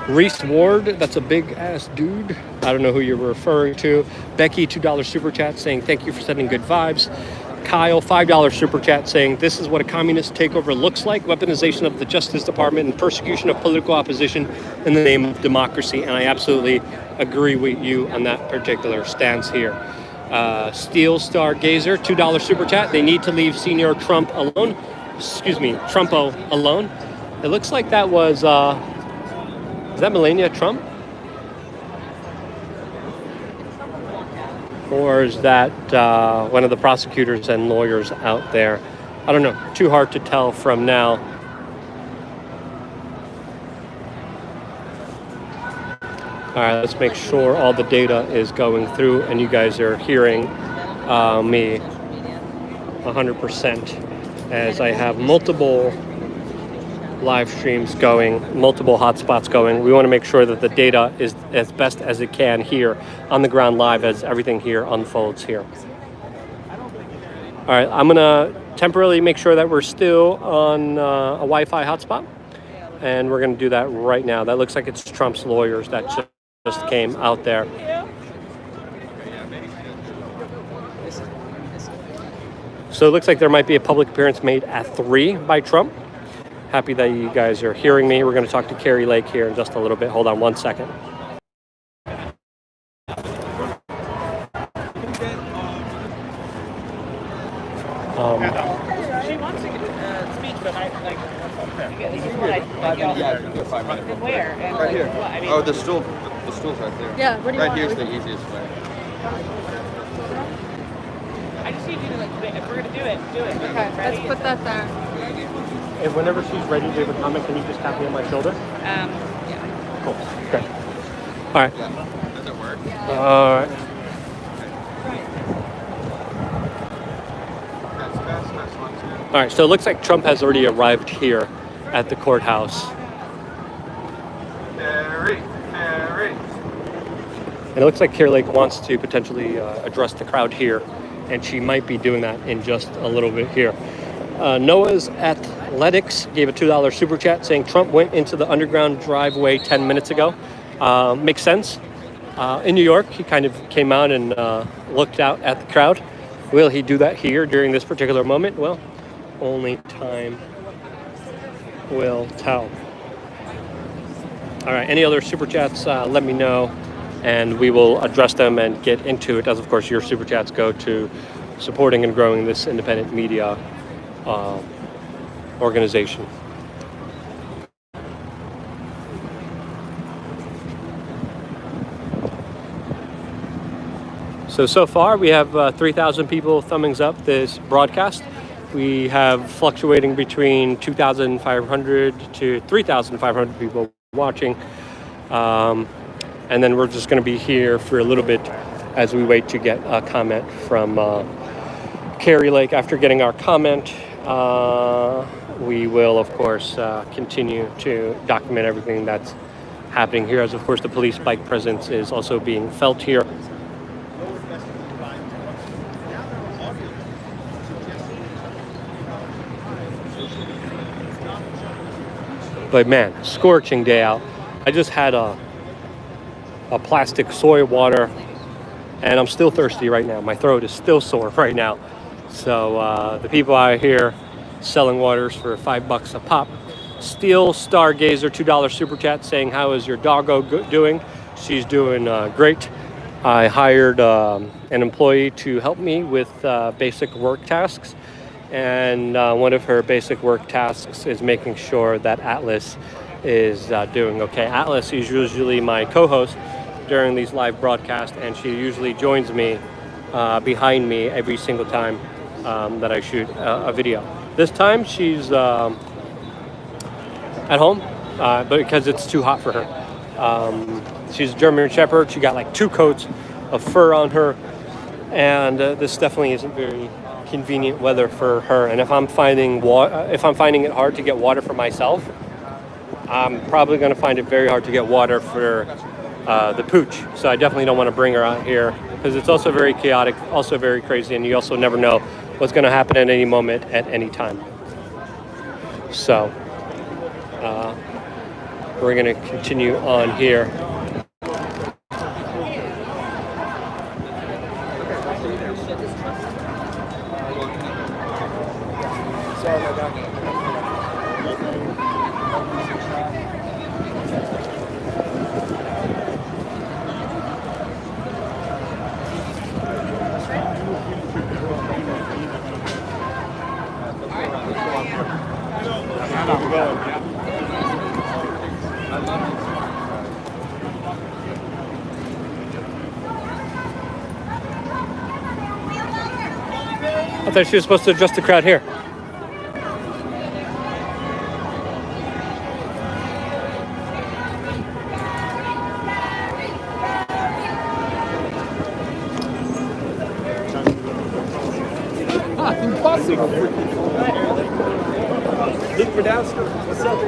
Reese Ward, that's a big ass dude. I don't know who you're referring to. Becky, $2 super chat saying thank you for sending good vibes. Kyle, $5 super chat saying this is what a communist takeover looks like: weaponization of the Justice Department and persecution of political opposition in the name of democracy. And I absolutely agree with you on that particular stance here. Steel Stargazer, $2 super chat. They need to leave Senior Trump alone. Excuse me, Trumpo alone. It looks like that was, is that Melania Trump? Or is that one of the prosecutors and lawyers out there? I don't know. Too hard to tell from now. All right, let's make sure all the data is going through and you guys are hearing me 100%, as I have multiple live streams going, multiple hotspots going. We want to make sure that the data is as best as it can here on the ground live as everything here unfolds here. All right, I'm gonna temporarily make sure that we're still on a Wi-Fi hotspot, and we're gonna do that right now. That looks like it's Trump's lawyers that just came out there. So it looks like there might be a public appearance made at 3 by Trump. Happy that you guys are hearing me. We're going to talk to Kari Lake here in just a little bit. Hold on one second. She wants to speak, but I like. Where? And right here. What? I mean, Oh, the stool's right there. Yeah, what do you right want? here's the easiest way. I just need you to like. If we're gonna do it, do it. Okay, let's put that there. And whenever she's ready to give a comment, can you just tap me on my shoulder? Yeah. Cool. Okay. All right. Does it work? All right. All right, so it looks like Trump has already arrived here at the courthouse. Kari. And it looks like Kari Lake wants to potentially address the crowd here, and she might be doing that in just a little bit here. Noah's Athletics gave a $2 super chat saying Trump went into the underground driveway 10 minutes ago. Makes sense. In New York, he kind of came out and looked out at the crowd. Will he do that here during this particular moment? Well, only time will tell. All right, any other super chats, let me know, and we will address them and get into it, as of course your super chats go to supporting and growing this independent media organization. So far we have 3,000 people thumbs up this broadcast. We have fluctuating between 2,500 to 3,500 people watching. And then we're just going to be here for a little bit as we wait to get a comment from Kari Lake. After getting our comment, we will, of course, continue to document everything that's happening here, as, of course, the police bike presence is also being felt here. But man, scorching day out. I just had a plastic soy water, and I'm still thirsty right now. My throat is still sore right now. So the people out here selling waters for $5 a pop. Steel Stargazer, $2 super chat saying, how is your doggo doing? She's doing great. I hired an employee to help me with basic work tasks. And one of her basic work tasks is making sure that Atlas is doing okay. Atlas is usually my co-host during these live broadcasts, and she usually joins me behind me every single time that I shoot a video. This time she's at home, but because it's too hot for her. She's a German Shepherd. She got like 2 coats of fur on her, and this definitely isn't very convenient weather for her. And if I'm finding it hard to get water for myself, I'm probably going to find it very hard to get water for the pooch. So I definitely don't want to bring her out here because it's also very chaotic, also very crazy, and you also never know what's going to happen at any moment at any time. So we're going to continue on here. I thought she was supposed to adjust the crowd here. Impossible. Luke Bradowski, what's up?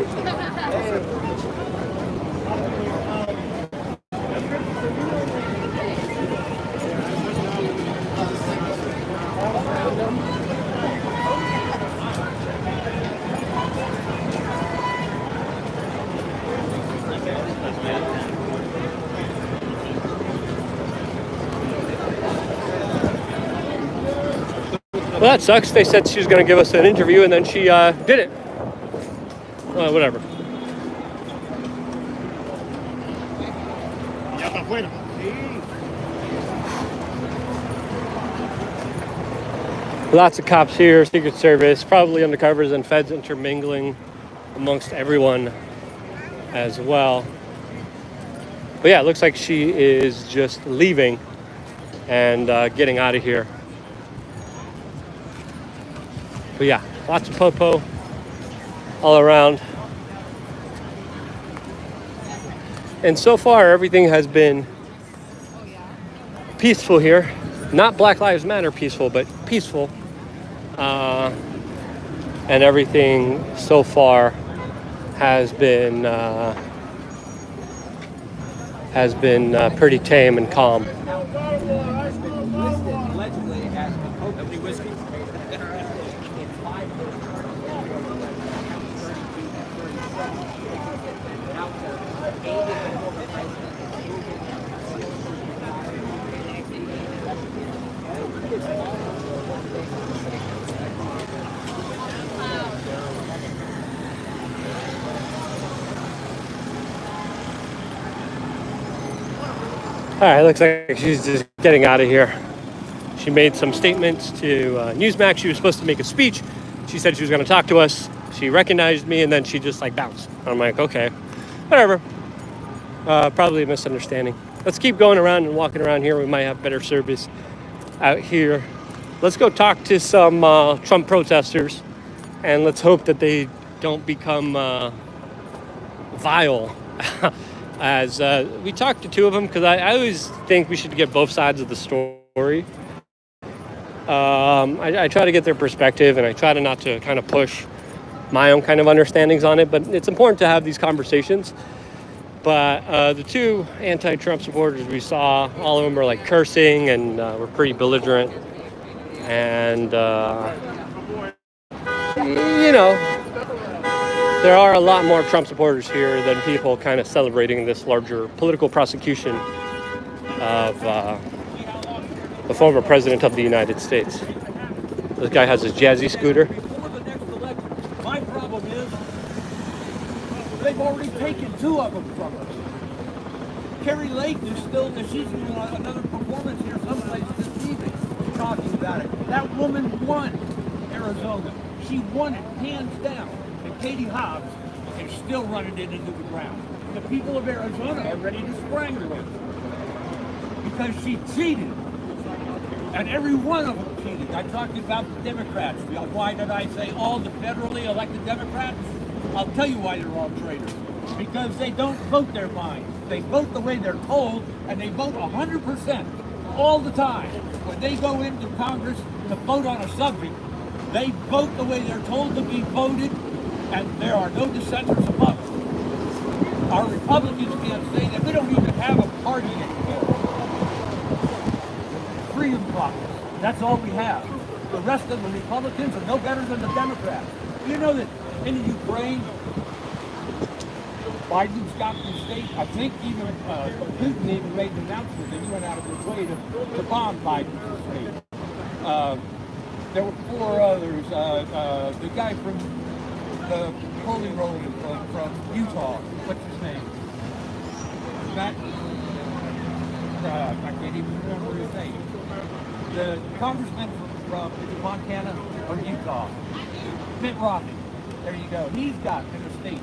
Well, that sucks. They said she was going to give us an interview, and then she did it. Whatever. Lots of cops here, Secret Service, probably undercovers and feds intermingling amongst everyone as well. But yeah, it looks like she is just leaving and getting out of here. But yeah, lots of popo all around. And so far, everything has been peaceful here. Not Black Lives Matter peaceful, but peaceful. And everything so far has been pretty tame and calm. All right, looks like she's just getting out of here. She made some statements to Newsmax. She was supposed to make a speech. She said she was going to talk to us. She recognized me, and then she just like bounced. I'm like, okay, whatever. Probably a misunderstanding. Let's keep going around and walking around here. We might have better service out here. Let's go talk to some Trump protesters, and let's hope that they don't become vile. As we talked to two of them, because I always think we should get both sides of the story. I try to get their perspective, and I try to not to kind of push my own kind of understandings on it, but it's important to have these conversations. But the two anti-Trump supporters we saw, all of them were like cursing and were pretty belligerent. And, you know, there are a lot more Trump supporters here than people kind of celebrating this larger political prosecution of the former president of the United States. This guy has his jazzy scooter. My problem is they've already taken two of them from us. Kari Lake is still, she's doing another performance here someplace this evening talking about it. That woman won Arizona. She won it hands down. And Katie Hobbs is still running it into the ground. The people of Arizona are ready to strangle her because she cheated. And every one of them cheated. I talked about the Democrats. Why did I say all the federally elected Democrats? I'll tell you why they're all traitors. Because they don't vote their minds. They vote the way they're told, and they vote 100% all the time. When they go into Congress to vote on a subject, they vote the way they're told to be voted, and there are no dissenters among them. Our Republicans can't say that. We don't even have a party anymore. Freedom Caucus. That's all we have. The rest of the Republicans are no better than the Democrats. You know that in the Ukraine, Biden's got the state, I think even Putin even made an announcement that he went out of his way to bomb Biden's state. There were 4 others. The guy from the Holy Roller from Utah, what's his name? Matt, I can't even remember his name. The congressman from Montana or Utah, Mitt Romney. There you go. He's got an estate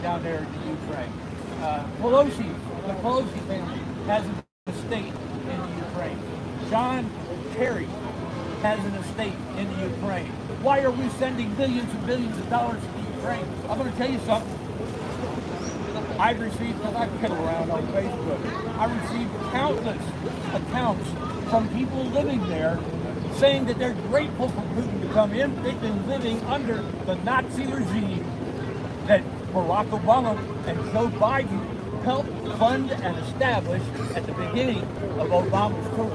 down there in the Ukraine. Pelosi, the Pelosi family has an estate in the Ukraine. John Kerry has an estate in the Ukraine. Why are we sending billions and billions of dollars to the Ukraine? I'm going to tell you something. I've received, because I piddle around on Facebook, I received countless accounts from people living there saying that they're grateful for Putin to come in. They've been living under the Nazi regime that Barack Obama and Joe Biden helped fund and establish at the beginning of Obama's term.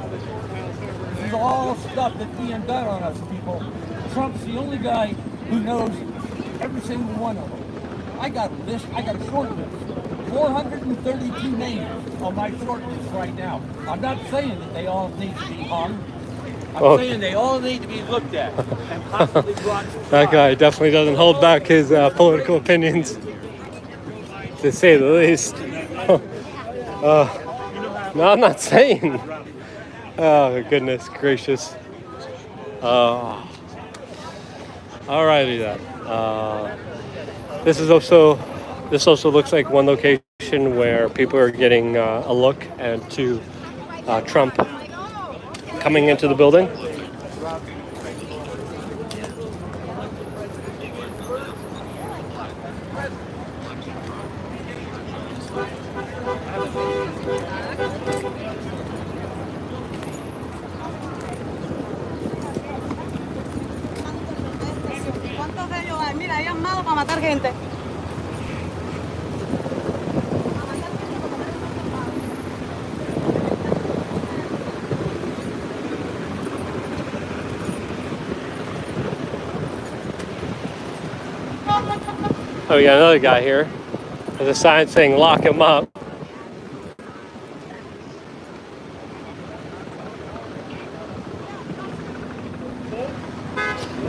This is all stuff that's being done on us people. Trump's the only guy who knows every single one of them. I got a list, I got a short list. 432 names on my short list right now. I'm not saying that they all need to be hung. I'm saying they all need to be looked at and possibly brought to trial. That guy definitely doesn't hold back his political opinions, to say the least. No, I'm not saying. Oh, goodness gracious. Alrighty then. This also looks like one location where people are getting a look into Trump coming into the building. ¿Cuántos de ellos hay? Mira, hay armados para matar gente. Oh, we got another guy here. There's a sign saying lock him up.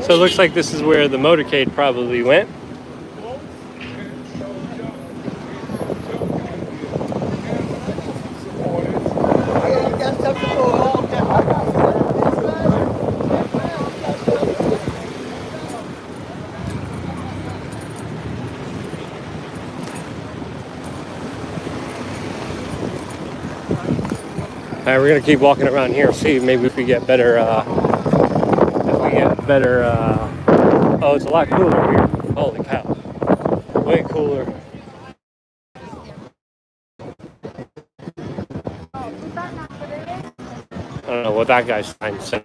So it looks like this is where the motorcade probably went. All right, we're gonna keep walking around here, see maybe if we get better. Oh, it's a lot cooler here. Holy cow! Way cooler. I don't know what that guy's trying to say.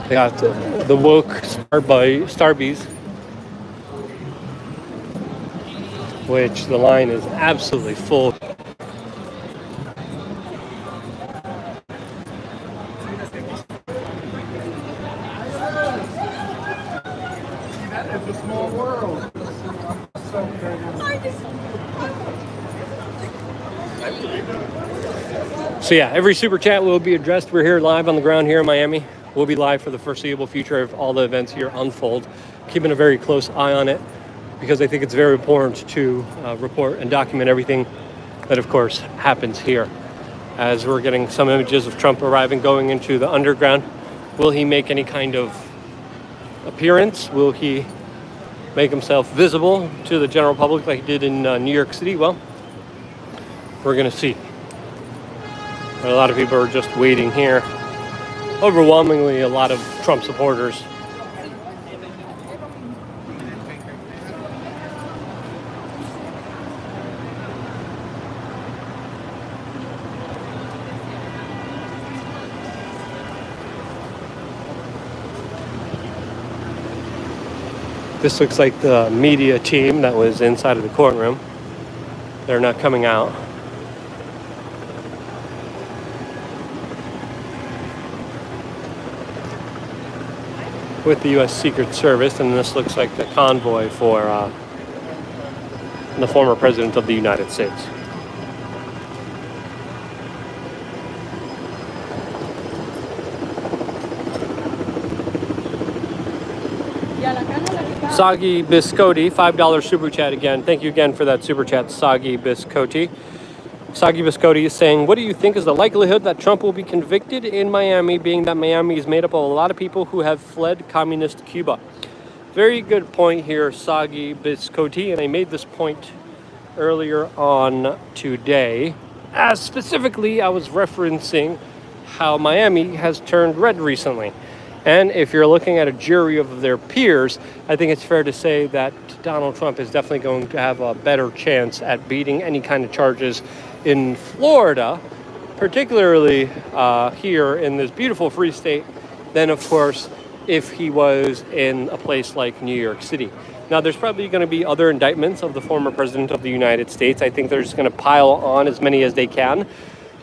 They got the woke Starbies, which the line is absolutely full. It's a small world. So yeah, every super chat will be addressed. We're here live on the ground here in Miami. We'll be live for the foreseeable future if all the events here unfold. Keeping a very close eye on it because I think it's very important to report and document everything that, of course, happens here. As we're getting some images of Trump arriving, going into the underground. Will he make any kind of appearance? Will he make himself visible to the general public like he did in New York City? Well, we're going to see. A lot of people are just waiting here. Overwhelmingly, a lot of Trump supporters. This looks like the media team that was inside of the courtroom. They're not coming out. With the U.S. Secret Service, and this looks like the convoy for the former president of the United States. Soggy Biscotti, $5 super chat again. Thank you again for that super chat, Soggy Biscotti. Soggy Biscotti is saying, what do you think is the likelihood that Trump will be convicted in Miami, being that Miami is made up of a lot of people who have fled communist Cuba? Very good point here, Soggy Biscotti, and I made this point earlier on today. As specifically, I was referencing how Miami has turned red recently. And if you're looking at a jury of their peers, I think it's fair to say that Donald Trump is definitely going to have a better chance at beating any kind of charges in Florida, particularly here in this beautiful free state, than, of course, if he was in a place like New York City. Now, there's probably going to be other indictments of the former president of the United States. I think they're just going to pile on as many as they can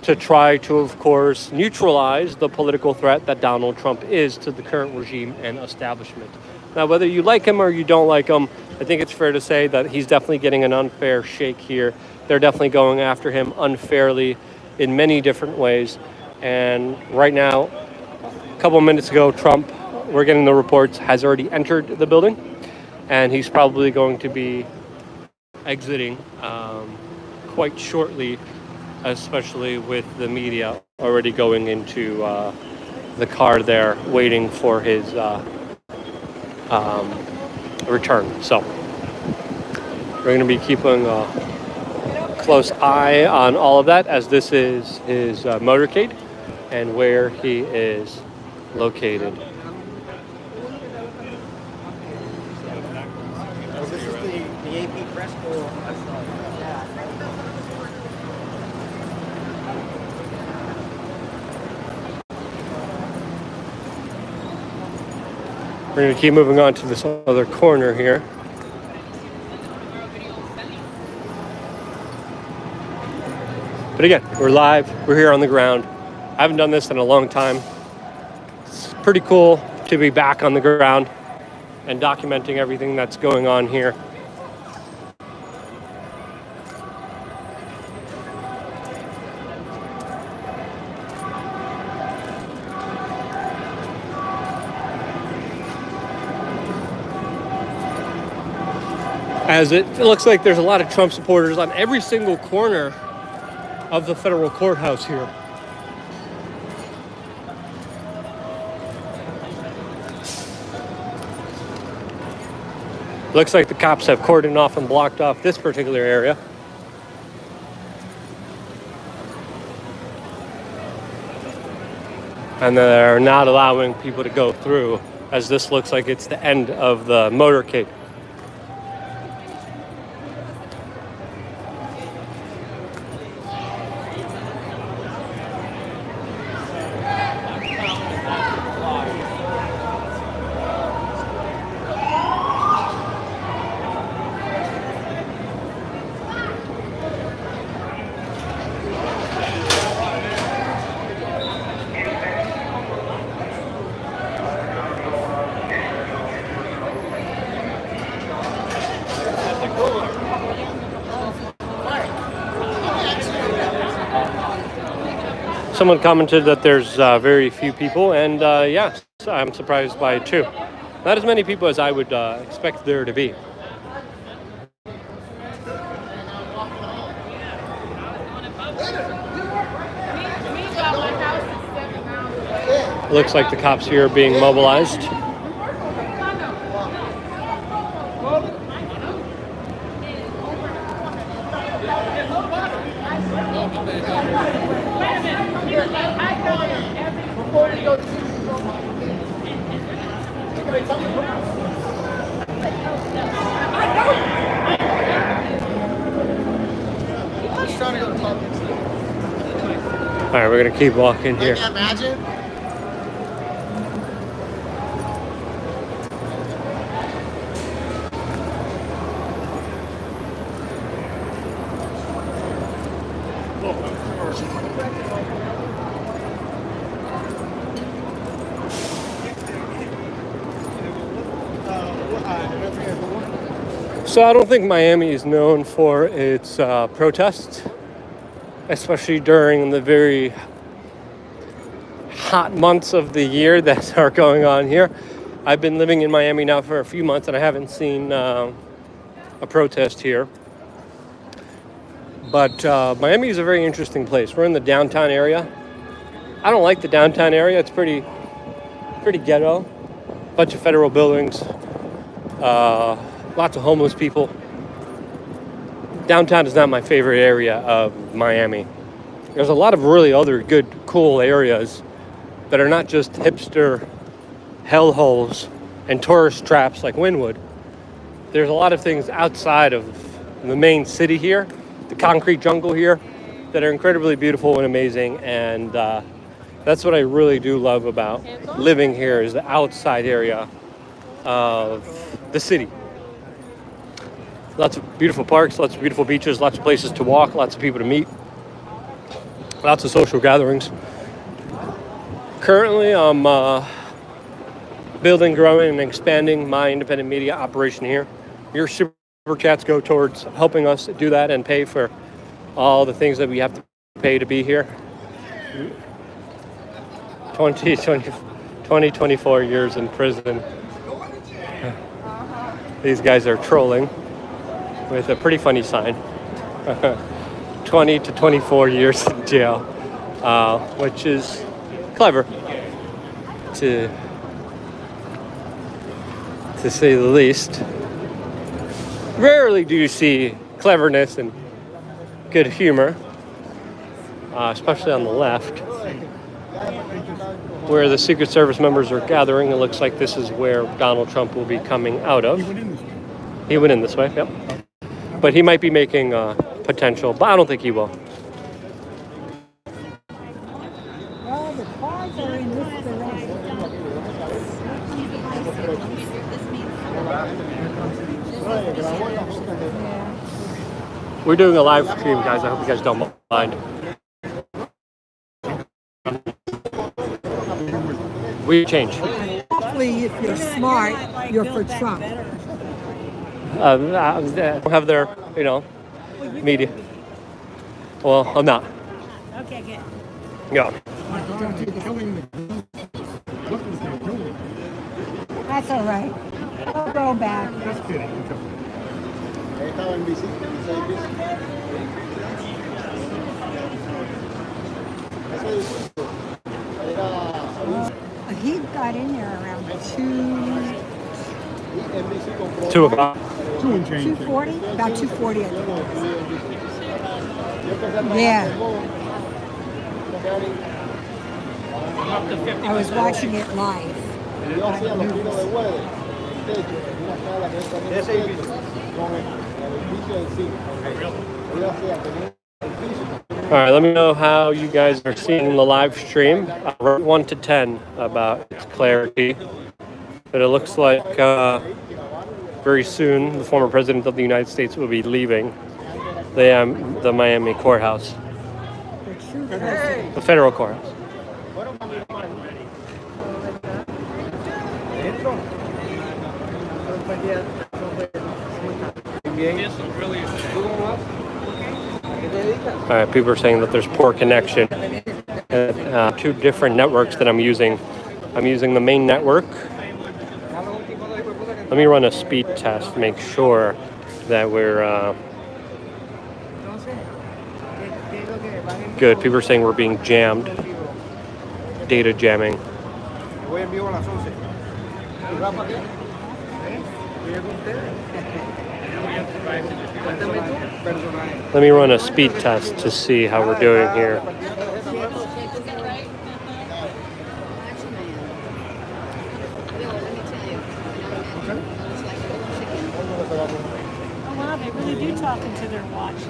to try to, of course, neutralize the political threat that Donald Trump is to the current regime and establishment. Now, whether you like him or you don't like him, I think it's fair to say that he's definitely getting an unfair shake here. They're definitely going after him unfairly in many different ways. And right now, a couple of minutes ago, Trump, we're getting the reports, has already entered the building. And he's probably going to be exiting quite shortly, especially with the media already going into the car there, waiting for his return. So we're going to be keeping a close eye on all of that, as this is his motorcade and where he is located. This is the AP press corps. We're going to keep moving on to this other corner here. But again, we're live. We're here on the ground. I haven't done this in a long time. It's pretty cool to be back on the ground and documenting everything that's going on here. As it looks like there's a lot of Trump supporters on every single corner of the federal courthouse here. Looks like the cops have cordoned off and blocked off this particular area. And they're not allowing people to go through, as this looks like it's the end of the motorcade. Someone commented that there's very few people, and yes, I'm surprised by it too. Not as many people as I would expect there to be. Looks like the cops here are being mobilized. All right, we're gonna keep walking here. Imagine. So I don't think Miami is known for its protests, especially during the very hot months of the year that are going on here. I've been living in Miami now for a few months and I haven't seen a protest here. But Miami is a very interesting place. We're in the downtown area. I don't like the downtown area. It's pretty ghetto. Bunch of federal buildings. Lots of homeless people. Downtown is not my favorite area of Miami. There's a lot of really other good, cool areas that are not just hipster hellholes and tourist traps like Wynwood. There's a lot of things outside of the main city here, the concrete jungle here, that are incredibly beautiful and amazing. And that's what I really do love about living here, is the outside area of the city. Lots of beautiful parks, lots of beautiful beaches, lots of places to walk, lots of people to meet, lots of social gatherings. Currently, I'm building, growing, and expanding my independent media operation here. Your super chats go towards helping us do that and pay for all the things that we have to pay to be here. 24 years in prison. These guys are trolling with a pretty funny sign. 20 to 24 years in jail, which is clever, to say the least. Rarely do you see cleverness and good humor, especially on the left, where the Secret Service members are gathering. It looks like this is where Donald Trump will be coming out of. He went in this way, yep. But he might be making potential, but I don't think he will. Well, the cars are in this direction. We're doing a live stream, guys. I hope you guys don't mind. We change. Hopefully, if you're smart, you're for Trump. Have their, media. Well, I'm not. Okay, good. Yeah. That's all right. I'll go back. Just kidding. He got in there around 2 o'clock. 2:40? About 2:40, I think. Yeah. I was watching it live. All right, let me know how you guys are seeing the live stream. I'll rate 1 to 10 about its clarity. But it looks like very soon the former president of the United States will be leaving the Miami courthouse, the federal courthouse. All right, people are saying that there's poor connection. 2 different networks that I'm using. I'm using the main network. Let me run a speed test, make sure that we're good. People are saying we're being jammed. Data jamming. Let me run a speed test to see how we're doing here. Oh wow, they really do talk into their watches.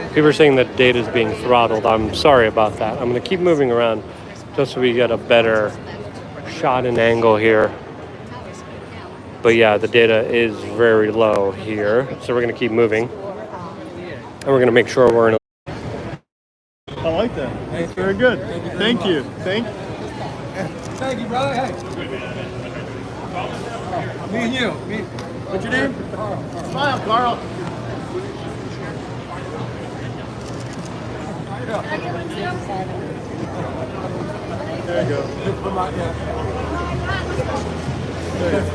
People are saying that data is being throttled. I'm sorry about that. I'm going to keep moving around just so we get a better shot and angle here. But yeah, the data is very low here. So we're going to keep moving. And we're going to make sure we're in a... I like that. That's very good. Thank you. Thank you, brother. Hey. Me and you. What's your name? Smile, Carl. There you go.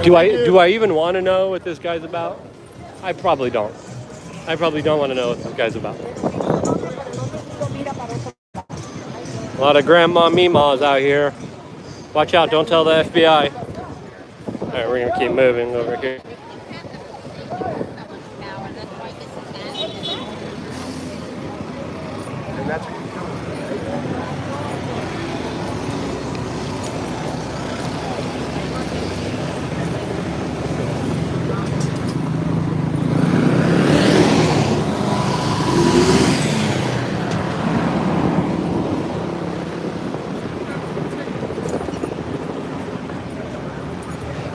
Do I even want to know what this guy's about? I probably don't. I probably don't want to know what this guy's about. A lot of grandma meemaws out here. Watch out, don't tell the FBI. All right, we're gonna keep moving over here. And that's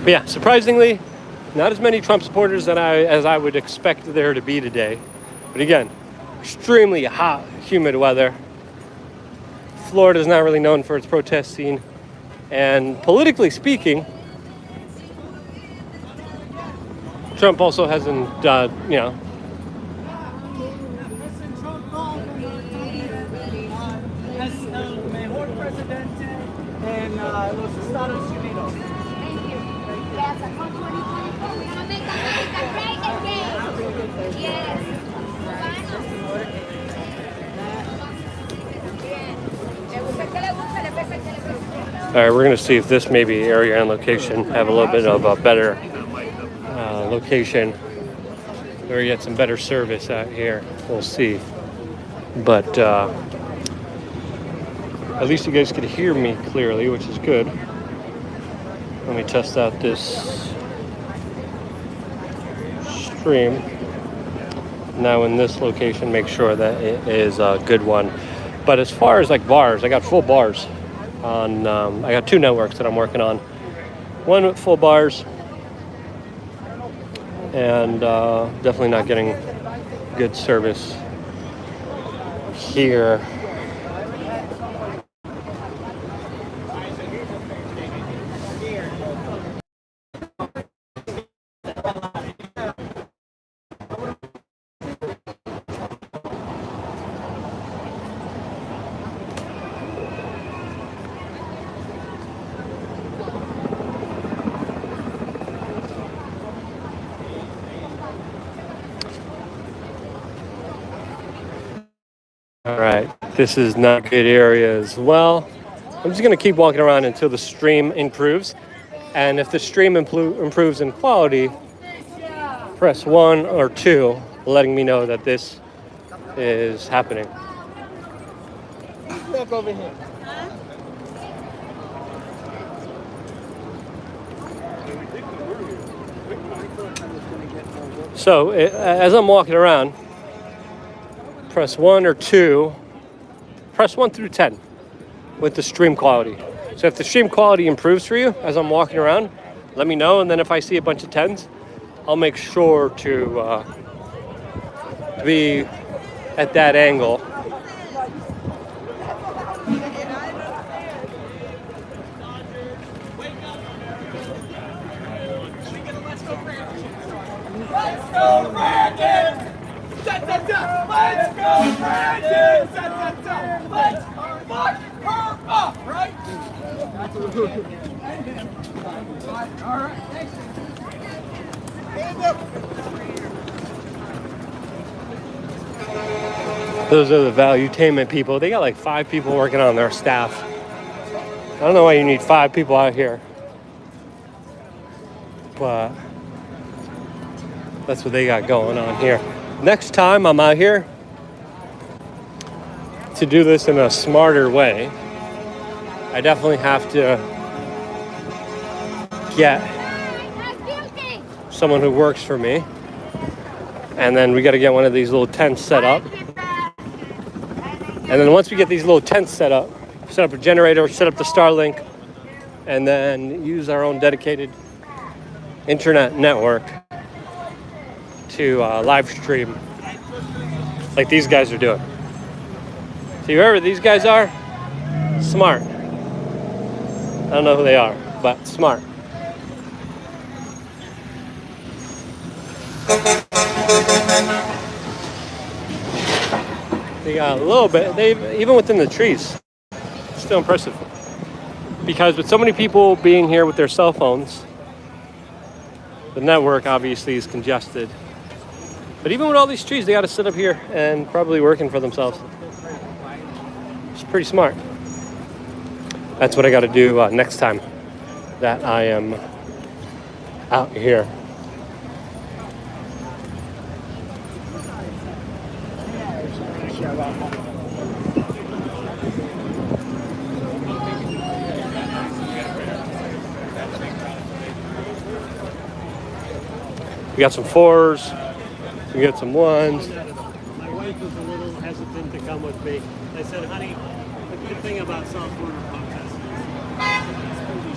But yeah, surprisingly, not as many Trump supporters as I would expect there to be today. But again, extremely hot, humid weather. Florida is not really known for its protest scene. And politically speaking, Trump also hasn't, Es el mejor presidente en los Estados Unidos. All right, we're going to see if this maybe area and location have a little bit of a better location or get some better service out here. We'll see. But at least you guys could hear me clearly, which is good. Let me test out this stream. Now in this location, make sure that it is a good one. But as far as like bars, I got full bars on, I got two networks that I'm working on. One with full bars and definitely not getting good service here. All right, this is not a good area as well. I'm just gonna keep walking around until the stream improves. And if the stream improves in quality, press 1 or 2, letting me know that this is happening. Look over here. So as I'm walking around, press 1 or 2, press 1 through 10 with the stream quality. So if the stream quality improves for you as I'm walking around, let me know. And then if I see a bunch of 10s, I'll make sure to be at that angle. Let's go, Brandon! Let's go, Brandon! Let's fuck her up, right? All right, thanks. Hands up. Those are the valuetainment people. They got like 5 people working on their staff. I don't know why you need 5 people out here, but that's what they got going on here. Next time I'm out here to do this in a smarter way, I definitely have to get someone who works for me. And then we got to get one of these little tents set up. And then once we get these little tents set up a generator, set up the Starlink, and then use our own dedicated internet network to live stream like these guys are doing. See, whoever these guys are, smart. I don't know who they are, but smart. They got a little bit, even within the trees, still impressive. Because with so many people being here with their cell phones, the network obviously is congested. But even with all these trees, they got to sit up here and probably working for themselves. It's pretty smart. That's what I got to do next time that I am out here. We got some 4s, we got some 1s. My wife was a little hesitant to come with me. I said, honey, the good thing about South Florida protests is it's going to be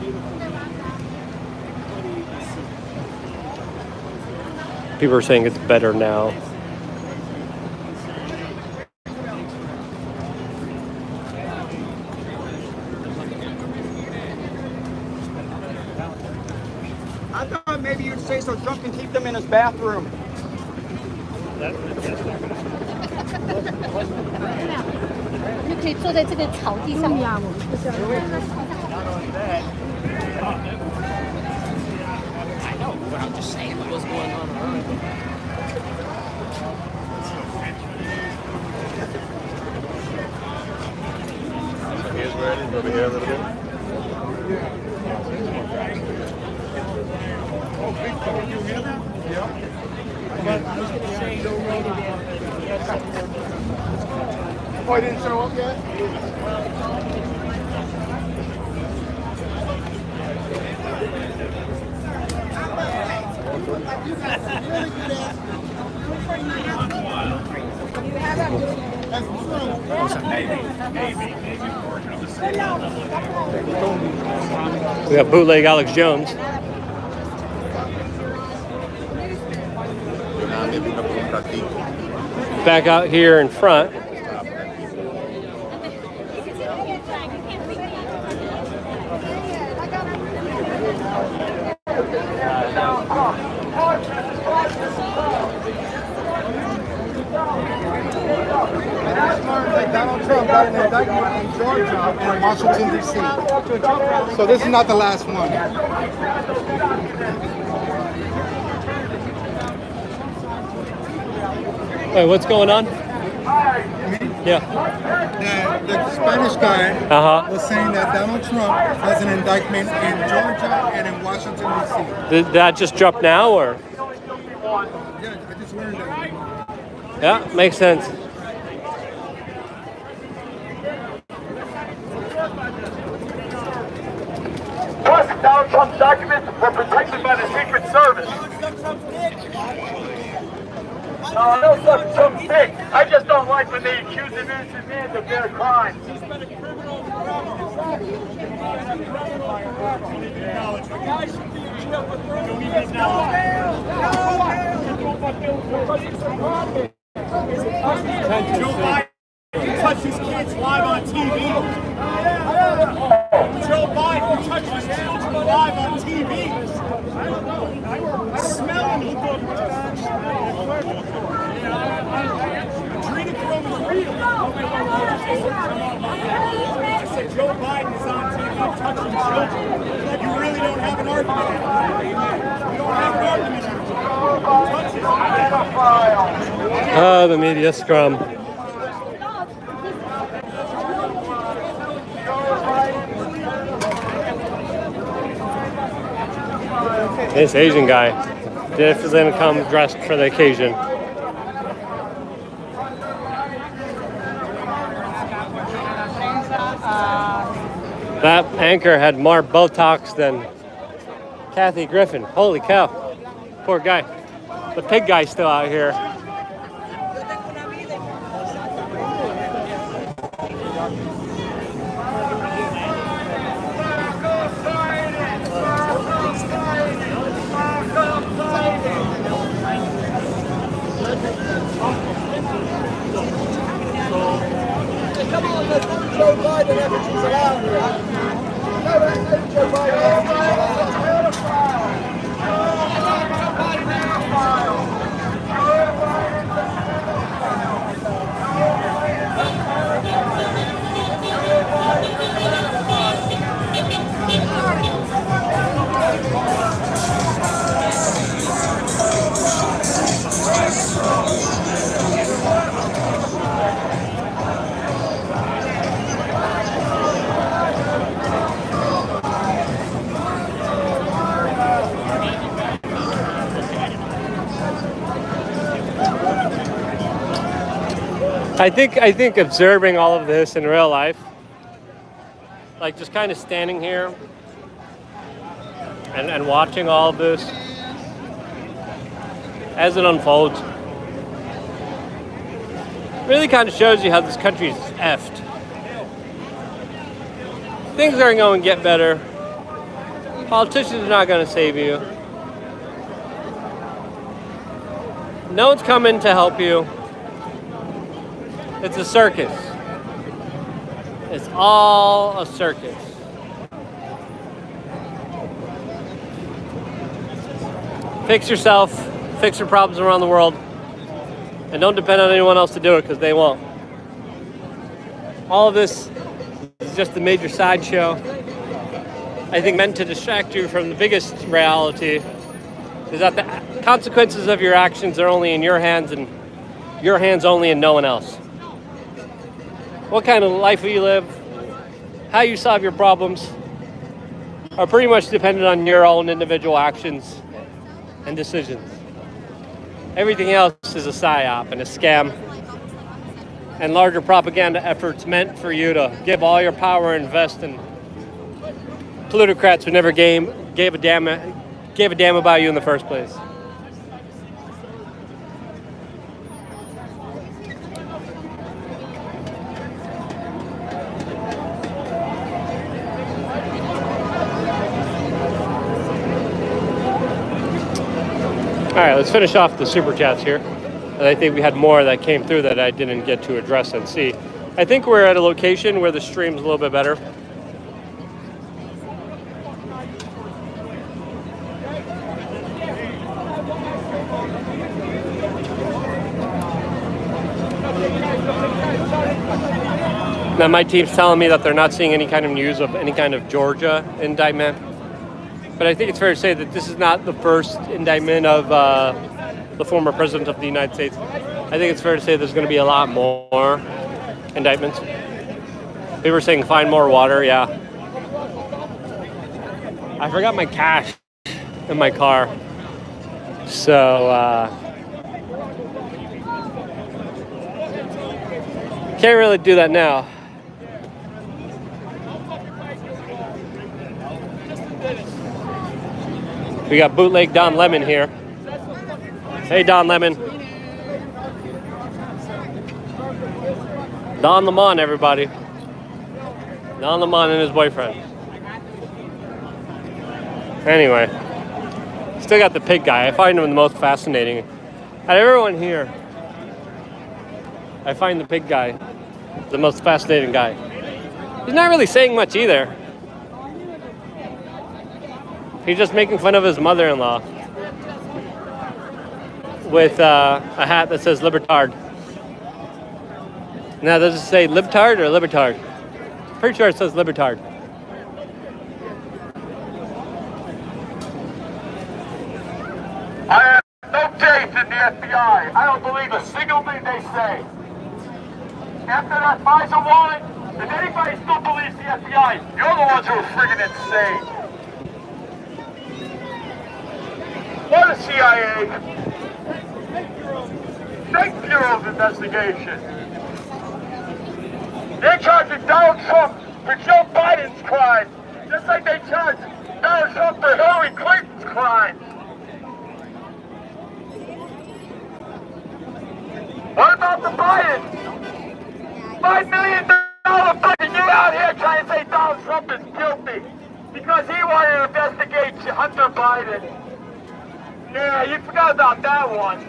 beautiful. People are saying it's better now. I thought maybe you'd say so Trump can keep them in his bathroom. I know, but I'm just saying what's going on around. So here's where it is, over here a little bit. Oh, he didn't show up yet? We got bootleg Alex Jones. Back out here in front. Donald Trump got an indictment in Georgia and in Washington, D.C. So this is not the last one. Wait, what's going on? Yeah. The Spanish guy was saying that Donald Trump has an indictment in Georgia and in Washington, D.C. Did that just drop now, or? Yeah, I just learned that. Yeah, makes sense. Plus, Donald Trump's documents were protected by the Secret Service. No, no such Trump's dick. I just don't like when they accuse an innocent man of their crimes. He's been a criminal forever. The guy should be in jail for Joe Biden touches kids live on TV. Joe Biden touches children live on TV. Smelling adrenochrome is real. I said Joe Biden is on TV touching children. You really don't have an argument. You don't have an argument. Oh, the media scrum. This Asian guy definitely gonna come dressed for the occasion. That anchor had more Botox than Kathy Griffin. Holy cow. Poor guy. The pig guy's still out here. Come on, let's do Joe Biden efforts allowed here. No, let's do Joe Biden efforts I think observing all of this in real life, like just kind of standing here and watching all of this as it unfolds, really kind of shows you how this country is effed. Things aren't going to get better. Politicians are not going to save you. No one's coming to help you. It's a circus. It's all a circus. Fix yourself, fix your problems around the world, and don't depend on anyone else to do it because they won't. All of this is just a major sideshow. I think meant to distract you from the biggest reality is that the consequences of your actions are only in your hands and your hands only and no one else. What kind of life you live, how you solve your problems are pretty much dependent on your own individual actions and decisions. Everything else is a psyop and a scam and larger propaganda efforts meant for you to give all your power and invest in plutocrats who never gave a damn about you in the first place. All right, let's finish off the super chats here. And I think we had more that came through that I didn't get to address and see. I think we're at a location where the stream's a little bit better. Now my team's telling me that they're not seeing any kind of news of any kind of Georgia indictment. But I think it's fair to say that this is not the first indictment of the former president of the United States. I think it's fair to say there's going to be a lot more indictments. They were saying find more water, yeah. I forgot my cash in my car. So, can't really do that now. We got bootleg Don Lemon here. Hey, Don Lemon. Don Lemon, everybody. Don Lemon and his boyfriend. Anyway, still got the pig guy. I find him the most fascinating. Out of everyone here, I find the pig guy the most fascinating guy. He's not really saying much either. He's just making fun of his mother-in-law with a hat that says Libertard. Now, does it say Libtard or Libertard? Pretty sure it says Libertard. I have no faith in the FBI. I don't believe a single thing they say. After that FISA warrant, if anybody still believes the FBI, you're the ones who are friggin' insane. What a CIA? Fake Bureau of Investigation. They're charging Donald Trump for Joe Biden's crime, just like they charged Donald Trump for Hillary Clinton's crime. What about the Biden? $5 million fucking you out here trying to say Donald Trump is guilty because he wanted to investigate Hunter Biden. Yeah, you forgot about that one.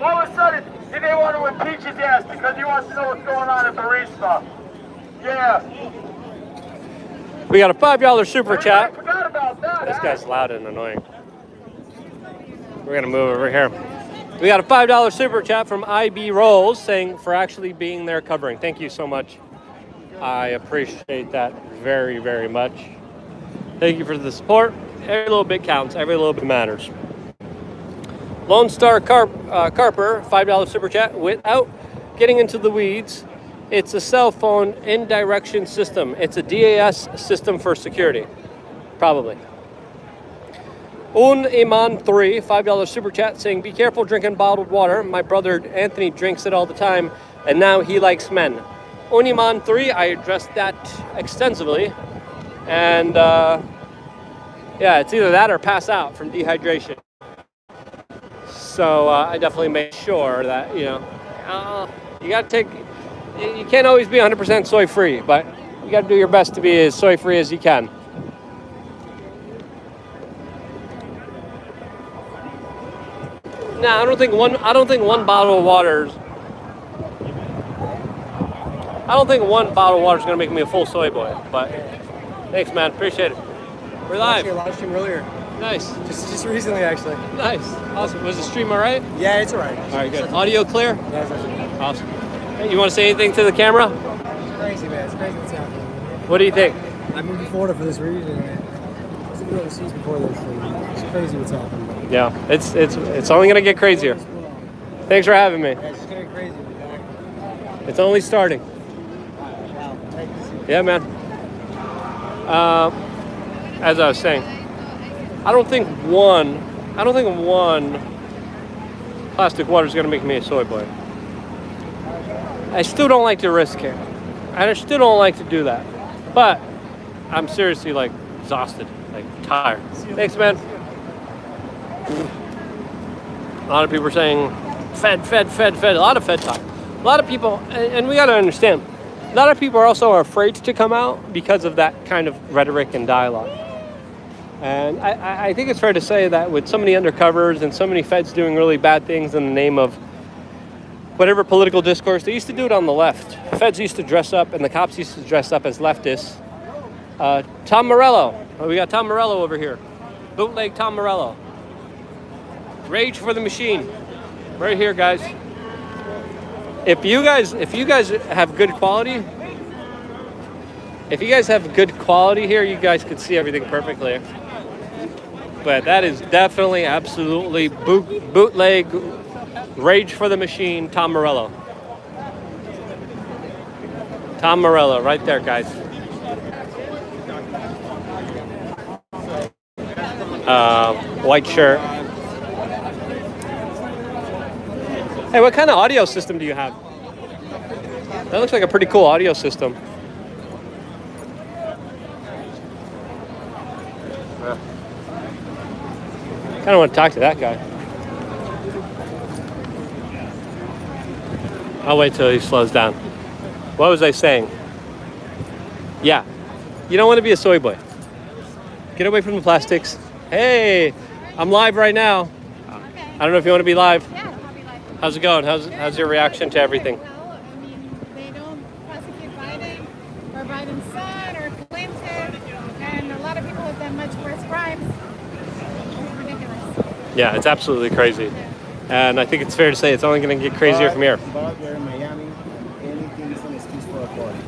All of a sudden, they want to impeach his ass because he wants to know what's going on at Barista. Yeah. We got a $5 super chat. Forgot about that. This guy's loud and annoying. We're gonna move over here. We got a $5 super chat from IB Rolls saying for actually being there covering. Thank you so much. I appreciate that very, very much. Thank you for the support. Every little bit counts. Every little bit matters. Lone Star Carper, $5 super chat. Without getting into the weeds, it's a cell phone indirection system. It's a DAS system for security. Probably. Un Iman 3, $5 super chat saying, be careful drinking bottled water. My brother Anthony drinks it all the time, and now he likes men. Un Iman 3, I addressed that extensively. And yeah, it's either that or pass out from dehydration. So I definitely make sure that, you know, you got to take, you can't always be 100% soy free, but you got to do your best to be as soy free as you can. No, I don't think one bottle of water is gonna make me a full soy boy. But thanks, man. Appreciate it. We're live. Your live stream earlier. Nice. Just recently, actually. Nice. Awesome. Was the stream all right? Yeah, it's all right. All right, good. Audio clear? Yeah, it's actually awesome. Hey, you want to say anything to the camera? It's crazy, man. It's crazy what's happening. What do you think? I moved to Florida for this reason. I was overseas before this. It's crazy what's happening. Yeah, it's only gonna get crazier. Thanks for having me. Yeah, it's just getting crazy. It's only starting. Yeah, man. As I was saying, I don't think one plastic water is gonna make me a soy boy. I still don't like to risk it. I still don't like to do that. But I'm seriously like exhausted, like tired. Thanks, man. A lot of people are saying Fed. A lot of Fed talk. A lot of people, and we got to understand, a lot of people are also afraid to come out because of that kind of rhetoric and dialogue. And I think it's fair to say that with so many undercovers and so many Feds doing really bad things in the name of whatever political discourse, they used to do it on the left. Feds used to dress up and the cops used to dress up as leftists. Tom Morello. We got Tom Morello over here. Bootleg Tom Morello. Rage for the machine. Right here, guys. If you guys have good quality, here, you guys could see everything perfectly. But that is definitely, absolutely bootleg, rage for the machine, Tom Morello. Tom Morello, right there, guys. White shirt. Hey, what kind of audio system do you have? That looks like a pretty cool audio system. Kind of want to talk to that guy. I'll wait till he slows down. What was I saying? Yeah. You don't want to be a soy boy. Get away from the plastics. Hey, I'm live right now. I don't know if you want to be live. Yeah, I'll be live. How's it going? How's your reaction to everything? Well, I mean, they don't prosecute Biden or Biden's son or Clinton, and a lot of people have done much worse crimes. It's ridiculous. Yeah, it's absolutely crazy. And I think it's fair to say it's only going to get crazier from here. But we're in Miami. Anything is an excuse for a party.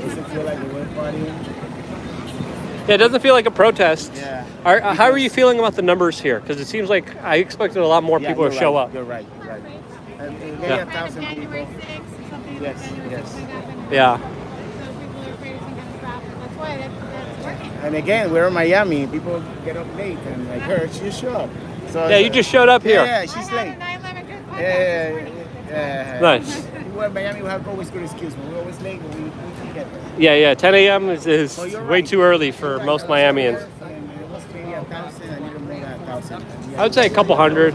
Doesn't feel like we're partying. Yeah, it doesn't feel like a protest. Yeah. How are you feeling about the numbers here? Because it seems like I expected a lot more people to show up. You're right. Maybe Yeah. 1,000 people. Yes. Yeah. So people are afraid of some kind of traffic. That's why that's working. And again, we're in Miami. People get up late, and like her, she show up. So Yeah, you just showed up here. Yeah, she's late. Yeah. Nice. We in Miami, we have always good excuse. We're always late, but we can get there. Yeah. 10 a.m. is way too early for most Miamians. It was maybe 1,000, a little more than 1,000. I would say a couple hundred.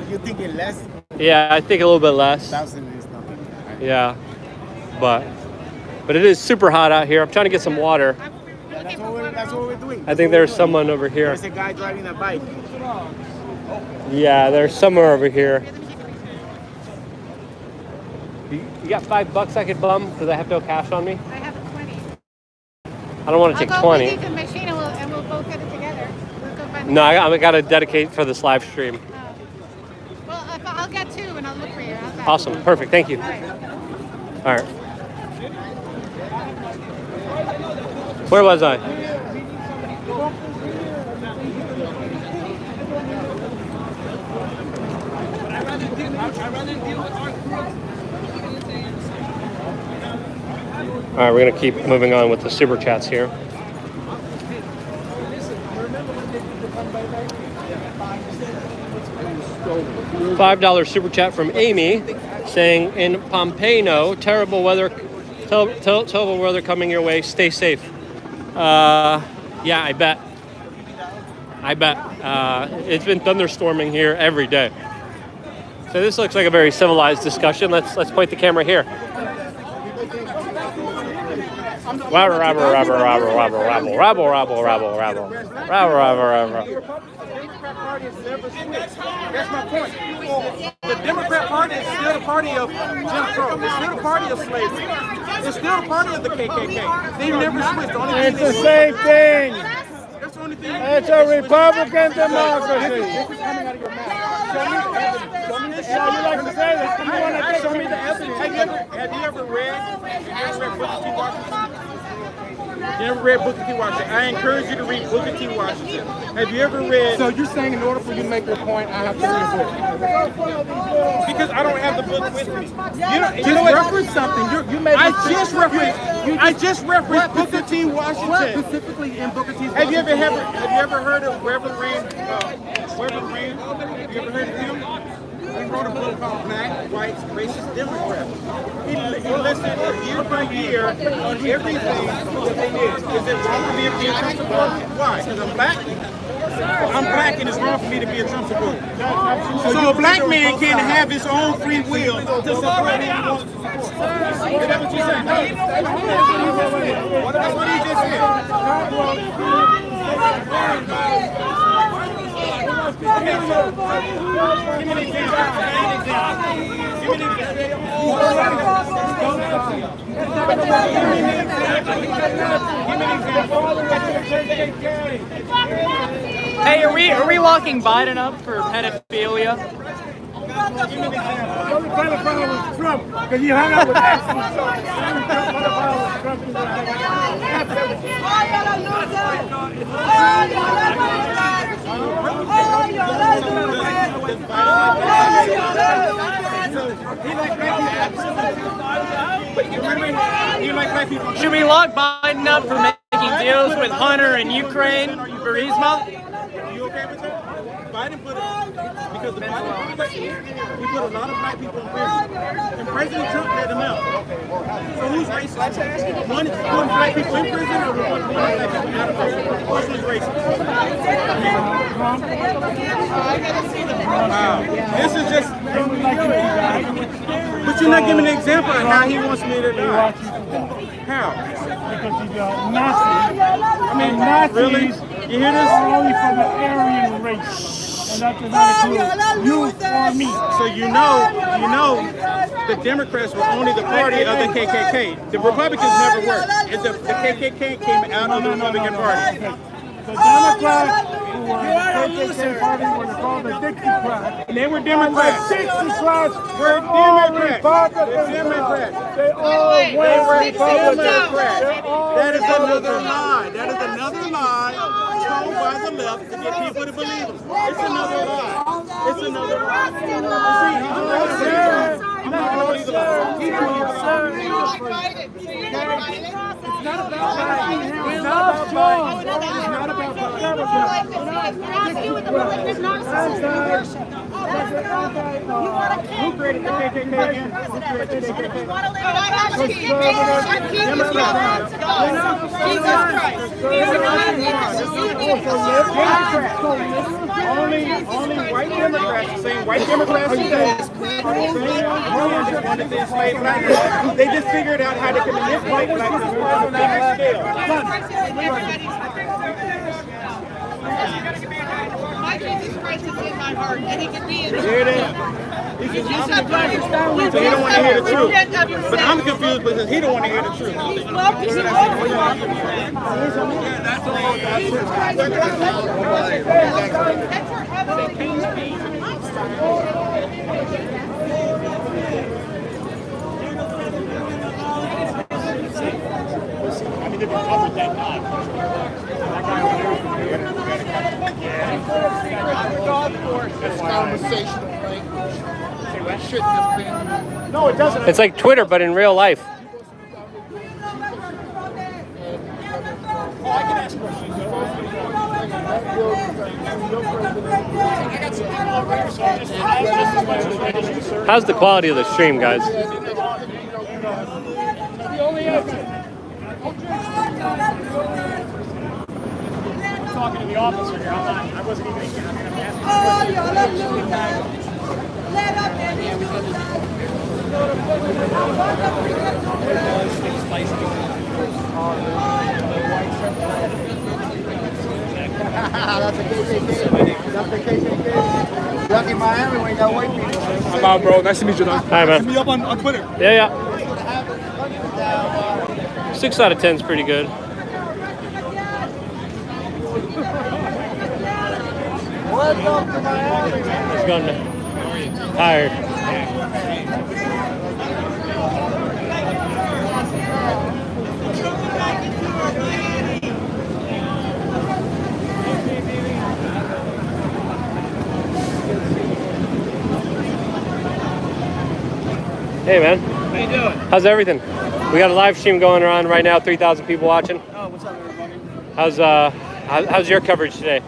You thinking less? Yeah, I think a little bit less. 1,000 is nothing. Yeah, but it is super hot out here. I'm trying to get some water. Yeah, that's what we're doing. I think there's someone over here. There's a guy driving a bike. Yeah, there's somewhere over here. You got $5 I could bum because I have no cash on me. I have a 20. I don't want to take I'll go 20. with you to the machine and we'll both get it together. We'll go find the No, I got to dedicate for this live stream. Well, I'll get 2 and I'll look for you. How's that? Awesome. Perfect. Thank you. All right. Where was I? All right, we're going to keep moving on with the super chats here. $5 super chat from Amy saying, in Pompano, terrible weather coming your way. Stay safe. Yeah, I bet. It's been thunderstorming here every day. So this looks like a very civilized discussion. Let's point the camera here. Rabble. That's my point. The Democrat Party is still the party of Jim Crow. It's still the party of slavery. It's still the party of the KKK. They never switched. It's the same thing. That's the only thing. It's a Republican democracy. This is coming out of your mouth. Yeah, you like to say this. Show me the evidence. Have you ever read Booker T. Washington? You ever read Booker T. Washington? I encourage you to read Booker T. Washington. Have you ever read? So you're saying in order for you to make your point, I have to read a book? Because I don't have the book with me. You referenced something. You made. I just referenced Booker T. Washington. What specifically in Booker T. Have you ever heard of Reverend Rand? Have you ever heard of him? He wrote a book called Black, White, Racist Democrats. He listed year by year on everything that they did. Is it wrong for me to be a Trump supporter? Why? Because I'm black. I'm black and it's wrong for me to be a Trump supporter. So a black man can't have his own free will to support who he wants to support. Is that what you said? That's what he just said. Give me an Hey, are we locking Biden up for pedophilia? The only pedophile was Trump, because he hung out with Trump. Should we lock Biden up for making deals with Hunter and Ukraine, Burisma? You okay with that? Biden put it because the Biden administration, he put a lot of black people in prison, and President Trump let them out. So who's racist? One putting black people in prison, or one black people out of prison? Who's racist? Wow, this is just. But you're not giving an example of how he wants me to do. How? Because he's a Nazi. I mean, Nazis really? You hear this? are only from the Aryan race. And that does not include you or me. So you know, the Democrats were only the party of the KKK. The Republicans never were. The KKK came out of the Republican Party. The Democrats who were the KKK party were called the Dixiecrats. They were Democrats. The Dixiecrats were Democrats. They all went Republican. That is another lie. That is another lie told by the left to get people to believe them. It's another lie. It's another lie. I'm not going to believe the lie. It's not about Biden. It's not about Biden. It's not about Who created the KKK again? Only white Democrats, the same white Democrats today, wanted to enslave black people. They just figured out how they can manipulate black people on a bigger scale. My Jesus Christ is in my heart, and he can be in Here it is. So you don't want to hear the truth. But I'm confused because he don't want to hear the truth. I mean, they've been covered, thank God. It's conversational language. It shouldn't have been. No, it doesn't. It's like Twitter, but in real life. How's the quality of the stream, guys? Talking to the officer here. I wasn't even here. That's a KKK. Lucky Miami, we ain't got white people. I'm out, bro. Nice to meet you, though. Hi, man. Hit me up on Twitter. Yeah. 6 out of 10 is pretty good. Welcome to Miami. He's going tired. Hey, man. How you doing? How's everything? We got a live stream going on right now. 3,000 people watching. Oh, what's up, everybody? How's your coverage today?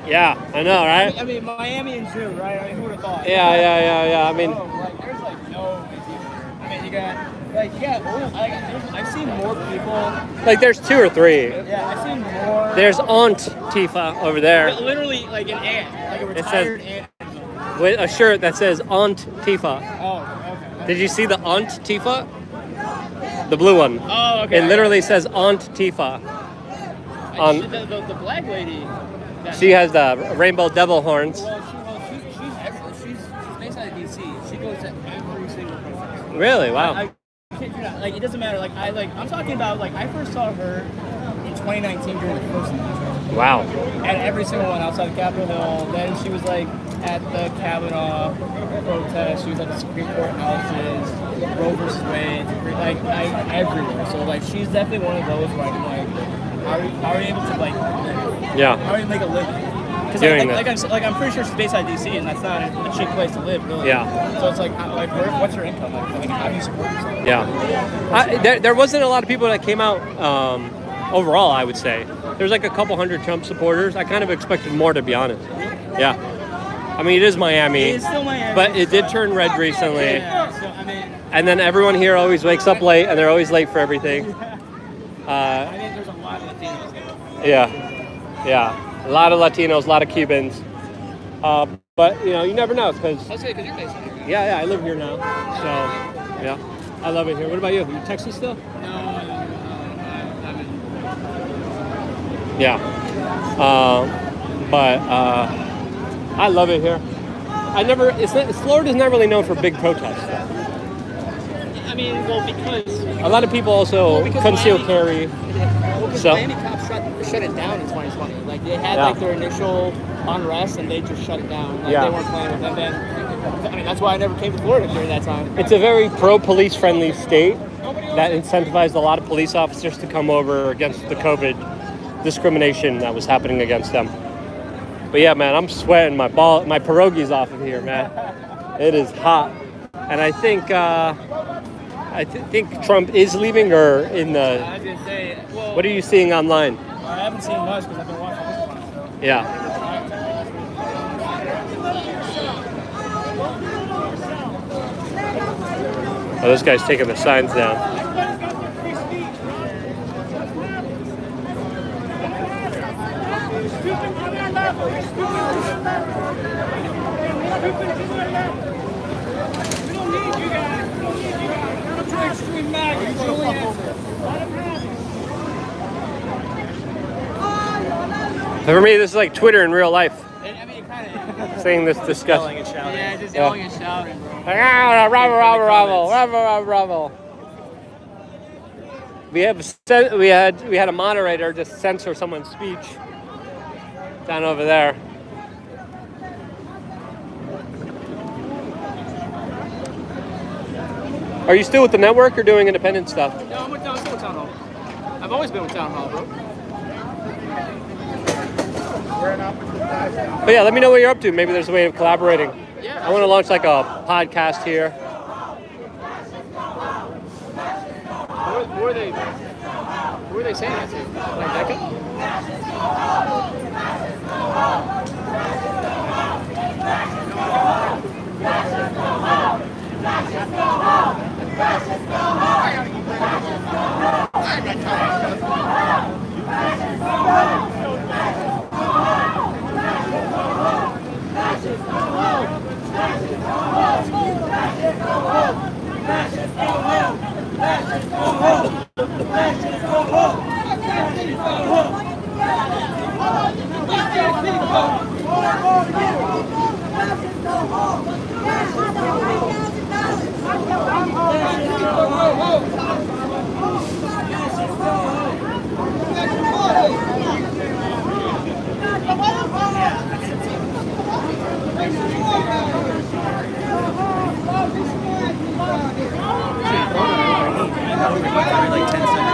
Yeah, I know, right? I mean, Miami and Zoo, right? I mean, who would have thought? Yeah. I mean, There's like no. I mean, you got. I've seen more people. like there's 2 or 3. Yeah, I've seen more. There's Aunt Tifa over there. Literally, like an aunt, like a retired aunt. With a shirt that says Aunt Tifa. Oh, okay. Did you see the Aunt Tifa? The blue one. Oh, okay. It literally says Aunt Tifa. The black lady. She has the rainbow devil horns. She's based out of DC. She goes to every single protest. Really? Wow. I kid you not. Like, it doesn't matter. I'm talking about, like, I first saw her in 2019 during the first protest. Wow. At every single one outside of Capitol Hill. Then she was like at the Kavanaugh protest. She was at the Supreme Court houses, Roe versus Wade, everywhere. So like she's definitely one of those where I'm like, how are you able to like, yeah, how are you make a living? Because I'm pretty sure she's based out of DC, and that's not a cheap place to live, really. Yeah. So it's like what's your income? Like how do you support yourself? Yeah. There wasn't a lot of people that came out. Overall, I would say there's like a couple hundred Trump supporters. I kind of expected more, to be honest. Yeah, I mean it is Miami, It is still Miami, but it did turn red recently. Yeah, so, I mean, And then everyone here always wakes up late, and they're always late for everything. I think there's a lot of Latinos here. Yeah, a lot of Latinos, a lot of Cubans. But you know, you never know because Because you're based here. yeah, I live here now, so yeah, I love it here. What about you? You Texas still? No, I'm in. Yeah, but I love it here. Florida's not really known for big protests. Though. I mean, well, because A lot of people also conceal carry. So Miami cops shut it down in 2020. Like they had like their initial unrest, and they just shut it down. Like they weren't playing with them then. I mean, that's why I never came to Florida during that time. It's a very pro-police friendly state that incentivized a lot of police officers to come over against the COVID discrimination that was happening against them. But yeah, man, I'm sweating my pierogies off of here, man. It is hot, and I think think Trump is leaving, or in the. I was gonna say, well, what are you seeing online? I haven't seen much because I've been watching this one. So. Yeah. Oh, this guy's taking the signs down. For me, this is like Twitter in real life. I mean, it kind of. Saying this disgusting. Yelling and shouting. Yeah, just yelling and shouting, bro. Bravo. We had a moderator just censor someone's speech down over there. Are you still with the network or doing independent stuff? No, I'm still with Town Hall. I've always been with Town Hall, bro. But yeah, let me know what you're up to. Maybe there's a way of collaborating. Yeah. I want to launch like a podcast here. Who are they saying that to? Like Becca?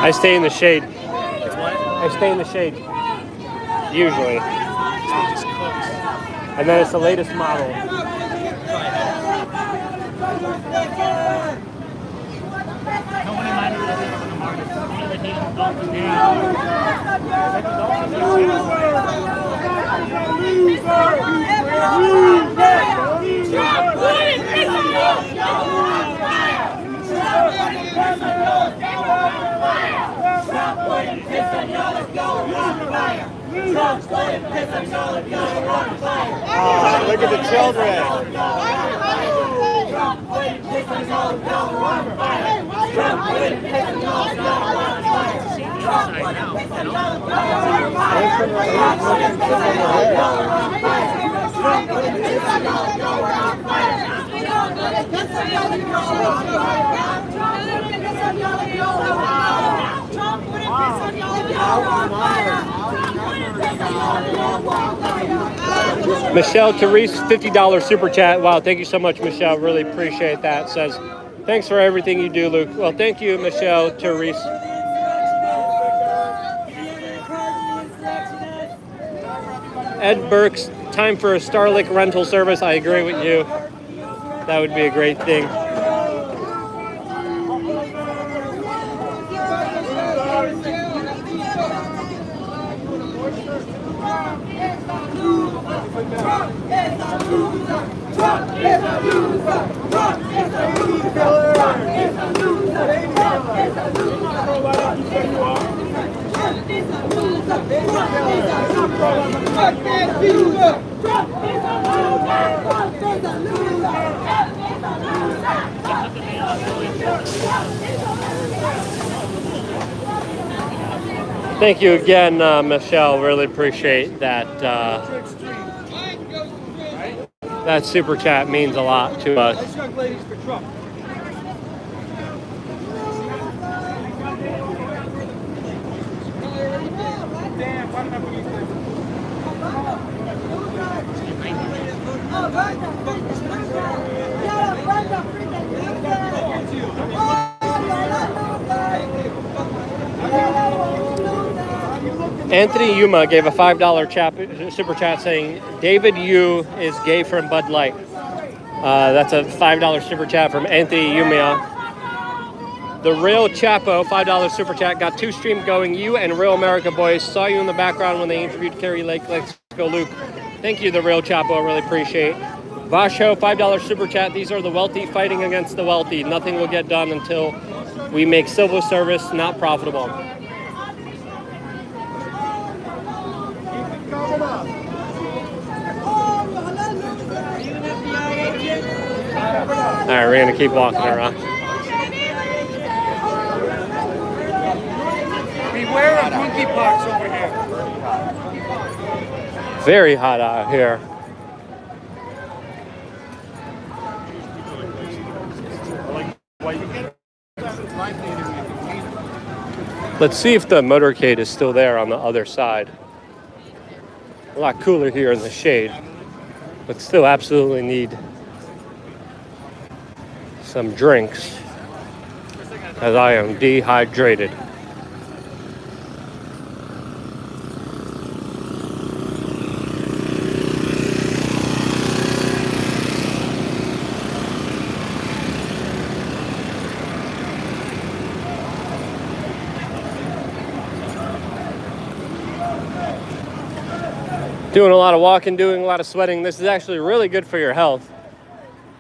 I stay in the shade. It's what? I stay in the shade. Usually. Just cooks. And then it's the latest model. Oh, look at the children. Michelle Therese, $50 super chat. Wow, thank you so much, Michelle. Really appreciate that. Says, thanks for everything you do, Luke. Well, thank you, Michelle Therese. Ed Burks, time for a Starlink rental service. I agree with you. That would be a great thing. Thank you again, Michelle. Really appreciate that. That super chat means a lot to us. Nice young ladies for Trump. Anthony Yuma gave a $5 super chat saying, David Yu is gay from Bud Light. That's a $5 super chat from Anthony Yuma. The Real Chapo, $5 super chat, got 2 streams going. You and Real America Boys, saw you in the background when they interviewed Kari Lake. Let's go, Luke. Thank you, The Real Chapo, I really appreciate. Vasho, $5 super chat. These are the wealthy fighting against the wealthy. Nothing will get done until we make civil service not profitable. All right, we're gonna keep walking around. Beware of monkeypox over here. very hot out here. Let's see if the motorcade is still there on the other side. A lot cooler here in the shade, but still absolutely need some drinks as I am dehydrated. Doing a lot of walking, doing a lot of sweating. This is actually really good for your health.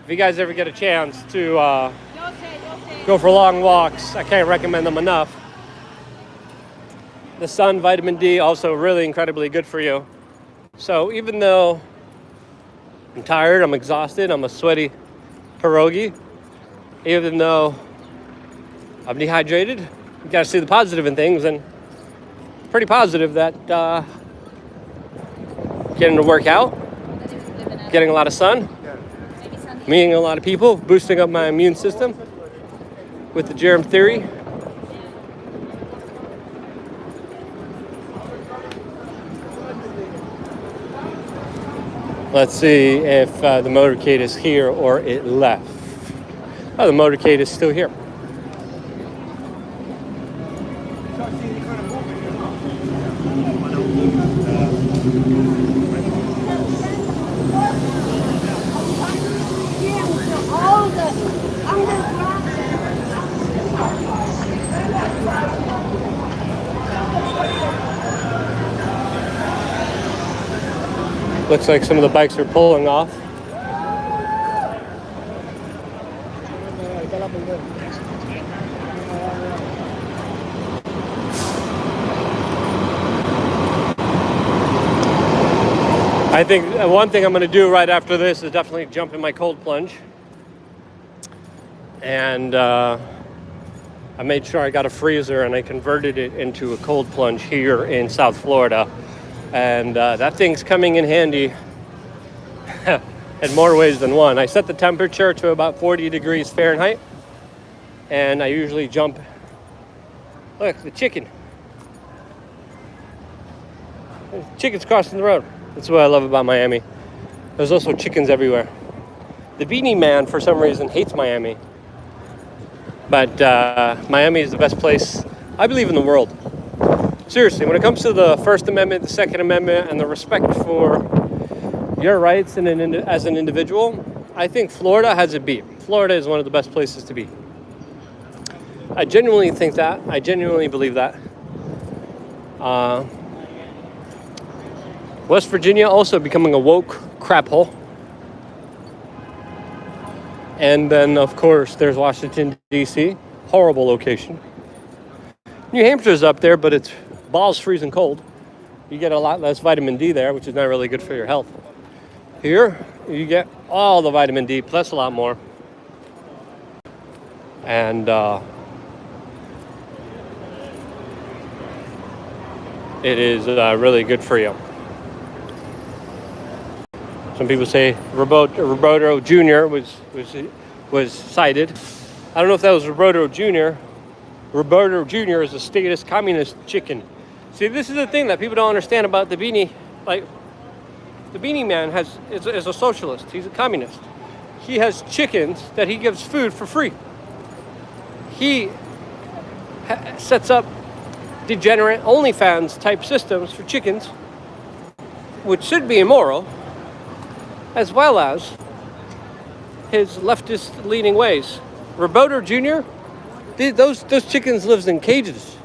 If you guys ever get a chance to go for long walks, I can't recommend them enough. The sun, vitamin D, also really incredibly good for you. So even though I'm tired, I'm exhausted, I'm a sweaty pierogi, even though I'm dehydrated, you gotta see the positive in things, and pretty positive that getting to work out, getting a lot of sun, meeting a lot of people, boosting up my immune system with the germ theory. Let's see if the motorcade is here or it left. Oh, the motorcade is still here. Looks like some of the bikes are pulling off. I think one thing I'm going to do right after this is definitely jump in my cold plunge. And I made sure I got a freezer and I converted it into a cold plunge here in South Florida. And that thing's coming in handy in more ways than one. I set the temperature to about 40 degrees Fahrenheit. And I usually jump. Look, the chicken. There's chickens crossing the road. That's what I love about Miami. There's also chickens everywhere. The Beanie Man, for some reason, hates Miami. But Miami is the best place, I believe, in the world. Seriously, when it comes to the First Amendment, the Second Amendment, and the respect for your rights as an individual, I think Florida has it beat. Florida is one of the best places to be. I genuinely think that. I genuinely believe that. West Virginia also becoming a woke crap hole. And then, of course, there's Washington, D.C. Horrible location. New Hampshire's up there, but it's balls freezing cold. You get a lot less vitamin D there, which is not really good for your health. Here, you get all the vitamin D, plus a lot more. And it is really good for you. Some people say Roberto Jr. was cited. I don't know if that was Roberto Jr. Roberto Jr. is a statist communist chicken. See, this is the thing that people don't understand about the Beanie. Like, the Beanie Man is a socialist. He's a communist. He has chickens that he gives food for free. He sets up degenerate OnlyFans type systems for chickens, which should be immoral, as well as his leftist leaning ways. Roberto Jr., those chickens lives in cages.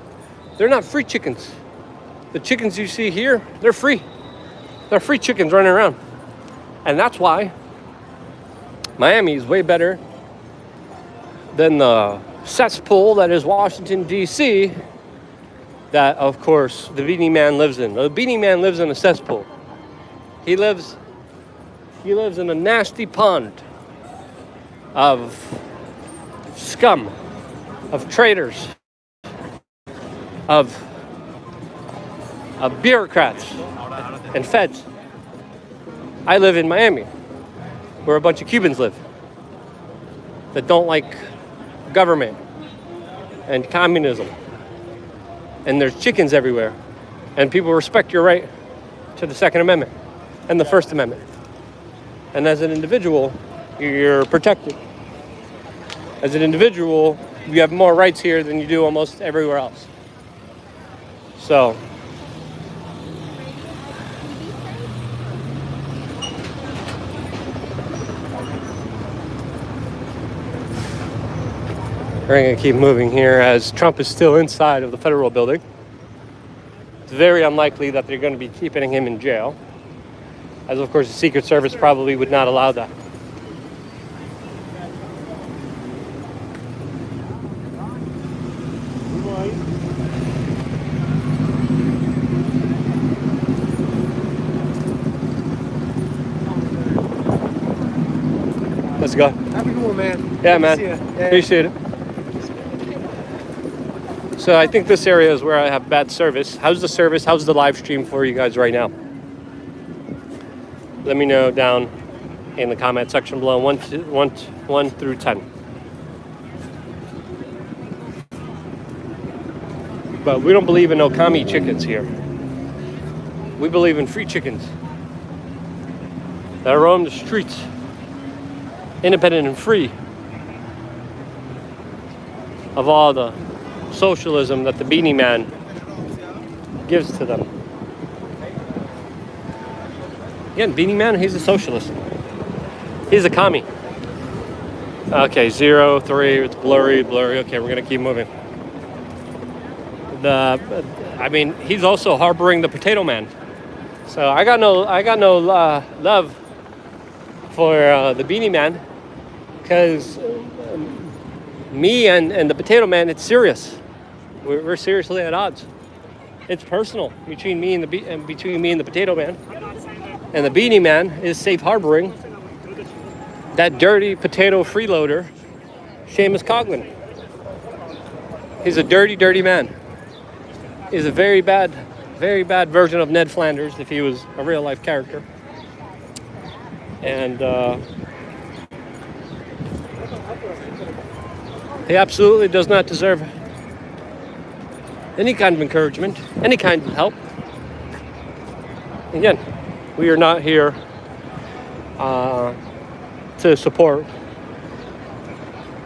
They're not free chickens. The chickens you see here, they're free. They're free chickens running around. And that's why Miami is way better than the cesspool that is Washington, D.C., that, of course, the Beanie Man lives in. The Beanie Man lives in a cesspool. He lives in a nasty pond of scum, of traitors, of bureaucrats and feds. I live in Miami, where a bunch of Cubans live that don't like government and communism. And there's chickens everywhere. And people respect your right to the Second Amendment and the First Amendment. And as an individual, you're protected. As an individual, you have more rights here than you do almost everywhere else. So, we're going to keep moving here as Trump is still inside of the federal building. It's very unlikely that they're going to be keeping him in jail, as of course the Secret Service probably would not allow that. Let's go. Have a good one, man. Yeah, man. See ya. Yeah. Appreciate it. So I think this area is where I have bad service. How's the service? How's the live stream for you guys right now? Let me know down in the comment section below, 1 through 10. But we don't believe in no commie chickens here. We believe in free chickens that roam the streets, independent and free of all the socialism that the Beanie Man gives to them. Again, Beanie Man, he's a socialist. He's a commie. Okay, 0, 3, it's blurry. Okay, we're gonna keep moving. I mean, he's also harboring the Potato Man. So I got no love for the Beanie Man, because me and the Potato Man, it's serious. We're seriously at odds. It's personal between me and the Potato Man. And the Beanie Man is safe harboring that dirty potato freeloader, Seamus Coughlin. He's a dirty, dirty man. He's a very bad version of Ned Flanders if he was a real life character. And he absolutely does not deserve any kind of encouragement, any kind of help. Again, we are not here to support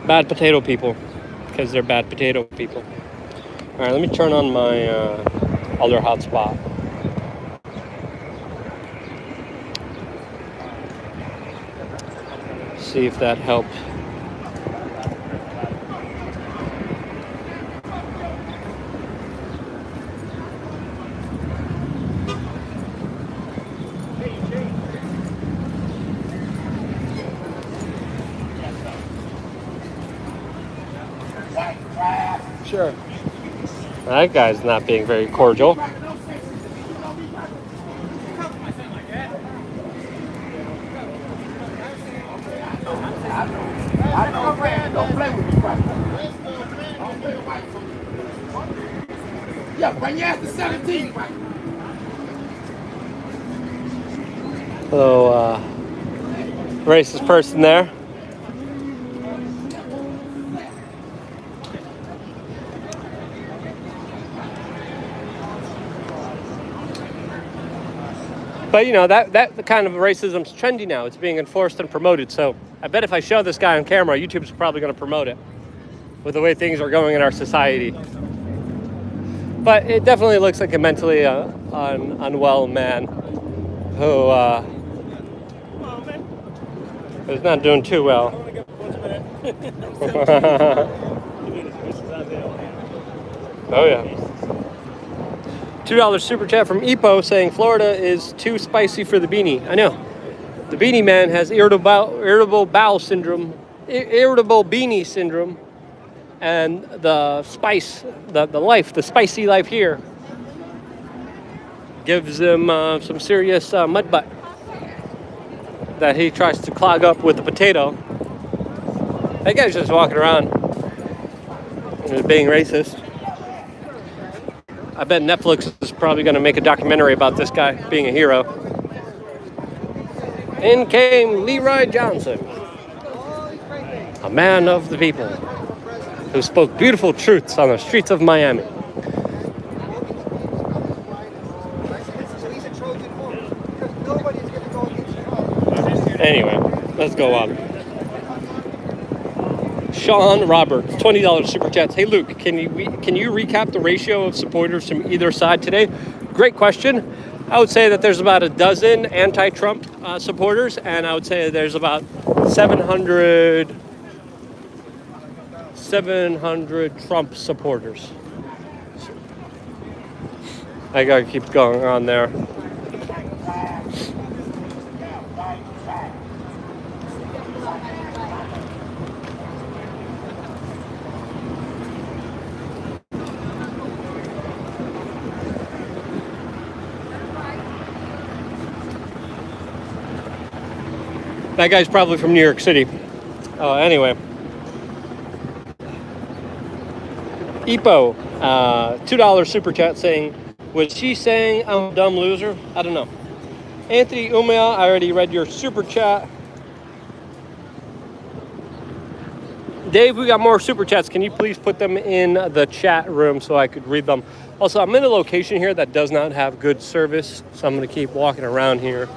bad potato people, because they're bad potato people. All right, let me turn on my other hotspot. See if that helped. Sure. That guy's not being very cordial. Don't play with me, right? Yeah, bring your ass to 17, right? Hello, racist person there. But you know, that kind of racism's trendy now. It's being enforced and promoted. So I bet if I show this guy on camera, YouTube's probably going to promote it with the way things are going in our society. But it definitely looks like a mentally unwell man who is not doing too well. Oh yeah. $2 super chat from Epo saying Florida is too spicy for the beanie. I know. The Beanie Man has irritable bowel syndrome, irritable beanie syndrome, and the spice, the spicy life here gives him some serious mud butt that he tries to clog up with the potato. That guy's just walking around and being racist. I bet Netflix is probably going to make a documentary about this guy being a hero. In came Leroy Johnson, a man of the people who spoke beautiful truths on the streets of Miami. Anyway, let's go on. Sean Roberts, $20 super chats. Hey Luke, can you recap the ratio of supporters from either side today? Great question. I would say that there's about a dozen anti-Trump supporters, and I would say there's about 700 Trump supporters. I gotta keep going on there. That guy's probably from New York City. Anyway. Epo, $2 super chat saying, was she saying I'm a dumb loser? I don't know. Anthony Umea, I already read your super chat. Dave, we got more super chats. Can you please put them in the chat room so I could read them? Also, I'm in a location here that does not have good service, so I'm going to keep walking around here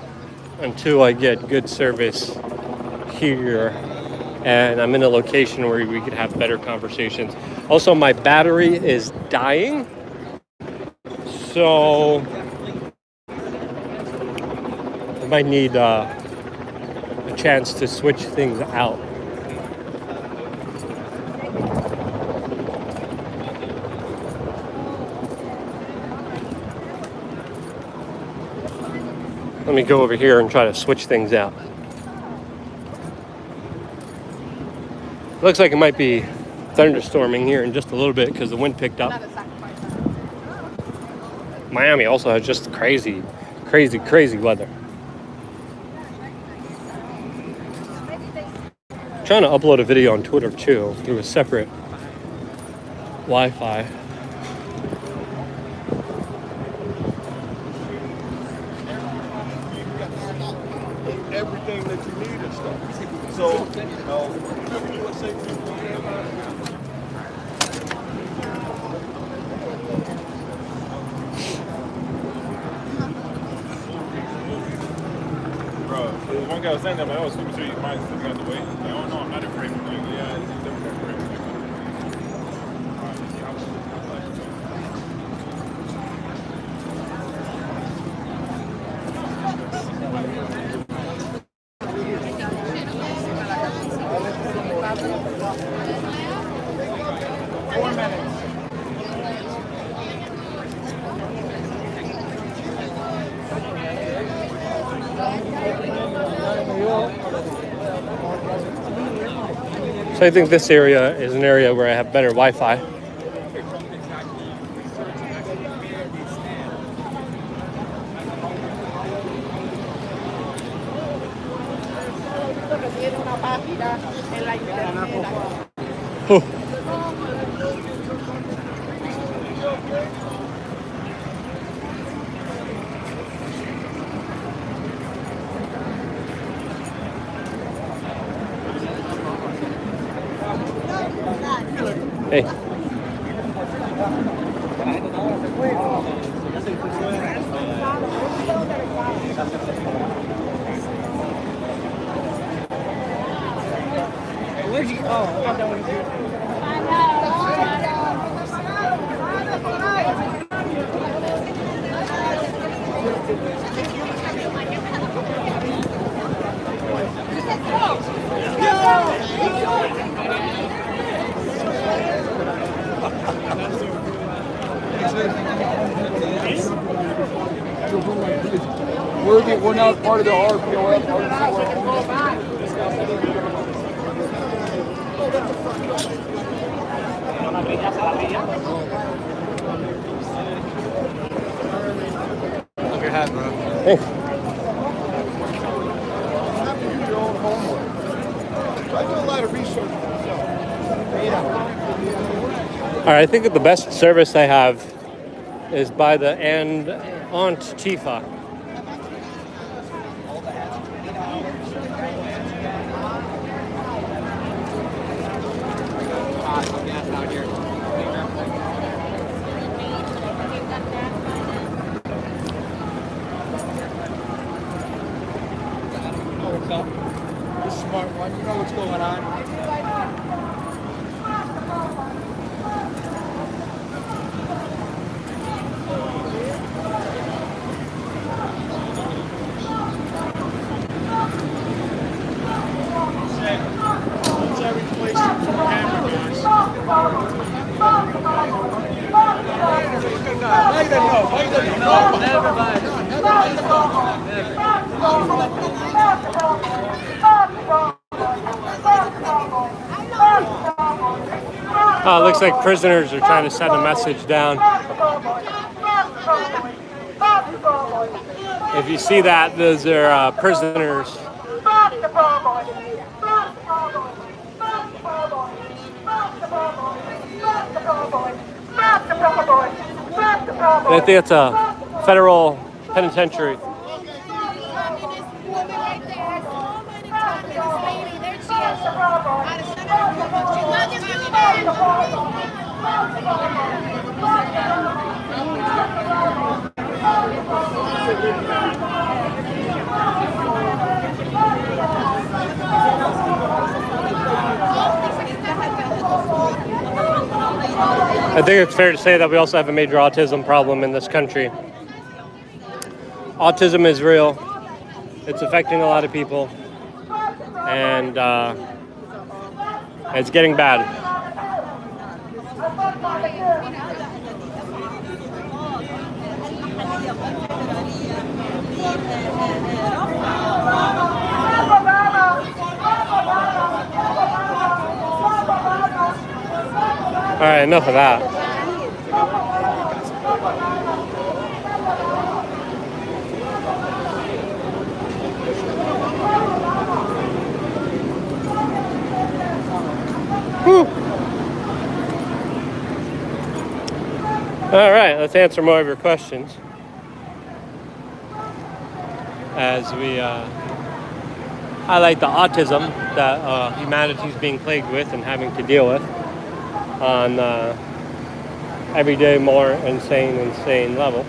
until I get good service here. And I'm in a location where we could have better conversations. Also, my battery is dying, so I might need a chance to switch things out. Let me go over here and try to switch things out. Looks like it might be thunderstorming here in just a little bit because the wind picked up. Miami also has just crazy weather. I'm trying to upload a video on Twitter too through a separate Wi-Fi. Everything that you need and stuff. So, let's say bro, one guy was saying that, but I was super sure you might sit out the way. Like, oh no, I'm not afraid. Like, yeah, he's definitely afraid. So I think this area is an area where I have better Wi-Fi. Oh. Hey. Where'd you? Oh, I thought that was you. We're not part of the RPOF. Love your hat, bro. Thanks. I do a lot of research myself. All right, I think that the best service I have is by the Aunt Tifa. No, never Biden. Oh, it looks like prisoners are trying to send a message down. If you see that, those are prisoners. I think it's a federal penitentiary. I think it's fair to say that we also have a major autism problem in this country. Autism is real. It's affecting a lot of people. And it's getting bad. All right, enough of that. Whew. All right, let's answer more of your questions as we highlight the autism that humanity is being plagued with and having to deal with on every day more insane level.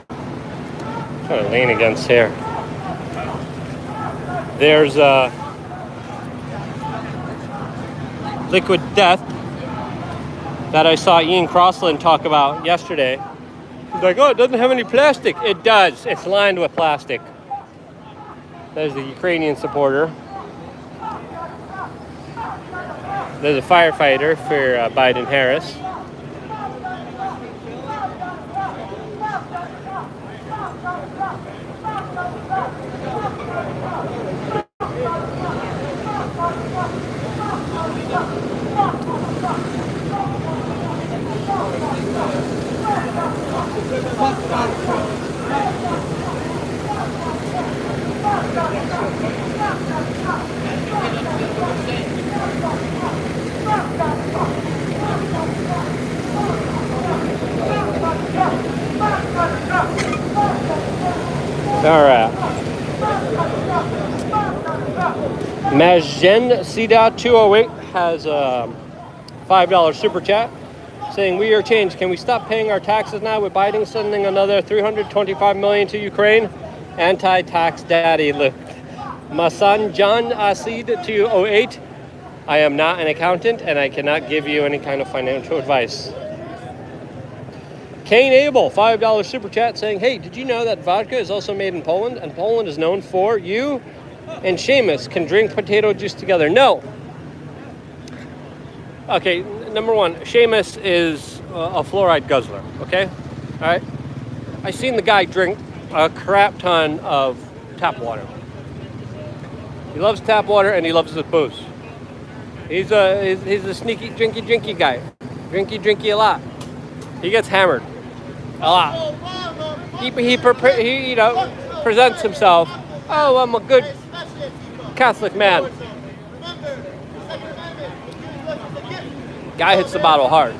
I'm trying to lean against here. There's liquid death that I saw Ian Crossland talk about yesterday. He's like, oh, it doesn't have any plastic. It does. It's lined with plastic. There's the Ukrainian supporter. There's a firefighter for Biden-Harris. All right. Majgen Sida 208 has a $5 super chat saying, "We are changed. Can we stop paying our taxes now with Biden sending another $325 million to Ukraine? Anti-tax daddy." Look, Masan John Asid 208. I am not an accountant and I cannot give you any kind of financial advice. Kane Abel, $5 super chat saying, "Hey, did you know that vodka is also made in Poland? And Poland is known for you and Seamus can drink potato juice together." No. Okay, number one, Seamus is a fluoride guzzler, okay? All right? I seen the guy drink a crap ton of tap water. He loves tap water and he loves his booze. He's a sneaky, drinky guy. Drinky a lot. He gets hammered a lot. He presents himself, oh, I'm a good Catholic man. Guy hits the bottle hard.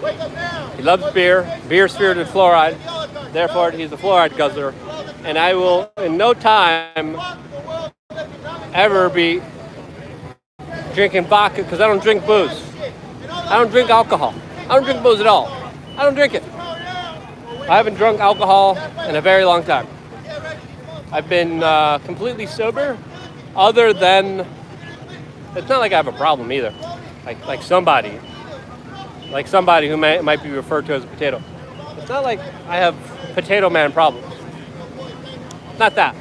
He loves beer. Beer's spirited with fluoride. Therefore, he's a fluoride guzzler. And I will, in no time, ever be drinking vodka because I don't drink booze. I don't drink alcohol. I don't drink booze at all. I don't drink it. I haven't drunk alcohol in a very long time. I've been completely sober, other than, it's not like I have a problem either. Like somebody who might be referred to as a potato. It's not like I have potato man problems. Not that.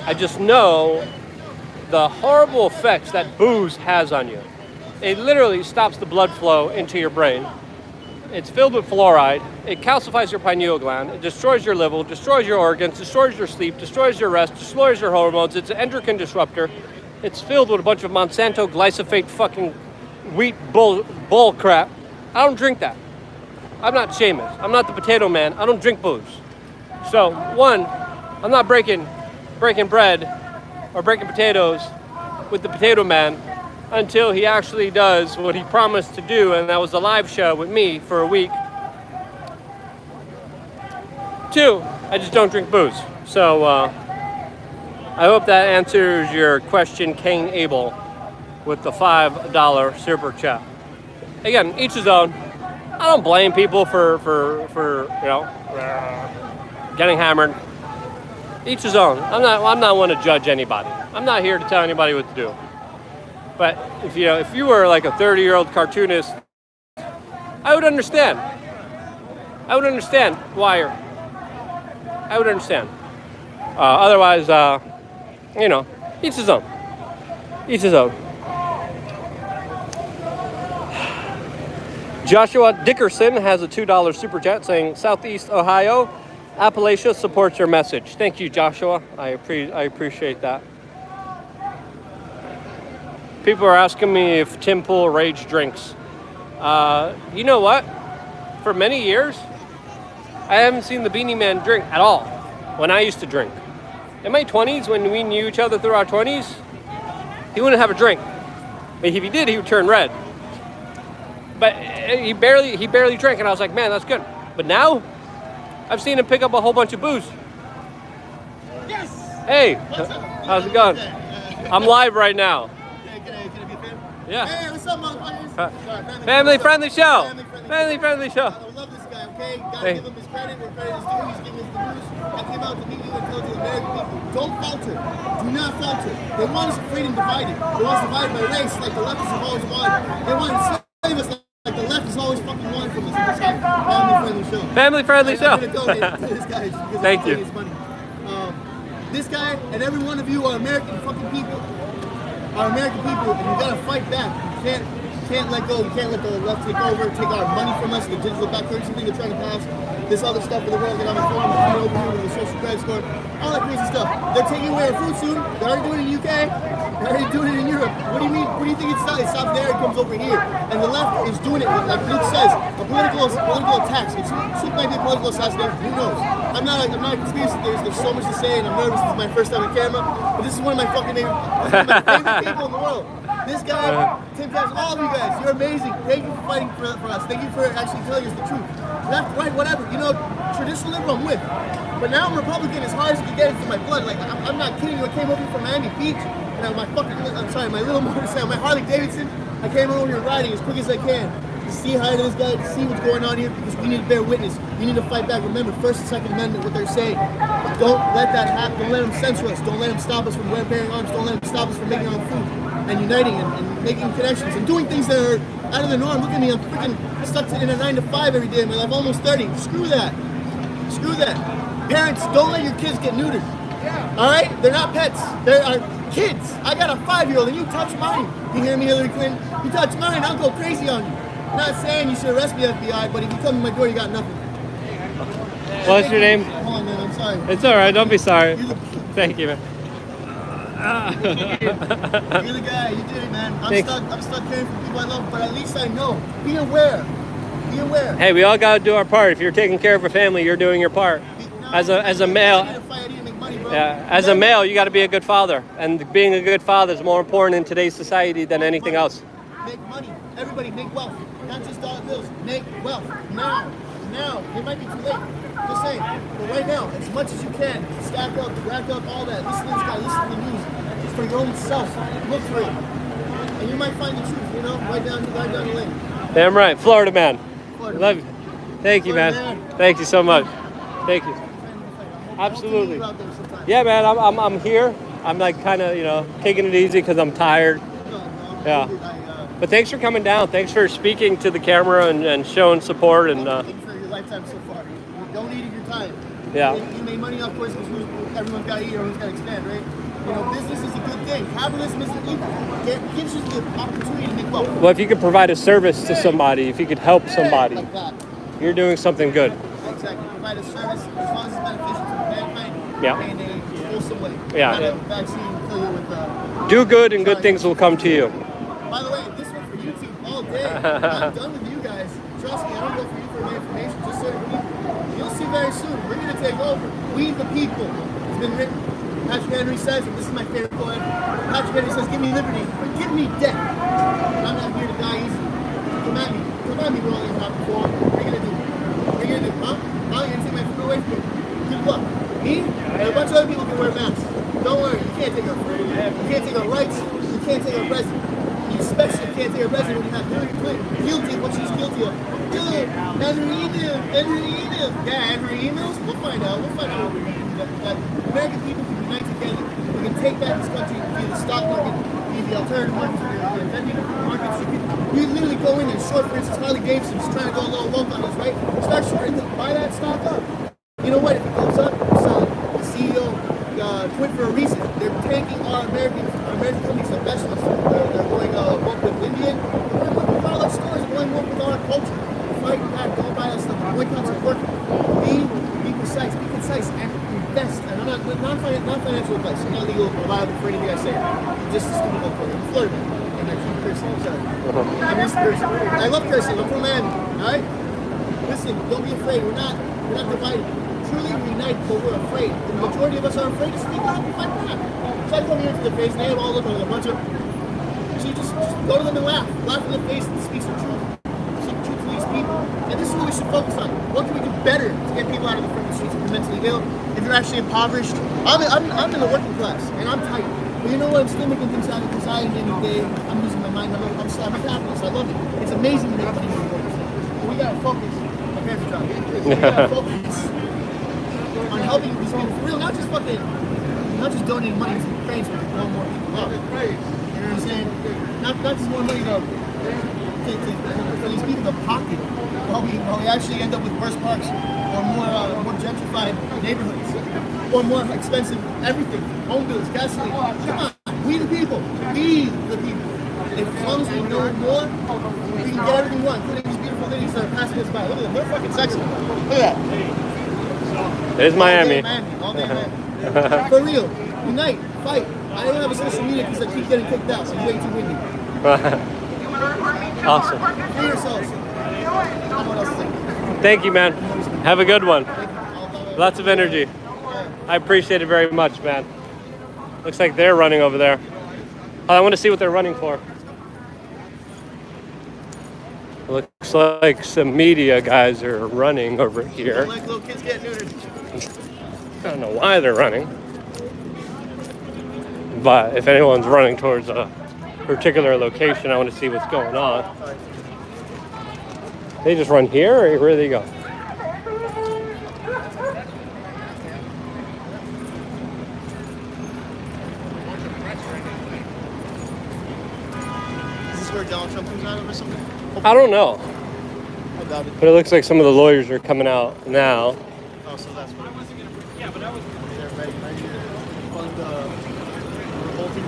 I just know the horrible effects that booze has on you. It literally stops the blood flow into your brain. It's filled with fluoride. It calcifies your pineal gland. It destroys your liver, destroys your organs, destroys your sleep, destroys your rest, destroys your hormones. It's an endocrine disruptor. It's filled with a bunch of Monsanto glyphosate fucking wheat bull crap. I don't drink that. I'm not Seamus. I'm not the potato man. I don't drink booze. So, one, I'm not breaking bread or breaking potatoes with the potato man until he actually does what he promised to do, and that was a live show with me for a week. Two, I just don't drink booze. So, I hope that answers your question, Kane Abel, with the $5 super chat. Again, each his own. I don't blame people for you know, getting hammered. Each his own. I'm not one to judge anybody. I'm not here to tell anybody what to do. But if you were like a 30-year-old cartoonist, I would understand. I would understand why you're. I would understand. Otherwise, you know, each his own. Each his own. Joshua Dickerson has a $2 super chat saying, Southeast Ohio, Appalachia supports your message. Thank you, Joshua. I appreciate that. People are asking me if Tim Pool Rage drinks. You know what? For many years, I haven't seen the Beanie Man drink at all when I used to drink. In my 20s, when we knew each other through our 20s, he wouldn't have a drink. But if he did, he would turn red. But he barely drank, and I was like, man, that's good. But now, I've seen him pick up a whole bunch of booze. Yes! Hey, how's it going? I'm live right now. Yeah. Hey, what's up, motherfuckers? Family friendly show. Family friendly show. I love this guy, okay? Gotta give him his credit where credit is due. He's giving us the news. I came out to meet you and told you American people, don't falter. Do not falter. They want us freedom divided. They want us divided by race like the leftists have always wanted. They want to slave us like the left has always fucking wanted from us. This is family friendly show. Family friendly show. I'm gonna donate to this guy just because Thank you. His money. This guy and every one of you are American fucking people. Are American people, and you gotta fight back. You can't let go. You can't let the left take over, take our money from us, the digital back currency thing they're trying to pass, this other stuff for the world economic forum, over here with the social credit score, all that crazy stuff. They're taking away our food soon. They're already doing it in the UK. They're already doing it in Europe. What do you mean? What do you think it stops there? It comes over here, and the left is doing it like Luke says, a political attacks. It might be a political assassination. Who knows? I'm not a conspiracy theorist. There's so much to say, and I'm nervous. This is my first time on camera, but this is one of my fucking favorite people in the world. This guy, Tim Cash, all of you guys, you're amazing. Thank you for fighting for us. Thank you for actually telling us the truth. Left, right, whatever. You know, traditional liberal, I'm with. But now I'm Republican as hard as I can get into my blood. Like, I'm not kidding you. I came over here from Miami Beach, and my little motorcycle, my Harley Davidson, I came over here riding as quick as I can to see hi to this guy, to see what's going on here, because we need to bear witness. We need to fight back. Remember, First and Second Amendment, what they're saying. Don't let that happen. Don't let them censor us. Don't let them stop us from bearing arms. Don't let them stop us from making our own food and uniting and making connections and doing things that are out of the norm. Look at me, I'm freaking stuck in a 9 to 5 every day of my life, almost 30. Screw that. Screw that. Parents, don't let your kids get neutered. All right? They're not pets. They're kids. I got a 5-year-old and you touch mine. You hear me, Hillary Clinton? You touch mine, I'll go crazy on you. I'm not saying you should arrest me, FBI, but if you come to my door, you got nothing. What's your name? Hold on, man, I'm sorry. It's all right. Don't be sorry. Thank you, man. You're the guy. You did it, man. I'm stuck caring for people I love, but at least I know. Be aware. Be aware. Hey, we all got to do our part. If you're taking care of a family, you're doing your part. As a male, yeah, as a male, you got to be a good father, and being a good father is more important in today's society than anything else. Make money. Everybody make wealth. Not just dollar bills. Make wealth now. Now. It might be too late. Just saying. But right now, as much as you can, stack up, rack up, all that. Listen to this guy. Listen to the news. It's for your own self. Look for it, and you might find the truth. You know, right down the lane. Damn right, Florida man. Florida Love you. Thank you, man. Thank you so much. Thank you. Absolutely. Yeah, man. I'm here. I'm like kind of taking it easy because I'm tired. Yeah. But thanks for coming down. Thanks for speaking to the camera and showing support and. Thank you for your lifetime so far. You donated your time. Yeah. You made money, of course, because everyone's got to eat, everyone's got to expand, right? You know, business is a good thing. Capitalism isn't evil. It gives you the opportunity to make wealth. Well, if you could provide a service to somebody, if you could help somebody. Like that. you're doing something good. Exactly. Provide a service as long as it's beneficial to mankind. Yeah. In a wholesome way. Yeah. Not a vaccine kill you with. Do good and good things will come to you. By the way, this one for YouTube all day. I'm done with you guys. Trust me, I don't go for you for my information. Just certain people. You'll see very soon. We're gonna take over. We the people. It's been written. Patrick Henry says, and this is my favorite quote ever. Patrick Henry says, "Give me liberty, but give me death. I'm not here to die easy. Come at me. Come at me, rolling in top before. What are you gonna do? What are you gonna do? Huh? You're gonna take my food away from me? Good luck. Me? And a bunch of other people can wear masks. Don't worry, you can't take our freedom. You can't take our rights. You can't take our president. You especially can't take our president when you have Hillary Clinton guilty of what she's guilty of. Dude, Henry emails. Yeah, Henry emails? We'll find out. We'll find out what we're gonna do. That American people can unite together. We can take back this country via the stock market, via the alternative markets, via the vending markets. You literally go in and short, for instance, Harley Davidson is trying to go a little woke on us, right? Start shorting them, buy that stock up. You know what? If it goes up, sell it. The CEO quit for a reason. They're taking our American companies, the best ones. They're going woke with Indian. They're going woke with all our stores. They're going woke with our culture. Fight back. Don't buy that stuff. Boycotts are working. Be precise. Be concise. And invest. And I'm not non-financial advice. I'm not legal or liable for anything I say. Just a stupid look for it. I'm Florida. And I keep cursing. I'm sorry. I'm used to cursing. I love cursing. I'm from Miami. All right? Listen, don't be afraid. We're not divided. Truly unite, but we're afraid. The majority of us are afraid to speak up and fight back. So I come here to the face, and they have all look like a bunch of. So you just go to them and laugh. Laugh in the face and speak some truth. Speak truth to these people. And this is what we should focus on. What can we do better to get people out of the freaking streets if you're mentally ill, if you're actually impoverished? I'm in the working class, and I'm tight. But you know what? I'm still making things out because I end the day, I'm losing my mind. I'm a capitalist. I love it. It's amazing to make money when you work. But we gotta focus. My parents are driving. We gotta focus on helping these people for real, not just donating money to Ukraine so we can blow more people up. You know what I'm saying? Not just more money for these people to pocket while we actually end up with worse parks or more gentrified neighborhoods or more expensive everything, home bills, gasoline. Come on, we the people. As long as we know more, we can get everything we want, including these beautiful ladies that are passing us by. Look at them, they're fucking sexy. Look at that. It is Miami. All day Miami. For real. Unite. Fight. I don't have a social media because I keep getting kicked out. I'm way too windy. Awesome. Free yourselves. What else is it? Thank you, man. Have a good one. Lots of energy. I appreciate it very much, man. Looks like they're running over there. I want to see what they're running for. Looks like some media guys are running over here. Like little kids get neutered. I don't know why they're running. But if anyone's running towards a particular location, I want to see what's going on. They just run here, or where do they go? Is this where Donald Trump comes out of or something? I don't know. I doubt it. But it looks like some of the lawyers are coming out now. Oh, so that's what it was. Yeah, but I was there ready to fund revolting.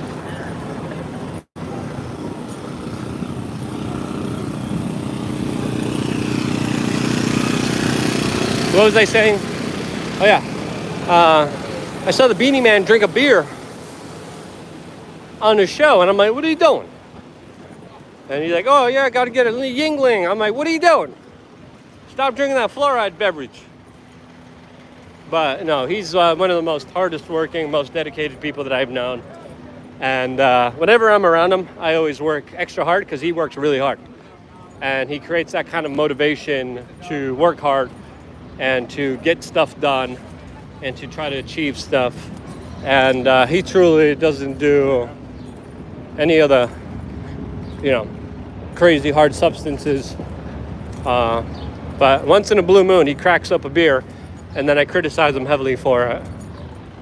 What was I saying? Oh yeah. I saw the Beanie Man drink a beer on the show, and I'm like, what are you doing? And he's like, oh yeah, I gotta get a Yingling. I'm like, what are you doing? Stop drinking that fluoride beverage. But no, he's one of the most hardest working, most dedicated people that I've known. And whenever I'm around him, I always work extra hard because he works really hard. And he creates that kind of motivation to work hard and to get stuff done and to try to achieve stuff. And he truly doesn't do any of the, crazy hard substances. But once in a blue moon, he cracks up a beer, and then I criticize him heavily for it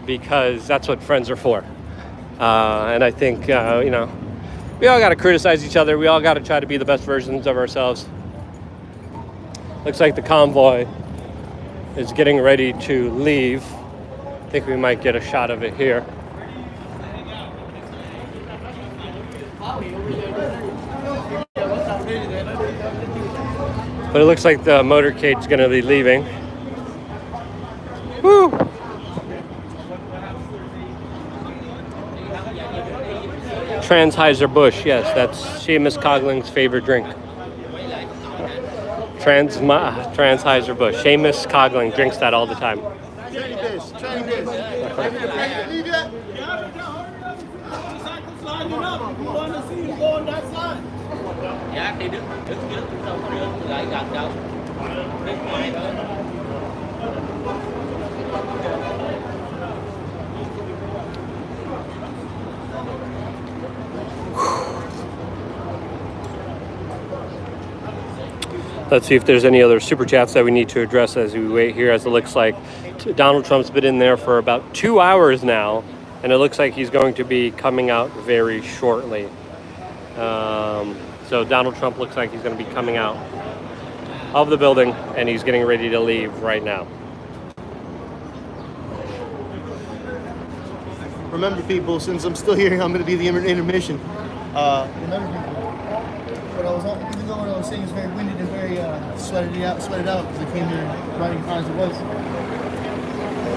because that's what friends are for. And I think, we all got to criticize each other. We all got to try to be the best versions of ourselves. Looks like the convoy is getting ready to leave. I think we might get a shot of it here. But it looks like the motorcade's gonna be leaving. Woo! Transheiser-Busch, yes, that's Seamus Coughlin's favorite drink. Transheiser-Busch. Seamus Coughlin drinks that all the time. Trying this. Leave yet? Yeah, they do. It's good. I got out. Let's see if there's any other super chats that we need to address as we wait here, as it looks like Donald Trump's been in there for about 2 hours now, and it looks like he's going to be coming out very shortly. So Donald Trump looks like he's going to be coming out of the building, and he's getting ready to leave right now. Remember, people, since I'm still here, I'm going to be the intermission. Remember, people, even though what I was saying is very winded and very sweated out, because I came here riding cars as it was.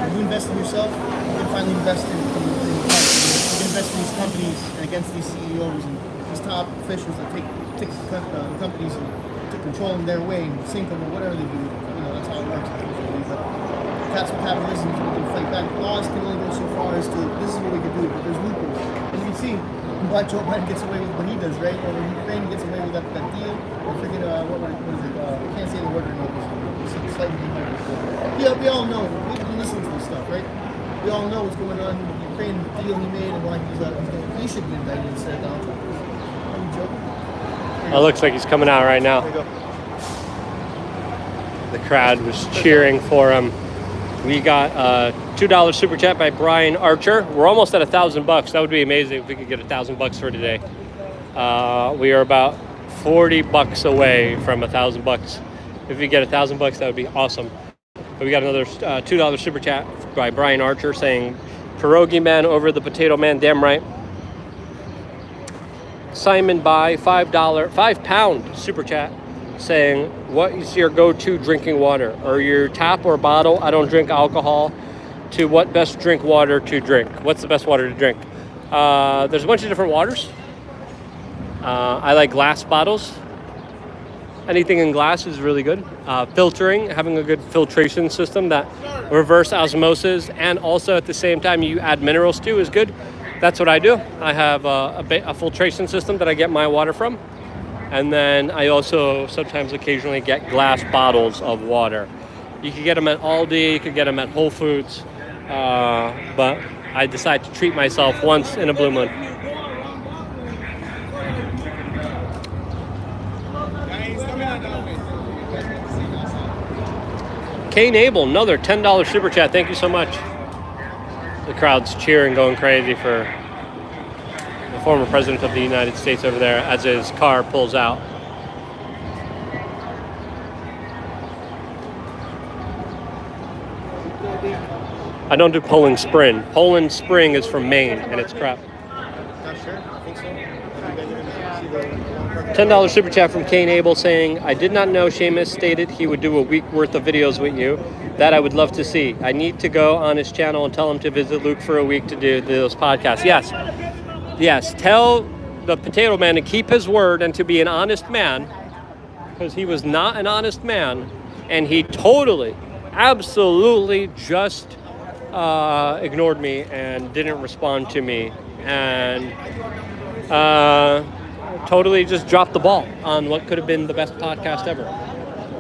If you invest in yourself, you can finally invest in you can invest in these companies and against these CEOs and these top officials that take the companies and to control them their way and sink them or whatever they do. You know, that's how it works. But that's what capitalism is. We can fight back. Laws can only go so far as to this is what we can do, but there's loopholes. As you can see, Black Joe Biden gets away with what he does, right? Or Ukraine gets away with that deal. I forget what is it? I can't say the word right now because it's slightly behind. Yeah, we all know. We've been listening to this stuff, right? We all know what's going on with the Ukraine deal he made and why he should be indicted instead of Donald Trump. Are you joking? It looks like he's coming out right now. The crowd was cheering for him. We got a $2 super chat by Brian Archer. We're almost at $1,000. That would be amazing if we could get $1,000 for today. We are about $40 away from $1,000. If we get $1,000, that would be awesome. But we got another $2 super chat by Brian Archer saying, "Pierogi man over the potato man, damn right." Simon by £5 super chat saying, "What is your go-to drinking water? Or your tap or bottle? I don't drink alcohol. To what best drink water to drink? What's the best water to drink?" There's a bunch of different waters. I like glass bottles. Anything in glass is really good. Filtering, having a good filtration system that reverse osmosis and also at the same time you add minerals to is good. That's what I do. I have a filtration system that I get my water from. And then I also sometimes occasionally get glass bottles of water. You can get them at Aldi, you can get them at Whole Foods. But I decide to treat myself once in a blue moon. Kane Abel, another $10 super chat. Thank you so much. The crowd's cheering, going crazy for the former president of the United States over there as his car pulls out. I don't do Poland Spring. Poland Spring is from Maine, and it's crap. Not sure. I think so. $10 super chat from Kane Abel saying, "I did not know Seamus stated he would do a week worth of videos with you. That I would love to see. I need to go on his channel and tell him to visit Luke for a week to do those podcasts." Yes. Tell the potato man to keep his word and to be an honest man, because he was not an honest man, and he totally, absolutely just ignored me and didn't respond to me, and totally just dropped the ball on what could have been the best podcast ever.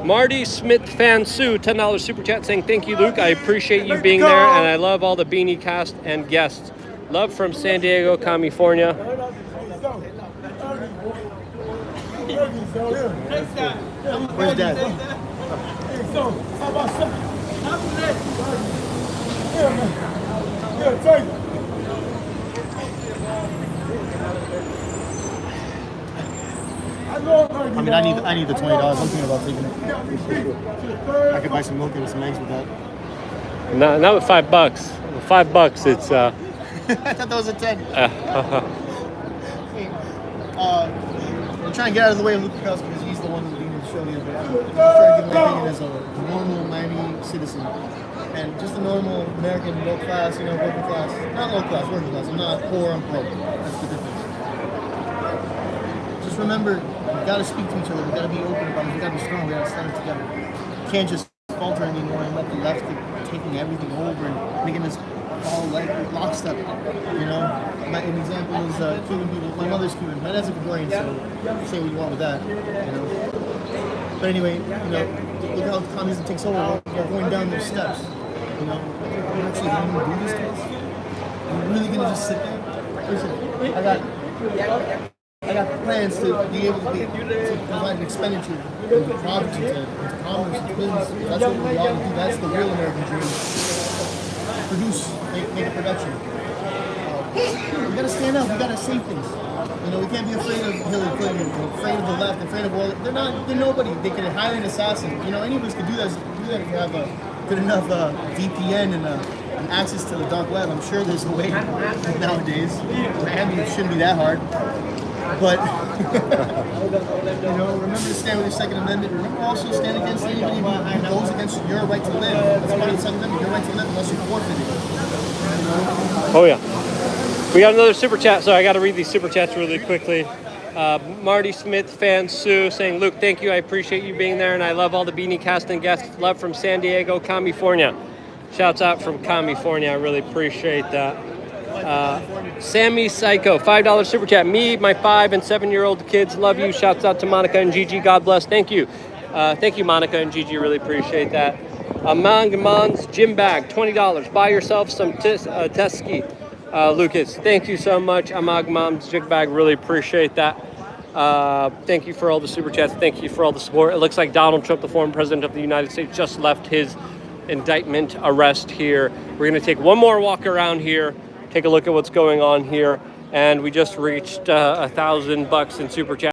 Marty Smith Fan Sue, $10 super chat saying, "Thank you, Luke. I appreciate you being there, and I love all the Beanie Cast and guests. Love from San Diego, California." Where's Dad? I mean, I need the $20. I'm thinking about taking it. I could buy some milk and some eggs with that. Not with $5. With $5, it's I thought that was a 10. I'm trying to get out of the way of Luke because he's the one who leading the Australia, but I'm just trying to give my opinion as a normal Miami citizen. And just a normal American low class, working class. Not low class, working class. I'm not poor, I'm broke. That's the difference. Just remember, we gotta speak to each other, we gotta be open about it, we gotta be strong, we gotta stand together. You can't just falter anymore and let the left keep taking everything over and making us all like lockstep. An example is Cuban people. My mother's Cuban. My dad's a Ecuadorian, so say what you want with that. But anyway, look how communism takes over. We're going down those steps. We're actually going to do this to us. We're really going to just sit there. Listen, I got plans to be able to provide an expenditure into products, into commerce, into business. That's what we ought to do. That's the real American dream. Produce, make a production. We gotta stand up. We gotta say things. We can't be afraid of Hillary Clinton, afraid of the left, afraid of all. They're nobody. They can hire an assassin. Any of us could do that. Do that if you have a good enough VPN and access to the dark web. I'm sure there's a way nowadays. Miami shouldn't be that hard. But remember to stand with your Second Amendment. Remember also stand against anybody who goes against your right to live. That's part of the Second Amendment. Your right to live unless you forfeit it. Oh yeah. We got another super chat, so I got to read these super chats really quickly. Marty Smith, fan Sue, saying, Luke, thank you. I appreciate you being there, and I love all the Beanie Cast and guests. Love from San Diego, California. Shouts out from California. I really appreciate that. Sammy Psycho, $5 super chat. Me, my 5 and 7-year-old kids love you. Shouts out to Monica and Gigi. God bless. Thank you. Thank you, Monica and Gigi. Really appreciate that. Among Mons Gym Bag, $20. Buy yourself some Teski. Lucas, thank you so much. Amag Mom's Jig Bag, really appreciate that. Thank you for all the super chats. Thank you for all the support. It looks like Donald Trump, the former president of the United States, just left his indictment arrest here. We're going to take one more walk around here, take a look at what's going on here, and we just reached $1,000 in super chat.